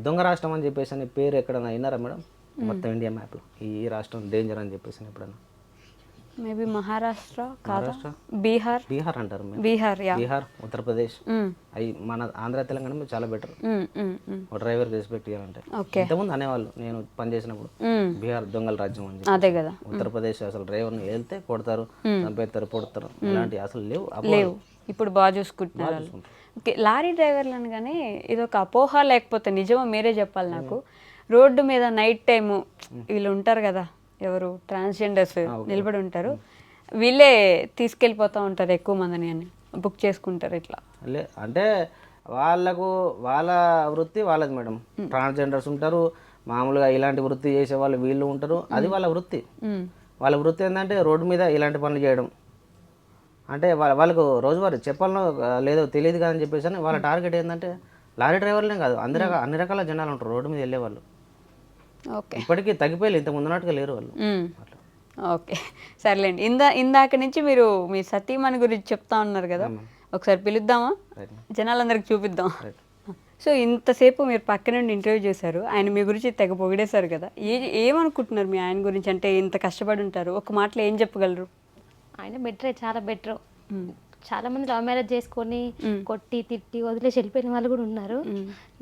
దొంగ రాష్ట్రం అని చెప్పేసి అని పేరు ఎక్కడన్నా విన్నారా మేడం? మొత్తం ఇండియా మ్యాప్లో ఈ రాష్ట్రం డేంజర్ అని చెప్పేసి ఎప్పుడన్నా? మేబీ మహారాష్ట్ర, బీహార్ అంటారు. బీహార్, ఉత్తరప్రదేశ్, అవి మన ఆంధ్ర తెలంగాణ చాలా బెటర్. డ్రైవర్ రెస్పెక్ట్ ఇవ్వాలంటే ఇంతకుముందు అనేవాళ్ళు, నేను పనిచేసినప్పుడు బీహార్ దొంగల రాజ్యం అని చెప్పి. ఉత్తరప్రదేశ్ అసలు డ్రైవర్ని వెళ్తే కొడతారు, చంపేస్తారు, పొడతారు, ఇలాంటివి అసలు లేవు. ఇప్పుడు బాగా చూసుకుంటున్నారు. ఓకే, లారీ డ్రైవర్లు అనగానే ఇది ఒక అపోహ లేకపోతే నిజమో మీరే చెప్పాలి నాకు. రోడ్డు మీద నైట్ టైము వీళ్ళు ఉంటారు కదా, ఎవరు ట్రాన్స్జెండర్స్ నిలబడి ఉంటారు, వీళ్ళే తీసుకెళ్ళిపోతూ ఉంటారు ఎక్కువ మందిని అని బుక్ చేసుకుంటారు ఇట్లా. అంటే వాళ్ళ వృత్తి వాళ్ళది మేడం. ట్రాన్స్జెండర్స్ ఉంటారు, మామూలుగా ఇలాంటి వృత్తి చేసే వాళ్ళు వీళ్ళు ఉంటారు, అది వాళ్ళ వృత్తి. వాళ్ళ వృత్తి ఏంటంటే రోడ్డు మీద ఇలాంటి పనులు చేయడం. అంటే వాళ్ళకు రోజువారీ చెప్పాలనో లేదో తెలియదు కదా అని చెప్పేసి అని వాళ్ళ టార్గెట్ ఏంటంటే లారీ డ్రైవర్లే కాదు, అన్ని రకాల జనాలు ఉంటారు రోడ్డు మీద వెళ్ళే వాళ్ళు. ఓకే, ఇప్పటికీ తగ్గిపోయి ఇంత ముందున్నట్టుగా లేరు వాళ్ళు. ఓకే సర్లేండి. ఇందాక నుంచి మీరు మీ సతీమణి గురించి చెప్తా ఉన్నారు కదా, ఒకసారి పిలుద్దామా, జనాలందరికి చూపిద్దాం. సో ఇంతసేపు మీరు పక్క నుండి ఇంటర్వ్యూ చేశారు, ఆయన మీ గురించి తెగ పొగిడేశారు కదా, ఏమనుకుంటున్నారు మీ ఆయన గురించి? అంటే ఇంత కష్టపడి ఉంటారు, ఒక మాటలో ఏం చెప్పగలరు? ఆయన బెటరే, చాలా బెటర్. చాలా మంది లవ్ మ్యారేజ్ చేసుకొని కొట్టి తిట్టి వదిలేసి వెళ్ళిపోయిన వాళ్ళు కూడా ఉన్నారు.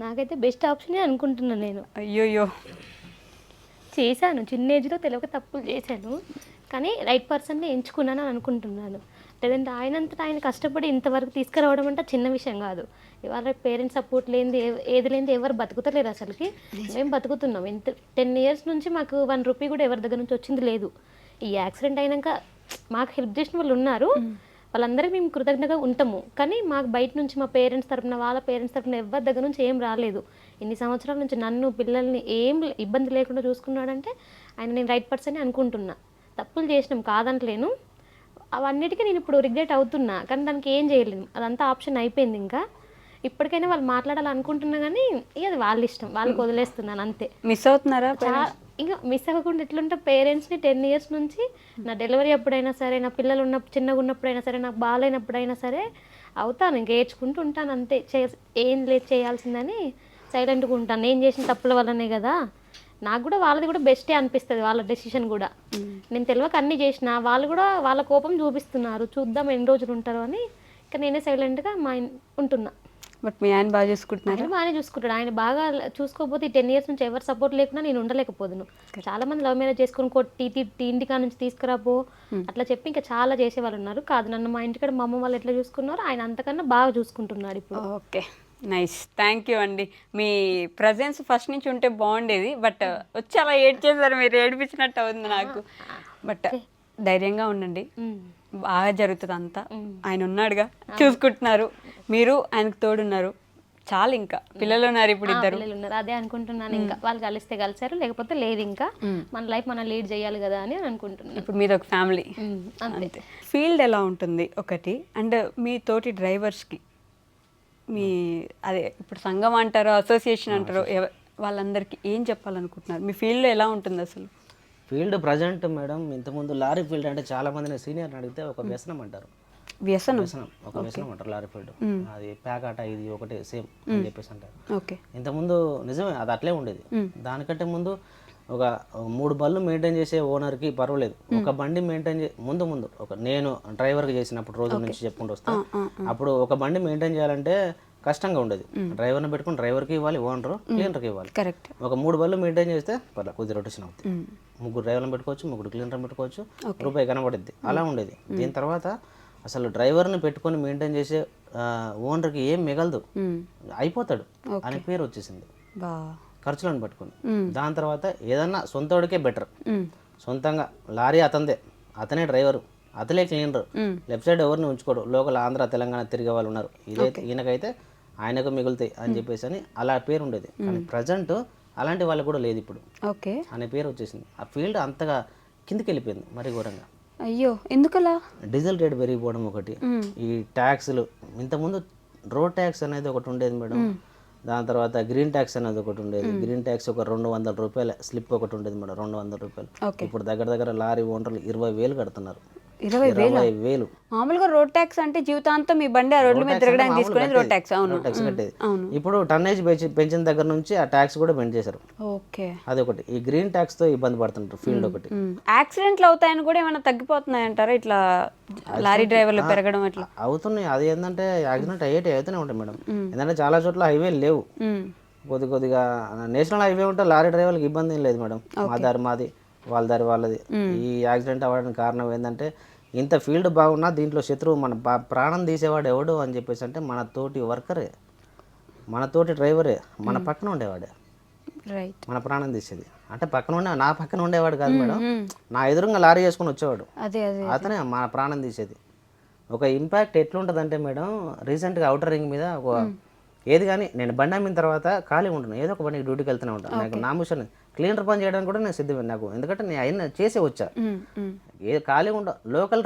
నాకైతే బెస్ట్ ఆప్షనే అనుకుంటున్నాను నేను. అయ్యోయ్యో, చేశాను చిన్న ఏజ్లో తెలియక తప్పులు చేశాను, కానీ రైట్ పర్సన్ని ఎంచుకున్నాను అని అనుకుంటున్నాను. లేదంటే ఆయనంతటా ఆయన కష్టపడి ఇంతవరకు తీసుకురావడం అంటే చిన్న విషయం కాదు. ఇవాళ పేరెంట్స్ సపోర్ట్ లేనిది ఏది లేనిది ఎవరు బతుకుతలేరు. అసలుకి మేము బతుకుతున్నాం. 10 years నుంచి మాకు 1 రూపీ కూడా ఎవరి దగ్గర నుంచి వచ్చింది లేదు. ఈ యాక్సిడెంట్ అయినాక మాకు హెల్ప్ చేసిన వాళ్ళు ఉన్నారు, వాళ్ళందరికీ మేము కృతజ్ఞతగా ఉంటాము. కానీ మాకు బయట నుంచి మా పేరెంట్స్ తరపున వాళ్ళ పేరెంట్స్ తరపున ఎవరి దగ్గర నుంచి ఏం రాలేదు. ఇన్ని సంవత్సరాల నుంచి నన్ను పిల్లల్ని ఏం ఇబ్బంది లేకుండా చూసుకున్నాడంటే ఆయన నేను రైట్ పర్సన్ అనుకుంటున్నా. తప్పులు చేసినాం కాదంటలేను, అవన్నిటికీ నేను ఇప్పుడు రిగ్రెట్ అవుతున్నా, కానీ దానికి ఏం చేయలేను. అదంతా ఆప్షన్ అయిపోయింది. ఇంకా ఇప్పటికైనా వాళ్ళు మాట్లాడాలనుకుంటున్నా కానీ ఇక అది వాళ్ళ ఇష్టం, వాళ్ళకి వదిలేస్తున్నాను అంతే. మిస్ అవుతున్నారా? ఇంకా మిస్ అవ్వకుండా ఎట్లుంటే పేరెంట్స్ని 10 years నుంచి నా డెలివరీ అప్పుడైనా సరే, నా పిల్లలు చిన్నగా ఉన్నప్పుడైనా సరే, నాకు బాగాలేనప్పుడైనా సరే అవుతాను, ఇంక ఏడ్చుకుంటూ ఉంటాను అంతే. ఏం లేదు చేయాల్సిందని సైలెంట్గా ఉంటాను. నేను చేసిన తప్పుల వల్లనే కదా. నాకు కూడా వాళ్ళది కూడా బెస్టే అనిపిస్తుంది, వాళ్ళ డెసిషన్ కూడా. నేను తెలియక అన్నీ చేసిన, వాళ్ళు కూడా వాళ్ళ కోపం చూపిస్తున్నారు, చూద్దాం ఎన్ని రోజులు ఉంటారు అని. ఇంకా నేనే సైలెంట్గా ఉంటున్నా. బట్ మీ ఆయన బాగా చూసుకుంటున్నారు? ఆయన బాగానే చూసుకుంటాడు. ఆయన బాగా చూసుకోకపోతే ఈ 10 years నుంచి ఎవరు సపోర్ట్ లేకుండా నేను ఉండలేకపోదును. చాలా మంది లవ్ మ్యారేజ్ చేసుకొని కొట్టి తిట్టి ఇంటికా నుంచి తీసుకురాపో అట్లా చెప్పి ఇంకా చాలా చేసేవాళ్ళు ఉన్నారు. కాదు, నన్ను మా ఇంటికాడ మా అమ్మ వాళ్ళు ఎట్లా చూసుకున్నారో ఆయన అంతకన్నా బాగా చూసుకుంటున్నాడు ఇప్పుడు. ఓకే, నైస్, థ్యాంక్ యూ అండి. మీ ప్రజెన్స్ ఫస్ట్ నుంచి ఉంటే బాగుండేది, బట్ వచ్చి అలా ఏడ్చేసారు, మీరు ఏడిపించినట్టు అవుతుంది నాకు. బట్ ధైర్యంగా ఉండండి, బాగా జరుగుతుంది అంతా. ఆయన ఉన్నాడుగా, చూసుకుంటున్నారు, మీరు ఆయనకు తోడున్నారు, చాలు. ఇంకా పిల్లలు ఉన్నారు, ఇప్పుడు ఇద్దరు పిల్లలు ఉన్నారు, అదే అనుకుంటున్నాను. ఇంకా వాళ్ళు కలిస్తే కలిసారు, లేకపోతే లేదు. ఇంకా మన లైఫ్ మనం లీడ్ చేయాలి కదా అని అనుకుంటున్నాను. ఇప్పుడు మీది ఒక ఫ్యామిలీ అంతే. ఫీల్డ్ ఎలా ఉంటుంది ఒకటి, అండ్ మీ తోటి డ్రైవర్స్కి మీ అదే ఇప్పుడు సంఘం అంటారో అసోసియేషన్ అంటారో వాళ్ళందరికీ ఏం చెప్పాలనుకుంటున్నారు? మీ ఫీల్డ్లో ఎలా ఉంటుంది అసలు? ఫీల్డ్ ప్రజెంట్ మేడం, ఇంతకుముందు లారీ ఫీల్డ్ అంటే చాలా మందిని సీనియర్ని అడిగితే ఒక వ్యసనం అంటారు. వ్యసనం ఒక వ్యసనం అంటారు లారీ ఫీల్డ్. అది ప్యాకాట ఇది ఒకటే సేమ్ అని చెప్పేసి అంటారు. ఓకే, ఇంతకుముందు నిజమే అది అట్లే ఉండేది. దానికంటే ముందు ఒక 3 బళ్ళు మెయింటైన్ చేసే ఓనర్కి పర్వాలేదు. ఒక బండి మెయింటైన్ ముందు ఒక నేను డ్రైవర్కి చేసినప్పుడు రోజుల నుంచి చెప్పుకుంటూ వస్తాను. అప్పుడు ఒక బండి మెయింటైన్ చేయాలంటే కష్టంగా ఉండేది. డ్రైవర్ని పెట్టుకుని డ్రైవర్కి ఇవ్వాలి, ఓనర్ క్లీనర్కి ఇవ్వాలి. కరెక్ట్. ఒక 3 బళ్ళు మెయింటైన్ చేస్తే కొద్ది రొటేషన్ అవుతుంది. 3 డ్రైవర్లను పెట్టుకోవచ్చు, 3 క్లీనర్ని పెట్టుకోవచ్చు, రూపాయి కనబడుద్ది. అలా ఉండేది. దీని తర్వాత అసలు డ్రైవర్ని పెట్టుకొని మెయింటైన్ చేసే ఓనర్కి ఏం మిగలదు, అయిపోతాడు అనే పేరు వచ్చేసింది ఖర్చులను పట్టుకొని. దాని తర్వాత ఏదన్నా సొంతోడికే బెటర్. సొంతంగా లారీ అతందే, అతనే డ్రైవరు, అతలే క్లీనర్, లెఫ్ట్ సైడ్ ఎవరిని ఉంచుకోడు. లోకల్ ఆంధ్ర తెలంగాణ తిరిగే వాళ్ళు ఉన్నారు, ఈయనకైతే ఆయనకు మిగులుతాయి అని చెప్పేసి అని అలా పేరు ఉండేది. కానీ ప్రజెంట్ అలాంటి వాళ్ళు కూడా లేదు ఇప్పుడు. ఓకే అనే పేరు వచ్చేసింది. ఆ ఫీల్డ్ అంతగా కిందికి వెళ్ళిపోయింది మరి ఘోరంగా. అయ్యో, ఎందుకలా? డీజిల్ రేట్ పెరిగిపోవడం ఒకటి, ఈ ట్యాక్స్లు. ఇంతకుముందు రోడ్ ట్యాక్స్ అనేది ఒకటి ఉండేది మేడం, దాని తర్వాత గ్రీన్ ట్యాక్స్ అనేది ఒకటి ఉండేది. గ్రీన్ ట్యాక్స్ ఒక 200 రూపాయల స్లిప్ ఒకటి ఉండేది మేడం, 200 రూపాయలు. ఇప్పుడు దగ్గర లారీ ఓనర్లు 20,000 కడుతున్నారు. 20,000 మామూలుగా రోడ్ ట్యాక్స్ అంటే జీవితాంతం మీ బండి ఆ రోడ్ల మీద తిరగడానికి తీసుకునేది రోడ్ ట్యాక్స్. అవును, ట్యాక్స్ కట్టేది. ఇప్పుడు టన్నేజ్ పెంచిన దగ్గర నుంచి ఆ ట్యాక్స్ కూడా పెంచేశారు. ఓకే, అదొకటి. ఈ గ్రీన్ ట్యాక్స్ తో ఇబ్బంది పడుతుంటారు ఫీల్డ్ ఒకటి. యాక్సిడెంట్లు అవుతాయని కూడా ఏమైనా తగ్గిపోతున్నాయి అంటారా ఇట్లా లారీ డ్రైవర్లు పెరగడం? అట్లా అవుతున్నాయి. అది ఏంటంటే యాక్సిడెంట్ అవుతూనే ఉంటాయి మేడం. ఎందుకంటే చాలా చోట్ల హైవేలు లేవు. కొద్దిగా నేషనల్ హైవే ఉంటే లారీ డ్రైవర్లకు ఇబ్బంది ఏం లేదు మేడం. మా దారి మాది, వాళ్ళ దారి వాళ్ళది. ఈ యాక్సిడెంట్ అవ్వడానికి కారణం ఏంటంటే ఇంత ఫీల్డ్ బాగున్నా దీంట్లో శత్రువు మన ప్రాణం తీసేవాడు ఎవడు అని చెప్పేసి అంటే మన తోటి వర్కరే, మన తోటి డ్రైవరే, మన పక్కన ఉండేవాడే. రైట్. మన ప్రాణం తీసేది. అంటే నా పక్కన ఉండేవాడు కాదు మేడం, నా ఎదురుగా లారీ చేసుకుని వచ్చేవాడు, అదే అదే అతనే మన ప్రాణం తీసేది. ఒక ఇంపాక్ట్ ఎట్లుంటుందంటే మేడం, రీసెంట్గా అవుటర్ రింగ్ మీద ఒక ఏది కానీ నేను బండి అమ్మిన తర్వాత ఖాళీ ఉంటాను, ఏదో ఒక బండికి డ్యూటీకి వెళ్తూనే ఉంటాను. నాకు నా మిషన్ క్లీనర్ పని చేయడానికి కూడా నేను సిద్ధమే నాకు, ఎందుకంటే నేను అయిన చేసే వచ్చా. ఏ ఖాళీ ఉండ లోకల్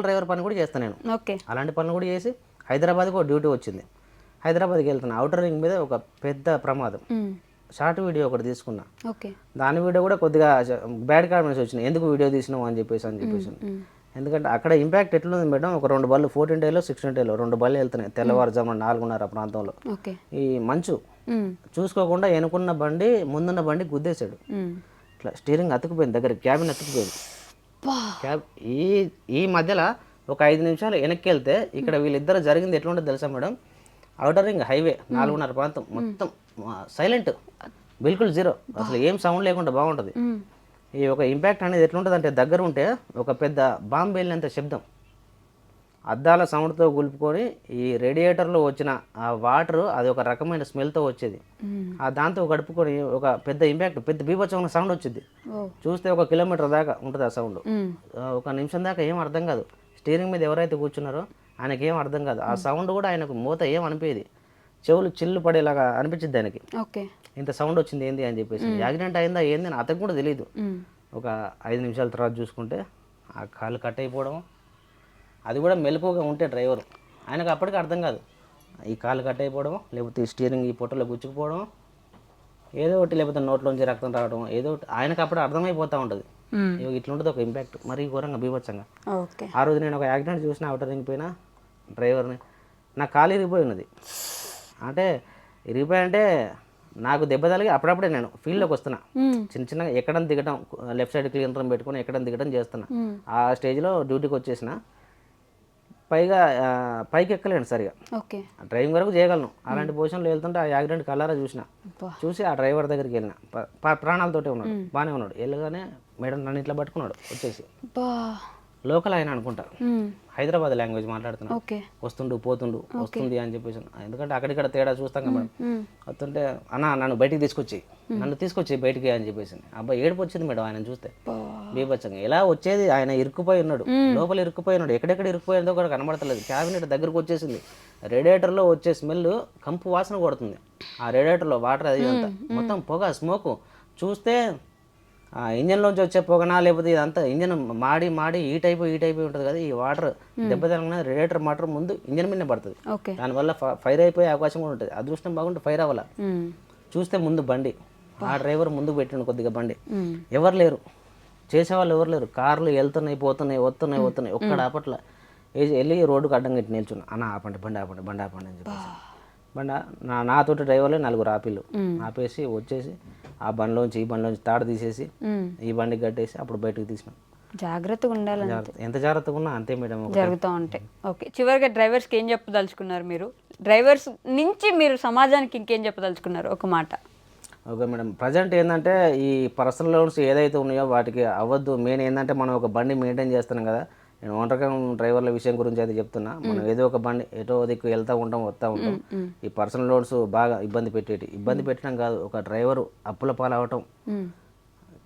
డ్రైవర్ పని కూడా చేస్తాను నేను. ఓకే. అలాంటి పనులు కూడా చేసి హైదరాబాద్కి ఒక డ్యూటీ వచ్చింది, హైదరాబాద్కి వెళ్తున్నా. అవుటర్ రింగ్ మీద ఒక పెద్ద ప్రమాదం, షార్ట్ వీడియో ఒకటి తీసుకున్నా. ఓకే. దాని వీడియో కూడా కొద్దిగా బ్యాడ్ కామెంట్స్ వచ్చినాయి, ఎందుకు వీడియో తీసినావు అని చెప్పేసి. ఎందుకంటే అక్కడ ఇంపాక్ట్ ఎట్లుంది మేడం, ఒక 2 బళ్ళు 14 డేలో 16 డేలో 2 బళ్ళు వెళ్తున్నాయి తెల్లవారుజామున 4:30 ప్రాంతంలో. ఈ మంచు చూసుకోకుండా వెనుకున్న బండి ముందున్న బండి గుద్దేశాడు. ఇట్లా స్టీరింగ్ అతుకుపోయింది, దగ్గర క్యాబిన్ అతుకుపోయింది. ఈ మధ్యలో ఒక 5 నిమిషాలు వెనక్కి వెళ్తే ఇక్కడ వీళ్ళిద్దరు జరిగింది ఎట్లుంటుంది తెలుసా మేడం, అవుటర్ రింగ్ హైవే 4:30 ప్రాంతం మొత్తం సైలెంట్, బిల్కుల్ జీరో, అసలు ఏం సౌండ్ లేకుండా బాగుంటుంది. ఈ ఒక ఇంపాక్ట్ అనేది ఎట్లుంటుంది అంటే, దగ్గర ఉంటే ఒక పెద్ద బాంబు వెళ్ళినంత శబ్దం, అద్దాల సౌండ్తో గులుపుకొని ఈ రేడియేటర్లో వచ్చిన ఆ వాటర్ అది ఒక రకమైన స్మెల్తో వచ్చేది. ఆ దాంతో గడుపుకొని ఒక పెద్ద ఇంపాక్ట్, పెద్ద బీభత్సమైన సౌండ్ వచ్చింది. చూస్తే 1 కిలోమీటర్ దాకా ఉంటుంది ఆ సౌండ్. 1 నిమిషం దాకా ఏం అర్థం కాదు, స్టీరింగ్ మీద ఎవరైతే కూర్చున్నారో ఆయనకి ఏం అర్థం కాదు. ఆ సౌండ్ కూడా ఆయనకు మూత ఏం అనిపించేది, చెవులు చిల్లు పడేలాగా అనిపించింది ఆయనకి. ఇంత సౌండ్ వచ్చింది ఏంది అని చెప్పేసి. యాక్సిడెంట్ అయిందా ఏంది అని అతనికి కూడా తెలియదు. ఒక 5 నిమిషాల తర్వాత చూసుకుంటే ఆ కాలు కట్ అయిపోవడం, అది కూడా మెలకుగా ఉంటే డ్రైవర్ ఆయనకు అప్పటికి అర్థం కాదు, ఈ కాలు కట్ అయిపోవడం, లేకపోతే ఈ స్టీరింగ్ ఈ పొట్టలో గుచ్చుకుపోవడం, ఏదో ఒకటి, లేకపోతే నోట్లోంచి రక్తం రావడం, ఏదో ఒకటి ఆయనకు అప్పుడు అర్థమైపోతూ ఉంటుంది. ఇట్లుంటుంది ఒక ఇంపాక్ట్, మరీ ఘోరంగా బీభత్సంగా. ఆ రోజు నేను ఒక యాక్సిడెంట్ చూసిన, అవుటర్ రింగ్ పైన డ్రైవర్ని, నా కాలు ఇరిగిపోయి ఉన్నది. అంటే ఇరిగిపోయి అంటే నాకు దెబ్బ తగిలి అప్పుడప్పుడే నేను ఫీల్డ్లోకి వస్తున్నా, చిన్నగా ఎక్కడం దిగడం, లెఫ్ట్ సైడ్ క్లీనర్ పెట్టుకుని ఎక్కడం దిగడం చేస్తున్నా. ఆ స్టేజ్లో డ్యూటీకి వచ్చేసిన, పైగా పైకి ఎక్కలేను సరిగా, డ్రైవింగ్ వరకు చేయగలను. అలాంటి పొజిషన్లో వెళ్తుంటే ఆ యాక్సిడెంట్ కలరా చూసి ఆ డ్రైవర్ దగ్గరికి వెళ్ళిన, ప్రాణాలతోటే ఉన్నాడు, బాగానే ఉన్నాడు. వెళ్ళగానే మేడం నన్ను ఇట్లా పట్టుకున్నాడు వచ్చేసి, లోకల్ ఆయన అనుకుంటా, హైదరాబాద్ లాంగ్వేజ్ మాట్లాడుతున్నా, వస్తుండు పోతుండు వస్తుంది అని చెప్పేసి. ఎందుకంటే అక్కడిక్కడ తేడా చూస్తాం కదా మేడం. వస్తుంటే అన్న నన్ను బయటికి తీసుకొచ్చి బయటికి అని చెప్పేసి. అబ్బాయి ఏడుపు వచ్చింది మేడం ఆయన చూస్తే, బీభత్సంగా. ఎలా వచ్చేది, ఆయన ఇరుక్కుపోయి ఉన్నాడు, లోపల ఇరుక్కుపోయి ఉన్నాడు, ఎక్కడెక్కడ ఇరుక్కుపోయిందో కూడా కనబడతలేదు. క్యాబినెట్ దగ్గరకు వచ్చేసింది, రేడియేటర్లో వచ్చే స్మెల్ కంపు వాసన కొడుతుంది. ఆ రేడియేటర్లో వాటర్ అది అంతా మొత్తం పొగ, స్మోకు. చూస్తే ఇంజన్లోంచి వచ్చే పొగనా, లేకపోతే ఇదంతా ఇంజన్ మాడి హీట్ అయిపోయి ఉంటుంది కదా. ఈ వాటర్ దెబ్బ తగిలిన రేడియేటర్ వాటర్ ముందు ఇంజన్ మీదనే పడుతుంది, దానివల్ల ఫైర్ అయిపోయే అవకాశం కూడా ఉంటుంది. అదృష్టం బాగుంటే ఫైర్ అవ్వాల. చూస్తే ముందు బండి, ఆ డ్రైవర్ ముందుకు పెట్టిండు కొద్దిగా బండి, ఎవరు లేరు, చేసేవాళ్ళు ఎవరు లేరు. కార్లు వెళ్తున్నాయి వస్తున్నాయి, ఒక్కడ ఆపట్ల. వెళ్ళి రోడ్డుకు అడ్డం కట్టి నిల్చున్నా, అన్న ఆపండి బండి అని చెప్పేసి. నాతోటి డ్రైవర్లే 4 ఆపిల్లు ఆపేసి వచ్చేసి ఆ బండిలోంచి ఈ బండిలోంచి తాడు తీసేసి ఈ బండికి కట్టేసి అప్పుడు బయటకు తీసినాం. జాగ్రత్తగా ఉండాలి, ఎంత జాగ్రత్తగా ఉన్నా అంతే మేడం, జరుగుతూ ఉంటాయి. ఓకే, చివరిగా డ్రైవర్స్కి ఏం చెప్పదలుచుకున్నారు మీరు? డ్రైవర్స్ నుంచి మీరు సమాజానికి ఇంకేం చెప్పదలుచుకున్నారు ఒక మాట? ఓకే మేడం, ప్రజెంట్ ఏంటంటే ఈ పర్సనల్ లోన్స్ ఏదైతే ఉన్నాయో వాటికి అవ్వద్దు. మెయిన్ ఏంటంటే మనం ఒక బండి మెయింటైన్ చేస్తున్నాం కదా, నేను ఓనర్గా డ్రైవర్ల విషయం గురించి అయితే చెప్తున్నా. మనం ఏదో ఒక బండి ఎటో దిక్కు వస్తూ ఉంటాం. ఈ పర్సనల్ లోన్స్ బాగా ఇబ్బంది పెట్టడం కాదు, ఒక డ్రైవరు అప్పుల పాలవటం,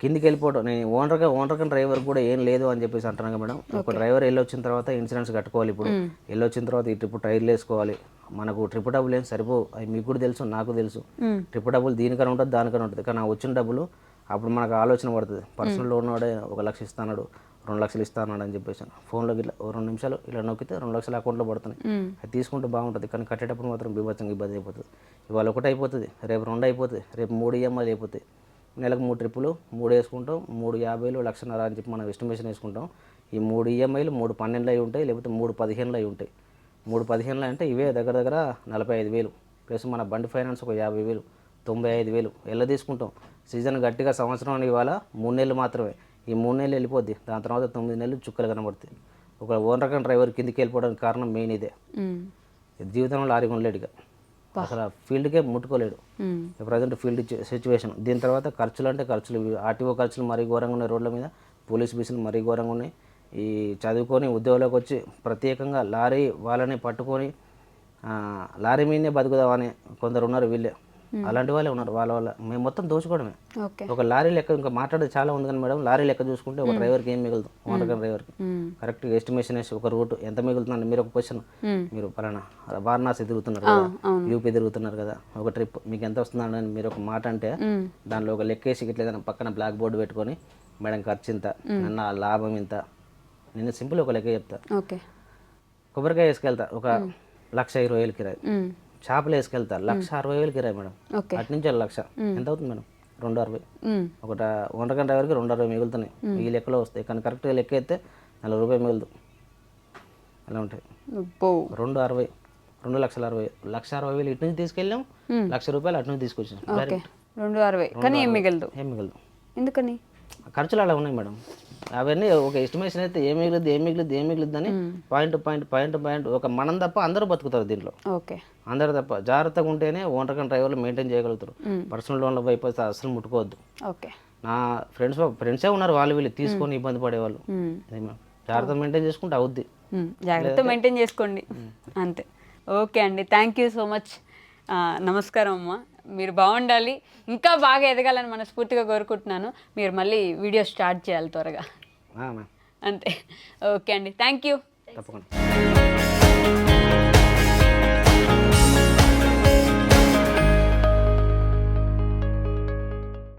కిందికి వెళ్ళిపోవడం. నేను ఓనర్గా డ్రైవర్ కూడా ఏం లేదు అని చెప్పేసి అంటున్నాను మేడం. ఒక డ్రైవర్ వెళ్ళొచ్చిన తర్వాత ఇన్సూరెన్స్ కట్టుకోవాలి. ఇప్పుడు వెళ్ళొచ్చిన తర్వాత ఈ ట్రిప్ టైర్లు వేసుకోవాలి. మనకు ట్రిప్ డబ్బులు ఏం సరిపోవు, అవి మీకు కూడా తెలుసు, నాకు తెలుసు. ట్రిప్ డబ్బులు దీనికన్నా ఉంటుంది, దానికన్నా ఉంటుంది. కానీ వచ్చిన డబ్బులు అప్పుడు మనకు ఆలోచన పడుతుంది. పర్సనల్ లోన్ వాడే 1 లక్ష ఇస్తాడు, 2 లక్షలు ఇస్తాను అని చెప్పేసి ఫోన్లోకి ఇట్లా 2 నిమిషాలు ఇలా నొక్కితే 2 లక్షలు అకౌంట్లో పడుతున్నాయి. అది తీసుకుంటే బాగుంటుంది, కానీ కట్టేటప్పుడు మాత్రం బీభత్సంగా ఇబ్బంది అయిపోతుంది. ఇవాళ 1 అయిపోతుంది, రేపు 2 అయిపోతుంది, రేపు 3 ఈఎంఐలు అయిపోతాయి. నెలకు 3 ట్రిప్పులు, 3 వేసుకుంటాం, 350,000 1,50,000 అని చెప్పి మనం ఎస్టిమేషన్ వేసుకుంటాం. ఈ 3 ఈఎంఐలు 3 12 అయి ఉంటాయి, లేకపోతే 3 15 అయి ఉంటాయి. 3 15 అంటే ఇవే దగ్గర 45,000 ప్లస్ మన బండి ఫైనాన్స్ ఒక 50,000, 95,000 ఎలా తీసుకుంటాం. సీజన్ గట్టిగా సంవత్సరం ఇవాళ 3 నెలలు మాత్రమే. ఈ 3 నెలలు వెళ్ళిపోద్ది, దాని తర్వాత 9 నెలలు చుక్కలు కనబడుతాయి. ఒక ఓనర్ డ్రైవర్ కిందికి వెళ్ళిపోవడానికి కారణం మెయిన్ ఇదే. జీవితంలో లారీ కొనలేడుగా, అసలు ఫీల్డ్కే ముట్టుకోలేడు. Present field situation. దీని తర్వాత ఖర్చులు, ఆర్టీఓ ఖర్చులు మరీ ఘోరంగా ఉన్నాయి రోడ్ల మీద, పోలీస్ బీసులు మరీ ఘోరంగా ఉన్నాయి. ఈ చదువుకొని ఉద్యోగంలోకి వచ్చి ప్రత్యేకంగా లారీ వాళ్ళని పట్టుకొని లారీ మీదనే బతుకుదామని కొందరు ఉన్నారు. వీళ్ళే అలాంటి వాళ్ళే ఉన్నారు. వాళ్ళ మేము మొత్తం దోచుకోవడమే. ఓకే. ఒక లారీ లెక్క ఇంకా మాట్లాడేది చాలా ఉంది కానీ మేడం, లారీ లెక్క చూసుకుంటే ఒక డ్రైవర్కి ఏం మిగులుతుంది, ఓనర్ డ్రైవర్కి కరెక్ట్గా ఎస్టిమేషన్ వేసి ఒక రూట్ ఎంత మిగులుతుందండి. మీరు ఒక క్వశ్చన్, మీరు పలానా వారణాసి తిరుగుతున్నారు కదా, యూపీ తిరుగుతున్నారు కదా, ఒక ట్రిప్ మీకు ఎంత వస్తుందని మీరు ఒక మాట అంటే దానిలో ఒక లెక్క వేసి ఇట్లా ఏదైనా పక్కన బ్లాక్ బోర్డు పెట్టుకొని మేడం ఖర్చు ఇంత, నన్న లాభం ఇంత, నేను సింపుల్ ఒక లెక్క చెప్తా. ఓకే. కొబ్బరికాయ వేసుకెళ్తా ఒక 1,20,000 కిరాయి, చేపలు వేసుకెళ్తా 1,60,000 కిరాయి మేడం, అటు నుంచి 1,00,000 ఎంత అవుతుంది మేడం? 260. ఒకట వంటగంట డ్రైవర్కి 260 మిగులుతున్నాయి. ఈ లెక్కలో వస్తాయి కానీ కరెక్ట్గా లెక్క అయితే 40 రూపాయలు మిగులుదు. అలా ఉంటాయి. 260, 2,60,000, 1,60,000 ఇటు నుంచి తీసుకెళ్ళాం, 1,00,000 రూపాయలు అటు నుంచి తీసుకొచ్చాం. 260 కానీ ఏం మిగలదు. ఏం మిగలదు. ఎందుకని? ఖర్చులు అలా ఉన్నాయి మేడం. అవన్నీ ఒక ఎస్టిమేషన్ అయితే ఏం మిగిలిద్ది అని పాయింట్ ఒక మనం తప్ప అందరూ బతుకుతారు దీంట్లో. ఓకే. అందరూ తప్ప జాగ్రత్తగా ఉంటేనే ఓనర్ డ్రైవర్లు మెయింటైన్ చేయగలుగుతారు. పర్సనల్ లోన్ల వైపు అసలు ముట్టుకోవద్దు. ఓకే. నా ఫ్రెండ్సే ఉన్నారు వాళ్ళు వీళ్ళు తీసుకొని ఇబ్బంది పడేవాళ్ళు. జాగ్రత్త మెయింటైన్ చేసుకుంటే అవుద్ది. జాగ్రత్త మెయింటైన్ చేసుకోండి అంతే. ఓకే అండి, థ్యాంక్ యూ సో మచ్. నమస్కారం అమ్మ. మీరు బాగుండాలి, ఇంకా బాగా ఎదగాలని మనస్ఫూర్తిగా కోరుకుంటున్నాను. మీరు మళ్ళీ వీడియో స్టార్ట్ చేయాలి త్వరగా అంతే. ఓకే అండి, థ్యాంక్ యూ. తప్పకుండా.